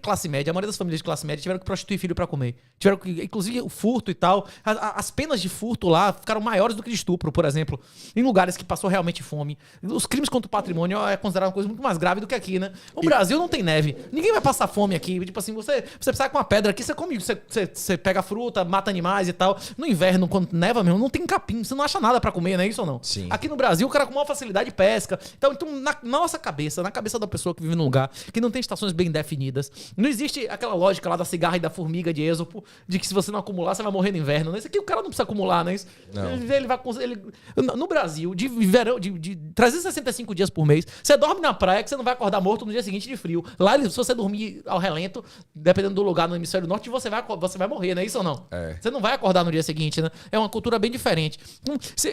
classe média, a maioria das famílias de classe média tiveram que prostituir filho pra comer. Tiveram que, inclusive o furto e tal, as penas de furto lá ficaram maiores do que de estupro, por exemplo, em lugares que passou realmente fome. Os crimes contra o patrimônio é considerado uma coisa muito mais grave do que aqui, né? O Brasil não tem neve, ninguém vai passar fome aqui, tipo assim, você sai com uma pedra aqui, você come, você pega fruta, mata animais e tal. No inverno, quando neva mesmo, não tem capim, você não acha nada pra comer, não é isso ou não? Sim. Aqui no Brasil, o cara com maior facilidade pesca. Então na nossa cabeça, na cabeça da pessoa que vive num lugar que não tem estações bem definidas, não existe aquela lógica lá da cigarra e da formiga de Êxopo, de que se você não acumular, você vai morrer no inverno, né? Isso aqui o cara não precisa acumular, né? Isso, Não. no Brasil, de verão, de 365 dias por mês, você dorme na praia que você não vai acordar morto no dia seguinte de frio. Lá, se você dormir ao relento, dependendo do lugar no hemisfério norte, você vai morrer, não é isso ou não? É. Você não vai acordar no dia seguinte, né? É uma cultura bem diferente.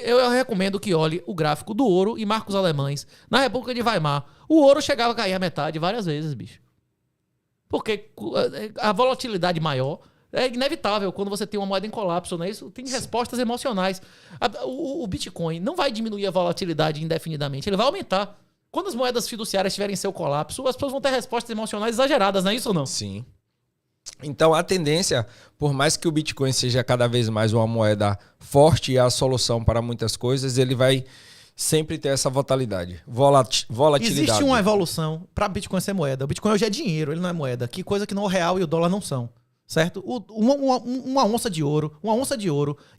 Eu recomendo que olhe o gráfico do ouro e marcos alemães. Na República de Weimar, o ouro chegava a cair a metade várias vezes, bicho. Porque a volatilidade maior é inevitável quando você tem uma moeda em colapso, não é isso? Tem respostas emocionais. O Bitcoin não vai diminuir a volatilidade indefinidamente, ele vai aumentar. Quando as moedas fiduciárias tiverem seu colapso, as pessoas vão ter respostas emocionais exageradas, não é isso ou não? Sim. Então a tendência, por mais que o Bitcoin seja cada vez mais uma moeda forte e a solução para muitas coisas, ele vai sempre ter essa volatilidade. Existe uma evolução para Bitcoin ser moeda. O Bitcoin hoje é dinheiro, ele não é moeda. Que coisa que no real e o dólar não são. certo? Uma onça de ouro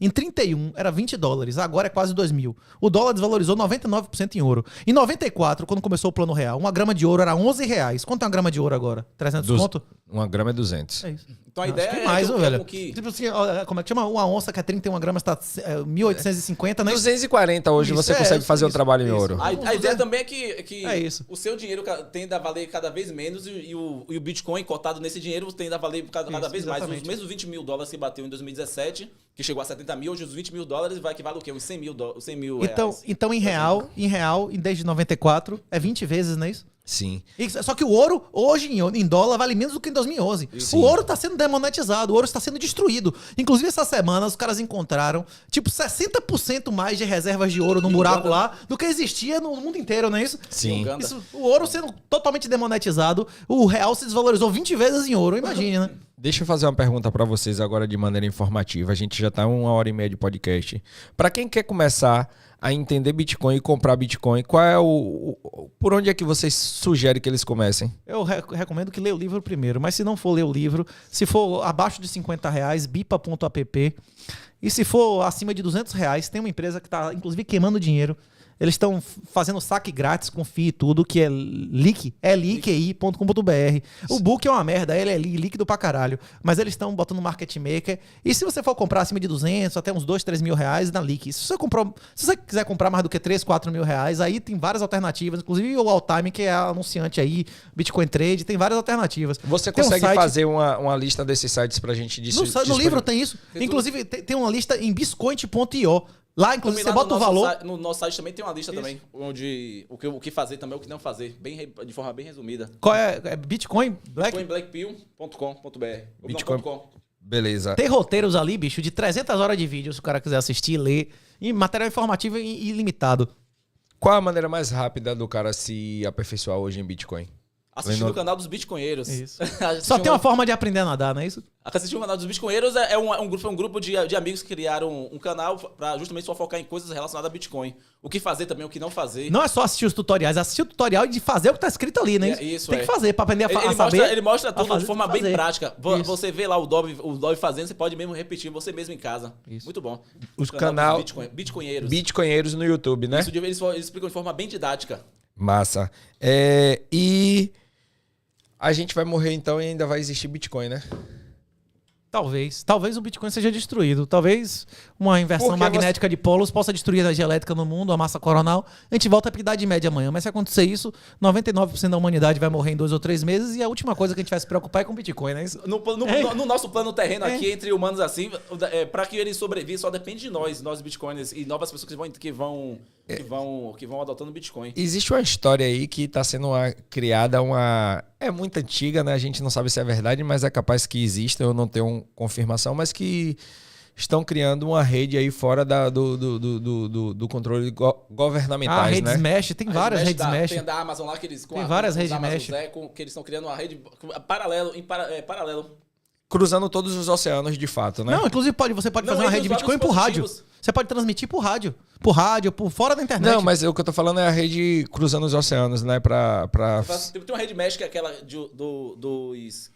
em 31 era $20, agora é quase 2.000. O dólar desvalorizou 99% em ouro. Em 94, quando começou o Plano Real, uma grama de ouro era R$11. Quanto é uma grama de ouro agora? 300 conto? Uma grama é 200. É isso. Então a Acho ideia que é mais, que, velho. que Tipo assim, como é que chama? Uma onça que é 31 gramas tá 1.850, né? 240 hoje Isso, você consegue fazer um isso, trabalho em isso. ouro. a ideia também é que É isso. o seu dinheiro tende a valer cada vez menos e o Bitcoin cotado nesse dinheiro tende a valer cada Isso, vez mais. exatamente. Os mesmos $20.000 que bateu em 2017, que chegou a 70 mil, hoje os $20.000 vai equivaler o quê? Uns 100 mil reais. Então em real, desde 94, é 20 vezes, não é isso? Sim. Só que o ouro, hoje em dólar, vale menos do que em 2011. Sim. O ouro está sendo demonetizado, o ouro está sendo destruído. Inclusive, essa semana, os caras encontraram, tipo, 60% mais de reservas de ouro num buraco lá do que existia no mundo inteiro, não é isso? Sim. Uganda. O ouro sendo totalmente demonetizado, o real se desvalorizou 20 vezes em ouro, imagine, né? Deixa eu fazer uma pergunta para vocês agora de maneira informativa. A gente já tá 1h30 de podcast. Para quem quer começar a entender Bitcoin e comprar Bitcoin, qual é por onde é que vocês sugerem que eles comecem? Eu recomendo que leia o livro primeiro, mas se não for ler o livro, se for abaixo de R$50, bipa.app. E se for acima de R$200, tem uma empresa que está, inclusive, queimando dinheiro. Eles estão fazendo saque grátis com FII e tudo, que é liki.com.br. O book é uma merda, ele é líquido pra caralho. Mas eles estão botando market maker. E se você for comprar acima de 200, até uns 2, 3 mil reais na Liki. Se você quiser comprar mais do que 3, 4 mil reais, aí tem várias alternativas. Inclusive o Alltime, que é a anunciante aí, Bitcoin Trade, tem várias alternativas. Você Tem um consegue site- fazer uma lista desses sites pra gente No livro tem isso. Inclusive tem uma lista em biscoint.io. Lá, inclusive, você bota o valor. No nosso site também tem uma lista também, onde o que fazer também, o que não fazer, de forma bem resumida. Qual é Bitcoin Black? Bitcoinblackpill.com.br. Bitcoin. Beleza. Tem roteiros ali, bicho, de 300 horas de vídeo, se o cara quiser assistir, ler. E material informativo ilimitado. Qual a maneira mais rápida do cara se aperfeiçoar hoje em Bitcoin? Assistir o canal dos Bitcoinheiros. Isso. Só tem uma forma de aprender a nadar, não é isso? Assistir o canal dos Bitcoinheiros é um grupo de amigos que criaram um canal pra justamente só focar em coisas relacionadas a Bitcoin. O que fazer também, o que não fazer. Não é só assistir os tutoriais, é assistir o tutorial e de fazer o que tá escrito ali, né? Isso, tem que fazer pra aprender a saber. Ele mostra a tudo fazer, de forma tem que bem fazer. prática. Isso. Você vê lá o Dove fazendo, você pode mesmo repetir você mesmo em casa. Isso. Muito bom. Os O canal dos Bitcoinheiros. Bitcoinheiros no YouTube, né? Isso, eles explicam de forma bem didática. Massa. E a gente vai morrer então e ainda vai existir Bitcoin, né? Talvez o Bitcoin seja destruído. Talvez uma inversão Porque magnética de polos possa destruir a energia elétrica no mundo, a massa coronal. A gente volta à Idade Média amanhã. Mas se acontecer isso, 99% da humanidade vai morrer em 2 ou 3 meses e a última coisa que a gente vai se preocupar é com o Bitcoin, né? No nosso plano terreno aqui, entre humanos assim, para que ele sobreviva, só depende de nós Bitcoiners e novas pessoas que vão adotando Bitcoin. Existe uma história aí que está sendo criada é muito antiga, né? A gente não sabe se é verdade, mas é capaz que exista, eu não tenho confirmação, mas que estão criando uma rede aí fora do controle governamentais, A rede né? Smash, tem várias redes Smash. Tem a da Amazon lá que eles Tem várias redes Amazon Mesh. que eles estão criando uma rede paralelo. Cruzando todos os oceanos de fato, né? Não, inclusive você pode Não, fazer uma entre rede os Bitcoin vários por rádio. dispositivos. Você pode transmitir por rádio. Por rádio, por fora da internet. Não, mas o que eu tô falando é a rede cruzando os oceanos, né? Tem uma rede mesh que é aquela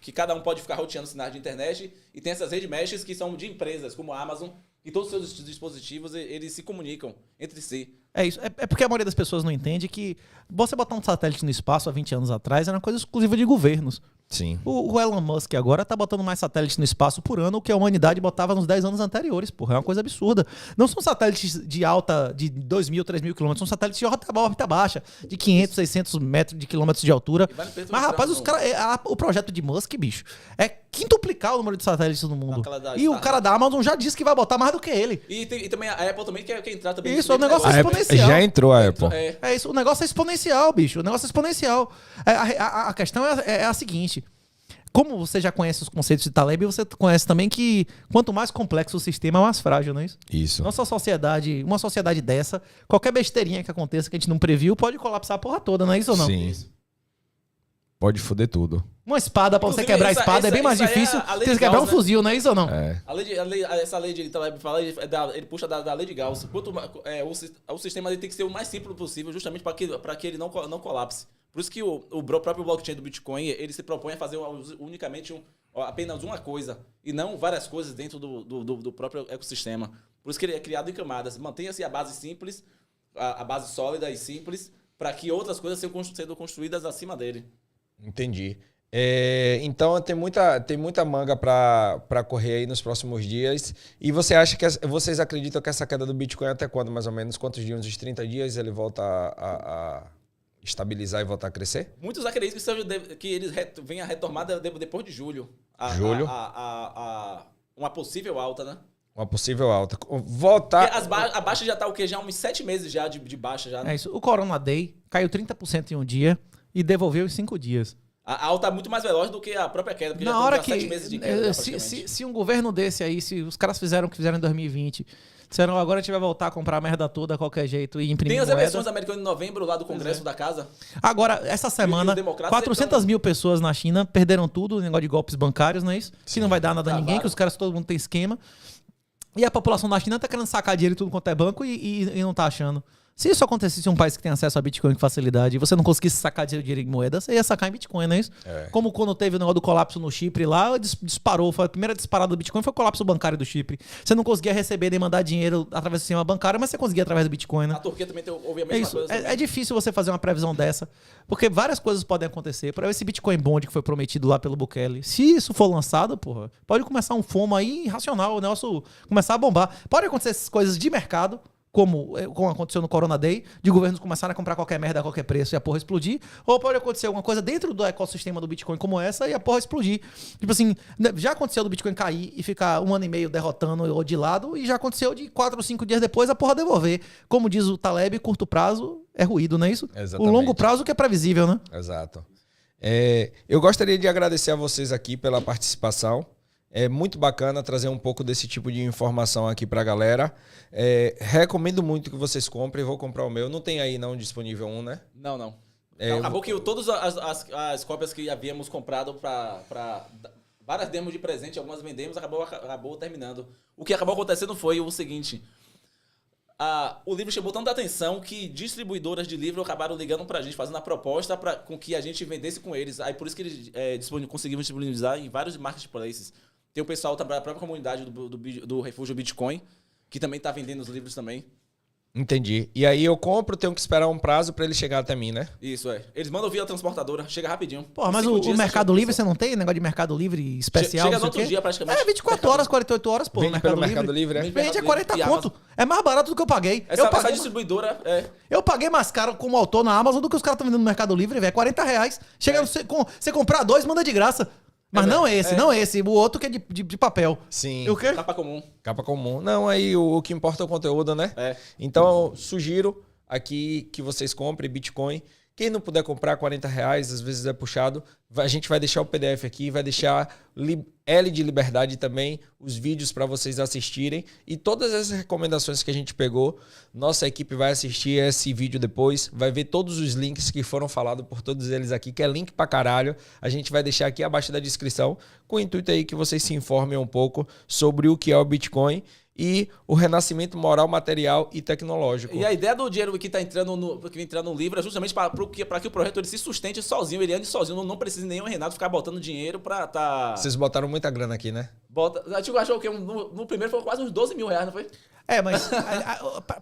que cada um pode ficar roteando sinais de internet, e tem essas redes meshes que são de empresas, como a Amazon, e todos os seus dispositivos, eles se comunicam entre si. É isso. É porque a maioria das pessoas não entende que você botar um satélite no espaço há 20 anos atrás era uma coisa exclusiva de governos. Sim. O Elon Musk agora tá botando mais satélites no espaço por ano que a humanidade botava nos 10 anos anteriores, porra. É uma coisa absurda. Não são satélites de alta de 2.000, 3.000 quilômetros, são satélites de órbita baixa, de 500, 600 metros de quilômetros de altura. Mas, rapaz, o projeto de Musk, bicho, é quintuplicar o número de satélites no mundo. E o cara da Amazon já disse que vai botar mais do que ele. E também a Apple também quer entrar também. Isso, o negócio é A Apple exponencial. já entrou a Apple. É isso, o negócio é exponencial, bicho. O negócio é exponencial. A questão é a seguinte. Como você já conhece os conceitos de Taleb, você conhece também que quanto mais complexo o sistema, mais frágil, não é isso? Isso. Nossa sociedade, uma sociedade dessa, qualquer besteirinha que aconteça que a gente não previu, pode colapsar a porra toda, não é isso ou não? Sim. Pode foder tudo. Uma espada, pra você Inclusive, quebrar a espada, é bem mais essa aí é difícil a lei do que de quebrar um Gauss, né? fuzil, não é isso ou não? É. Essa lei de Taleb fala, ele puxa da lei de Gauss. O sistema tem que ser o mais simples possível, justamente para que ele não colapse. Por isso que o próprio blockchain do Bitcoin, ele se propõe a fazer unicamente apenas uma coisa e não várias coisas dentro do próprio ecossistema. Por isso que ele é criado em camadas. Mantenha-se a base simples, a base sólida e simples, para que outras coisas sejam construídas acima dele. Entendi. Então tem muita manga para correr aí nos próximos dias. E vocês acreditam que essa queda do Bitcoin até quando, mais ou menos? Quantos dias? Uns 30 dias ele volta a estabilizar e voltar a crescer? Muitos acreditam que eles venham a retomar depois de julho. Julho? Uma possível alta, né? Uma possível alta. Voltar... A baixa já tá o quê? Já há uns 7 meses já de baixa. Já, né? É isso. O Corona Day caiu 30% em um dia e devolveu em 5 dias. A alta é muito mais veloz do que a própria queda, porque Na já hora estamos há 7 meses de queda. se um governo desse aí, se os caras fizeram o que fizeram em 2020, disseram agora a gente vai voltar a comprar a merda toda a qualquer jeito e imprimir Tem as moeda. eleições americanas em novembro lá do Congresso da Casa. Agora, essa semana, 400 mil pessoas na China perderam tudo, o negócio de golpes bancários, não é isso? Que não vai dar nada a ninguém, que os caras, todo mundo tem esquema. E a população da China tá querendo sacar dinheiro em tudo quanto é banco e não tá achando. Se isso acontecesse em um país que tem acesso a Bitcoin com facilidade e você não conseguisse sacar dinheiro em moeda, você ia sacar em Bitcoin, não é isso? Como quando teve o negócio do colapso no Chipre lá, disparou. Foi a primeira disparada do Bitcoin foi o colapso bancário do Chipre. Você não conseguia receber nem mandar dinheiro através do sistema bancário, mas você conseguia através do Bitcoin, né? A Turquia também houve a mesma coisa. É difícil você fazer uma previsão dessa, porque várias coisas podem acontecer. Para esse Bitcoin Bond que foi prometido lá pelo Bukele, se isso for lançado, porra, pode começar um FOMO aí irracional, o negócio começar a bombar. Pode acontecer essas coisas de mercado, como aconteceu no Corona Day, de governos começarem a comprar qualquer merda a qualquer preço e a porra explodir, ou pode acontecer alguma coisa dentro do ecossistema do Bitcoin como essa e a porra explodir. Tipo assim, já aconteceu do Bitcoin cair e ficar 1 ano e meio derrotando ou de lado, e já aconteceu de 4 ou 5 dias depois a porra devolver. Como diz o Taleb, curto prazo é ruído, não é isso? Exatamente. O longo prazo que é previsível, né? Exato. Eu gostaria de agradecer a vocês aqui pela participação. É muito bacana trazer um pouco desse tipo de informação aqui pra galera. Recomendo muito que vocês comprem. Vou comprar o meu. Não tem aí não disponível um, né? Não. Acabou que todas as cópias que havíamos comprado para várias demos de presente, algumas vendemos, acabou terminando. O que acabou acontecendo foi o seguinte. O livro chamou tanta atenção que distribuidoras de livro acabaram ligando pra gente, fazendo a proposta com que a gente vendesse com eles. Aí por isso que eles conseguimos disponibilizar em vários marketplaces. Tem o pessoal da própria comunidade do Refúgio Bitcoin, que também tá vendendo os livros também. Entendi. E aí eu compro, tenho que esperar um prazo pra ele chegar até mim, né? Isso, Eles mandam via transportadora, chega rapidinho. Porra, mas o Mercado Livre, você não tem negócio de Mercado Livre especial? Chega no outro dia, praticamente. 24 horas, 48 horas, pô. Vende pelo Mercado Livre, né? Vende a 40 conto. É mais barato do que eu paguei. Essa distribuidora Eu paguei mais caro como autor na Amazon do que os caras estão vendendo no Mercado Livre, velho. 40 reais. Chega, você comprar 2, manda de graça. Mas não esse. O outro que é de papel. Sim. O quê? Capa comum. Capa comum. Não, aí o que importa é o conteúdo, né? Então, sugiro aqui que vocês comprem Bitcoin. Quem não puder comprar R$40, às vezes é puxado, a gente vai deixar o PDF aqui, vai deixar L de Liberdade também, os vídeos para vocês assistirem. E todas as recomendações que a gente pegou, nossa equipe vai assistir esse vídeo depois, vai ver todos os links que foram falados por todos eles aqui, que é link pra caralho. A gente vai deixar aqui abaixo da descrição, com o intuito aí que vocês se informem um pouco sobre o que é o Bitcoin e o renascimento moral, material e tecnológico. E a ideia do dinheiro que está entrando no livro é justamente para que o projeto ele se sustente sozinho, ele ande sozinho, não precisa nem o Renato ficar botando dinheiro para tá... Vocês botaram muita grana aqui, né? A gente achou que no primeiro foi quase uns R$12 mil, não foi? Mas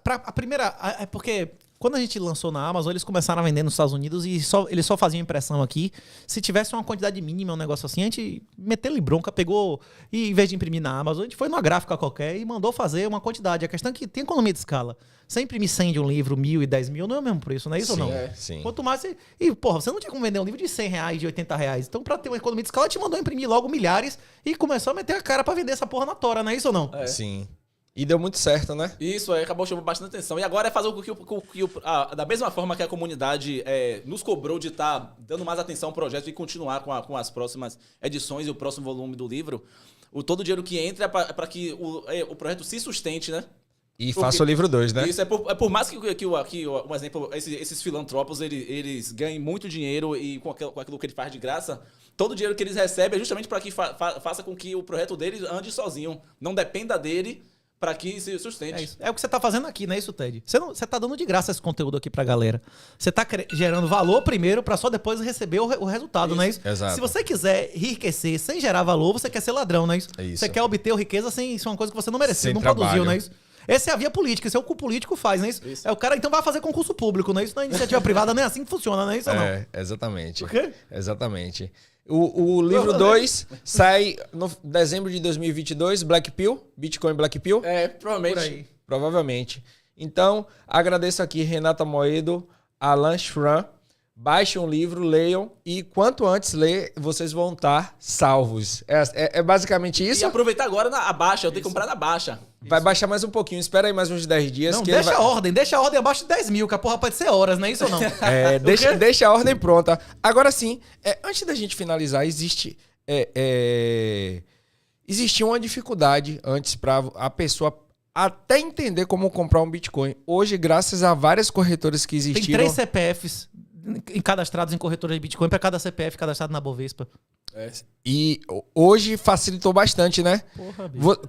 a primeira... É porque quando a gente lançou na Amazon, eles começaram a vender nos Estados Unidos e eles só faziam impressão aqui. Se tivesse uma quantidade mínima, um negócio assim, a gente meteu-lhe bronca, pegou e em vez de imprimir na Amazon, a gente foi numa gráfica qualquer e mandou fazer uma quantidade. A questão é que tem economia de escala. Você imprimir 100 de um livro, 1.000 e 10 mil, não é o mesmo preço, não é isso ou não? Sim. Quanto mais você... E, porra, você não tinha como vender um livro de R$100, de R$80. Então, pra ter uma economia de escala, te mandou imprimir logo milhares e começou a meter a cara pra vender essa porra na tora, não é isso ou não? Sim. E deu muito certo, né? Isso, acabou chamando bastante atenção. E agora é fazer o que da mesma forma que a comunidade nos cobrou de estar dando mais atenção ao projeto e continuar com as próximas edições e o próximo volume do livro, todo o dinheiro que entra é para que o projeto se sustente, né? E faça o livro 2, né? Isso, por mais que um exemplo, esses filantropos, eles ganhem muito dinheiro e com aquilo que ele faz de graça, todo o dinheiro que eles recebem é justamente para que faça com que o projeto deles ande sozinho, não dependa dele para que se sustente. É isso. É o que você tá fazendo aqui, não é isso, Ted? Você tá dando de graça esse conteúdo aqui pra galera. Você tá gerando valor primeiro pra só depois receber o resultado, não é isso? Exato. Se você quiser enriquecer sem gerar valor, você quer ser ladrão, não é isso? É isso. Você quer obter riqueza sem isso é uma coisa que você não mereceu, Sem não trabalho. produziu, não é isso? Essa é a via política, isso é o que o político faz, não é isso? Isso. É o cara, então vai fazer concurso público, não é isso? Na iniciativa privada não é assim que funciona, não é isso ou não? É, exatamente. O quê? Exatamente. O livro 2 sai no dezembro de 2022, Black Pill, Bitcoin Black Pill. Provavelmente. Por aí. Provavelmente. Então, agradeço aqui Renato Amoedo, Alan Schran. Baixem um livro, leiam e quanto antes ler, vocês vão estar salvos. É basicamente isso. E aproveitar agora na baixa, eu tenho que comprar na baixa. Vai baixar mais um pouquinho, espera aí mais uns 10 dias. Não, que deixa ele vai... deixa a ordem abaixo de 10 mil, que a porra pode ser horas, não é isso ou não? Deixa a ordem pronta. Agora sim, antes da gente finalizar, existia uma dificuldade antes para a pessoa até entender como comprar um Bitcoin. Hoje, graças a várias corretoras que Tem existiram... 3 CPFs cadastrados em corretora de Bitcoin para cada CPF cadastrado na Bovespa. E hoje facilitou bastante, né? Porra, bicho.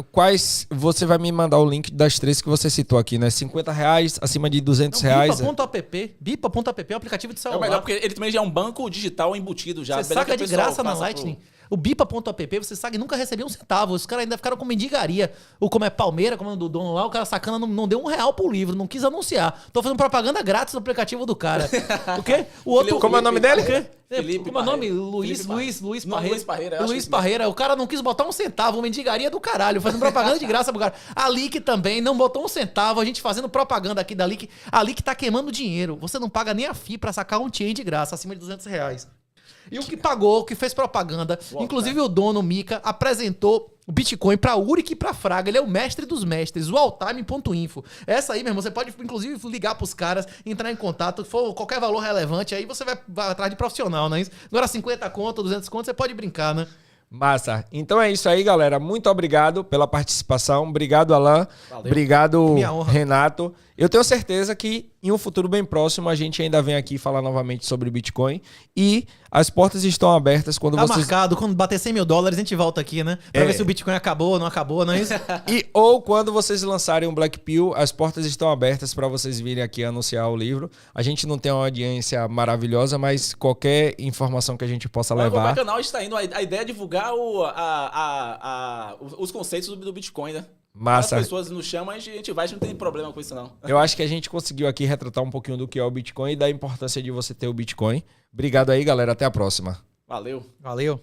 Quais você vai me mandar o link das 3 que você citou aqui, né? R$50, acima de R$200. Bipa.app é um aplicativo de É o celular. melhor, porque ele também já é um banco digital embutido já. Você Beleza saca que de o pessoal graça na faça Lightning. O Bipa.app, você sabe, nunca recebeu um centavo. Os caras ainda ficaram com mendigaria. O como é Palmeira, como é do dono lá, o cara sacana não deu R$1 pro livro, não quis anunciar. Tô fazendo propaganda grátis no aplicativo do cara. O quê? O outro. Como é o nome dele? O quê? Felipe Como é o nome? Parreira. Luiz Felipe Parreira. Não, Luiz Parreira, eu acho Luiz que Parreira. O cara não quis botar um centavo, mendigaria do caralho, fazendo propaganda de graça pro cara. A Lick também não botou um centavo, a gente fazendo propaganda aqui da Lick. A Lick tá queimando dinheiro. Você não paga nem a FII pra sacar um chain de graça, acima de R$200. E o que pagou, o que fez propaganda, inclusive o dono, Mika, apresentou o Bitcoin pra Uric e pra Fraga. Ele é o mestre dos mestres, o alltime.info. Essa aí, meu irmão, você pode inclusive ligar pros caras, entrar em contato, for qualquer valor relevante, aí você vai atrás de profissional, não é isso? Agora 50 conto, 200 conto, você pode brincar, né? Massa. Então é isso aí, galera. Muito obrigado pela participação. Obrigado, Alan. Valeu. Obrigado, Minha honra. Renato. Eu tenho certeza que em um futuro bem próximo a gente ainda vem aqui falar novamente sobre Bitcoin. E as portas estão abertas quando Tá vocês... marcado, quando bater $100 mil, a gente volta aqui, né? Pra ver se o Bitcoin acabou ou não acabou, não é isso? Ou quando vocês lançarem um Black Pill, as portas estão abertas para vocês virem aqui anunciar o livro. A gente não tem uma audiência maravilhosa, mas qualquer informação que a gente possa O levar... canal está indo. A ideia é divulgar os conceitos do Bitcoin, né? Massa. As pessoas nos chamam, a gente vai, a gente não tem problema com isso, não. Eu acho que a gente conseguiu aqui retratar um pouquinho do que é o Bitcoin e da importância de você ter o Bitcoin. Obrigado aí, galera. Até a próxima. Valeu. Valeu.